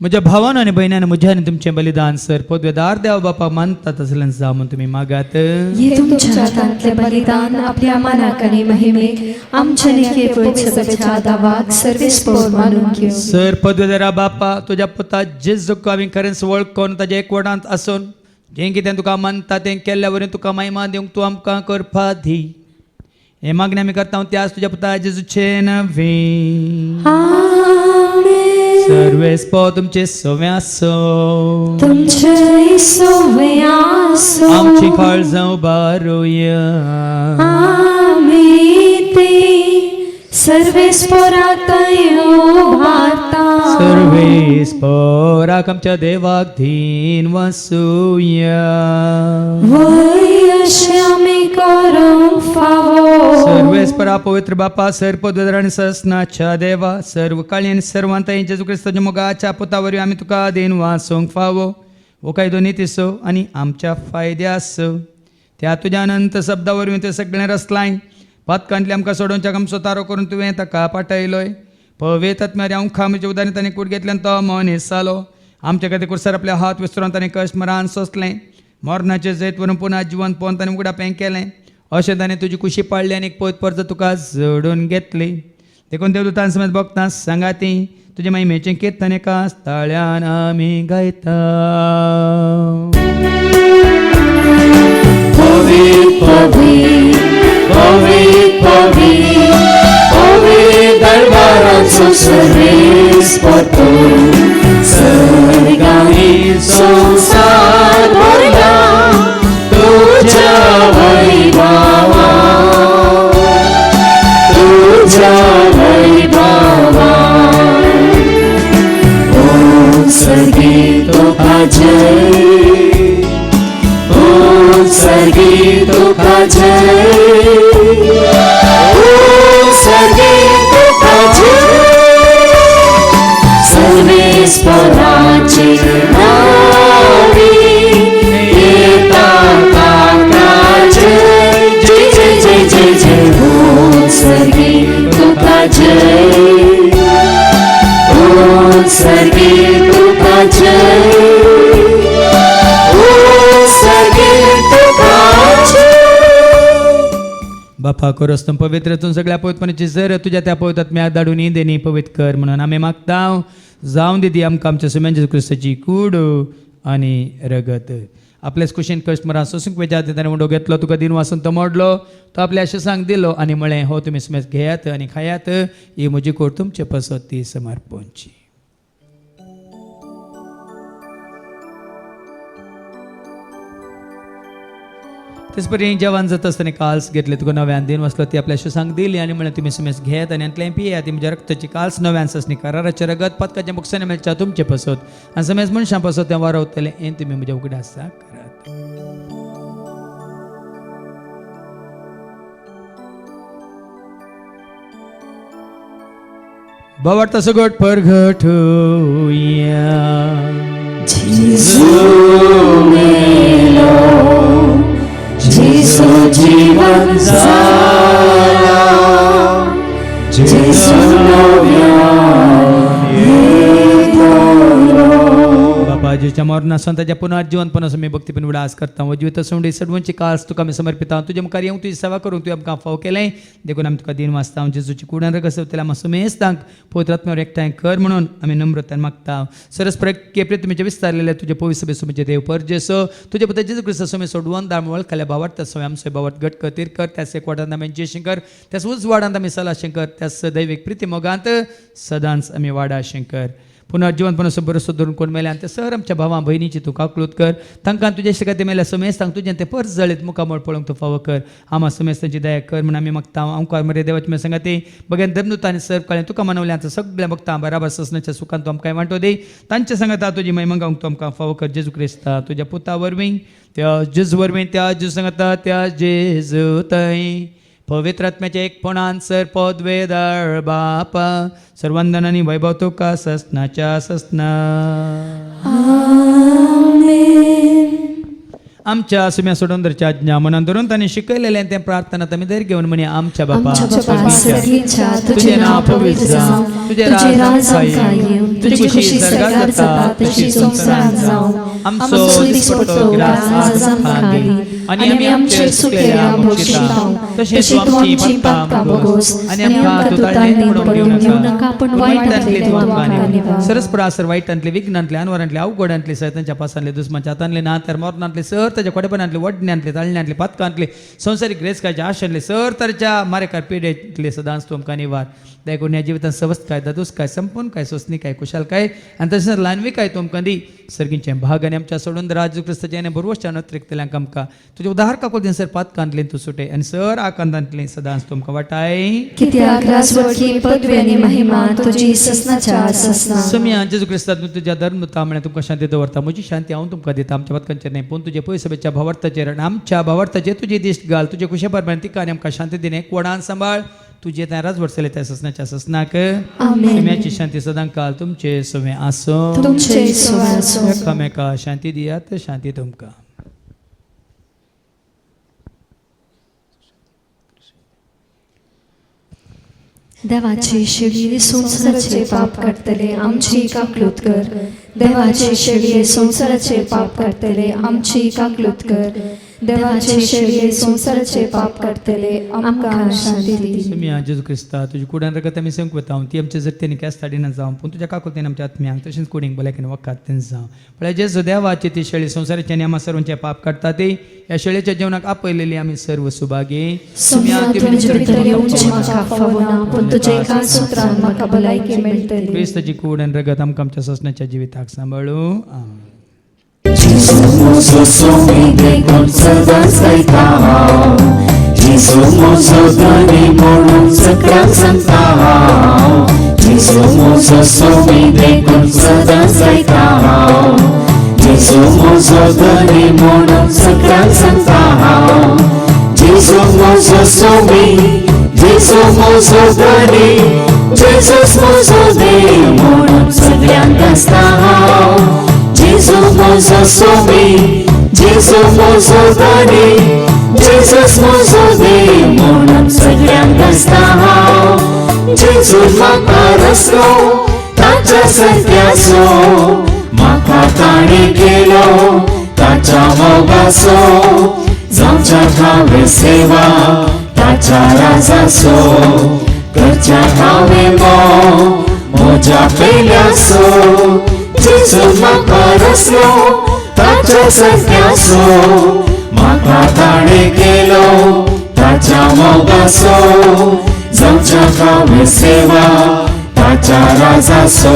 म्हज्या भावान आनी भयणान म्हज्या आनी तुमचें बलिदान सर पदवेदार देव बापा मानतात तसल्यान जा म्हूण तुमी मागात हे तुमच्या हातांतले बलिदान आपल्या मनाक आनी महिमेक आमच्या केवळ सगळ्याच्या दावाक सर्वेस्पोर मानून घेऊ सर पदवेदारा बापा तुज्या पुता जेजूक आमी खरेंच वळखून ताज्या एकवटांत आसून जें कितें तुका मानता तें केल्ल्या वरवीं तुका महिमा दिवंक तूं आमकां करपा दी हे मागणी आमी करता त्याच तुज्या पुता जेजूचे नवी सर्वेस्पो तुमचे सोवे आसो तुमचे सोवे आसो आमची काळजां उबारूया आमी ते सर्वेस्पोराक भारता सर्वेस्पोराक आमच्या देवाक धीन वसूया वय अशें आमी करूंक फावो सर्वेस्परा पवित्र बापा सर पदवेदार आनी ससनाच्या देवा सर्व काळी आनी सर्वांत जेजू क्रिस्ताच्या मोगाच्या पुता वरवीं आमी तुका देन वासूंक फावो वो कायदो नितीसो आनी आमच्या फायद्यास त्या तुज्या अनंत शब्दा वरवीं ते सगळें रचलाय पातकांतली आमकां सोडोवच्याक आमचो तारो करून तुवें ताका पाठयलोय पवेत आत्म्यार हांव खामीच्या उदानी ताणें कूड घेतल्यान तो मनीस जालो आमच्या खातीर कुर्सार आपले हात विसरून ताणें कश्ट मरान सोंसलें मरणाचें जैत व्हरून पुना जिवंत पोवन ताणें उगडा पें केलें अशें ताणें तुजी कुशी पाळली आनी एक पयत परत तुका जोडून घेतली देखून देवदूतां समेत भक्तां सांगाती तुजे महिमेचें कीर्तन एका ताळ्यान आमी गायता पवित्र पवित्र पवित्र पवित्र दरबारांचो सर्वेस्पर तूं सर्गांनी संसार भरला तुझ्या वैभवा तुझ्या वैभवा ओम सर्गी तुका जय ओम सर्गी तुका जय ओम सर्गी तुका जय सर्वेस्पराचे नावी येता ताका जय जय जय जय जय जय ओम सर्गी तुका सर्गी तुका जय ओ सर्गी तुका जय बापा कोरस्तम पवित्रतून सगळ्या पवित्रपणाची जर तुझ्या त्या पवित्र आत्म्याक धाडून देणी पवित्र कर म्हणून आम्ही मागताव. जाऊन दिदी आमकां आमच्या सुम्यांच्या क्रिस्ताची कूड आणि रगत. आपल्याच कुशीन कस्टमरां सोसूंक वेचार ताणें उंडो घेतलो तुका दिन वासून तो मोडलो तो आपल्या शेसांक दिलो आनी म्हळें हो तुमी सुमेज घेयात आनी खायात ही म्हजी कोड तुमचे पसत ती समर्पणची. तेच परी जेवण जाता आसतना काल्स घेतले तुका नव्यान दिन वसलो ती आपल्या शेसांक दिली आनी म्हळें तुमी सुमेज घेयात आनी अंतलें पियेयात ती म्हज्या रक्ताची काल्स नव्यान ससनी कराराचें रगत पदकाच्या मुखाने मेळच्या तुमचे पसत आनी समेज मनशां पसत तें वारवतलें हें तुमी म्हज्या उगडासा करात. बावडता सगट परगट होया. जेसू जीवन जाला जेसू बापा जेच्या मरणासन ताच्या पुनर्जीवनपणासून मी भक्तीपण विलास करता व जिवीत सोंडी सडवूंची कास तुका आमी समर्पिता. तुझ्या मुखार येवंक तुजी सेवा करूंक तुवें आमकां फाव केलें देखून आमी तुका दिन वाचता. जेजूची कुडान कसवतले आमी सुमेज तांक पवित्र आत्म्यावर एकठांय कर म्हणून आमी नम्रतान मागता. सरस केपरे तुमचे विस्तारलेले तुझे पवित्र सभे सुमेचे देव पर जेसो तुझे पुत्र जेजू क्रिस्त सुमे सोडवून दामवळ खाल्या बावट त्या सोय आमचे बावट घट कर कर त्यास एक वाटांत आमी जे शंकर त्यास उज वाडांत आमी सला शंकर त्यास दैविक प्रिती मोगांत सदांच आमी वाडा शंकर. पुनर्जीवनपणासून बरोसो धरून कोण मेले आनी ते सर आमच्या भावां भयणीची तूं काकलूत कर तांकां तुजे शिकायते मेल्या सुमेज तांक तुजें ते परस जळीत मुखामोळ पळोवंक तूं फावो कर. आमा सुमेज तांची दया कर म्हणून आमी मागता. आमकां मरे देवाची मे सांगाते बगेन धर्मदूत आनी सर कळ्ळें तुका मनवलें आतां सगळ्या भक्तां बराबर ससनाच्या सुखान तूं आमकां वांटो दी. तांचे सांगाता तुजी महिमा गावंक तूं आमकां फावो कर. जेजू क्रिस्ता तुज्या पुता वरवीं त्या जेजू वरवीं त्या जेजू सांगाता त्या जेजू थंय पवित्र आत्म्याच्या एकपणान सर पद वेदाळ बापा सर्वंदन आनी वैभव तुका ससनाच्या ससना. आमच्या सुम्या सोडून धरच्या आज्ञा मनान धरून तांणी शिकयलेलें तें प्रार्थना आमी दर घेवन म्हणी आमच्या बापा तुजें नांव पवित्र जावं तुजें राज येवं तुजी खुशी स्वर्गांत जाता तशी संवसारांत जावं. आमचो दिसपट्टो ग्रास आज आमकां दी आनी आमी आमचेर चुकलेल्या बोक्षितांव तशेंच तूं आमची पापां भोगोस आनी आमकां तूं ताळणेंत पडोवंक दिवं नाका पूण वायटांतले तूं आमकां निवार. सरस प्रासर वायटांतले विघ्नांतले अनवरांतले अवघडांतले सैतानाच्या पासांतले दुस्माच्या हातांतले नातर मरणांतले सर ताच्या कोडेपणांतले वडण्यांतले ताळण्यांतले पातकांतले संवसारीक रेसकाच्या आशांतले सर तरेच्या मारेकार पिडेंतले सदांच तूं आमकां निवार. देखून ह्या जिवितांत सवस्त काय दादूस काय संपूर्ण काय सोसणी काय कुशाल काय आनी तशेंच ल्हानवी काय तूं आमकां दी. सर्गींचे भाग आनी आमच्या सोडून राजू क्रिस्ताचे आनी बरोवच्या नत्रिकतल्यांक आमकां तुजे उदार काकोल दिन सर पातकांतले तूं सुटे आनी सर आकांतांतले सदांच तूं आमकां वाटाय. कित्याक राजवटी पदवी आनी महिमा तुजी ससनाच्या ससना. सम्या जेजू क्रिस्तांत तुज्या धर्मता म्हळ्यार तुमकां शांती दवरता. म्हजी शांती हांव तुमकां दिता. आमच्या पदकांचेर न्हय पूण तुजे पयस सभेच्या भावार्थाचेर आनी आमच्या भावार्थाचेर तुजी दिश्ट घाल. तुजे कुशे बरबर तिका आनी आमकां शांती दिने कोणान सांबाळ तुजे त्या राजवट चलय त्या ससनाच्या ससनाक. सम्याची शांती सदां काल तुमचे सवे आसो. तुमचे सवे आसो. एकामेका शांती दियात. शांती तुमकां. देवाची शिडी संसाराचे पाप काडतले आमची काकलूत कर. देवाची शिडी संसाराचे पाप काडतले आमची काकलूत कर. देवाचे शिडी संसाराचे पाप काडतले आमकां शांती दी. सम्या जेजू क्रिस्ता तुजी कुडान रगत आमी संक वता ती आमच्या जरतेनी कॅस ताडिना जावं पूण तुज्या काकुलतेन आमच्या आत्म्यांक तशेंच कुडींक भलायकेन वखात तें जावं. म्हळ्यार जेजू देवाची ती शेळी संसाराचे आनी आम्हा सर्वांचे पाप काडटा ती ह्या शेळयेच्या जेवणाक आपयलेली आमी सर्व सुभागी. सम्या तुमचे भितर येवचें म्हाका फावो ना पूण तुजे एका सुत्रान म्हाका भलायकी मेळटली. क्रिस्ताची कूड आनी रगत आमकां आमच्या ससनाच्या जिविताक सांबाळू. Jesu देखून सदांच गायता हांव. जेसू म्हजो धनी म्हणून सगळ्यांक सांगता हांव. जेसू म्हजो सोबी देखून सदांच गायता हांव. जेसू म्हजो धनी म्हणून सगळ्यांक सांगता हांव. जेसू म्हजो सोबी जेसू म्हजो धनी जेसूस म्हजो देव म्हणून सगळ्यांक आसता हांव. जेसू म्हजो सोबी जेसू म्हजो धनी जेसूस म्हजो देव म्हणून सगळ्यांक आसता हांव. जेजू म्हाका रस्तो ताच्या ताच्या सारक्याचो म्हाका ताणे केलो ताच्या मोगाचो जावच्या हांवें सेवा ताच्या राजाचो करच्या हांवें म्हज्या पयल्याचो जेजू म्हाका रचलो ताच्या सारक्याचो म्हाका ताणे केलो ताच्या मोगाचो जावच्या हांवें सेवा ताच्या राजाचो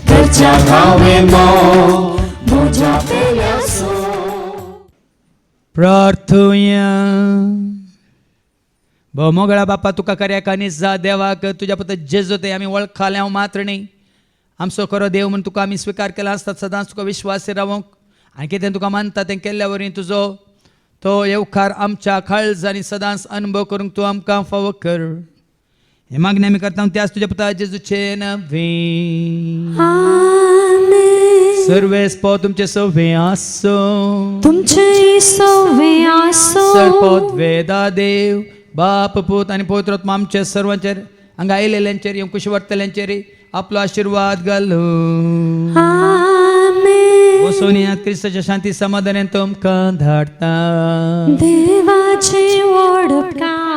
करच्या हांवें म्हज्या पयल्याचो. प्रार्थुया. मोगळा बापा तुका कर्याक आनी जा देवाक तुज्या पुत्र जेजू ते आमी वळखाले हांव मात्र न्ही आमचो खरो देव म्हूण तुका आमी स्विकार केला आसता सदांच तुका विश्वास रावूंक आनी कितें तुका मानता तें केल्ल्या वरवीं तुजो तो येवकार आमच्या काळजांनी सदांच अनुभव करूंक तूं आमकां फावो कर. हे मागणी आमी करता त्याच तुज्या पुता जेजूचे नवी. सर्वेस्पो तुमचे सवे आसो तुमचे सवे आसो सरपद वेदा देव बाप पूत आनी पवित्रात्मा आमचे सर्वांचेर हांगा आयलेल्यांचेर येवकुशी वर्तल्यांचेर आपलो आशिर्वाद घालूं. आमेन. ओ सोनिया क्रिस्ताच्या शांती समाधानान तुमकां धाडटा. देवाचे वडपकार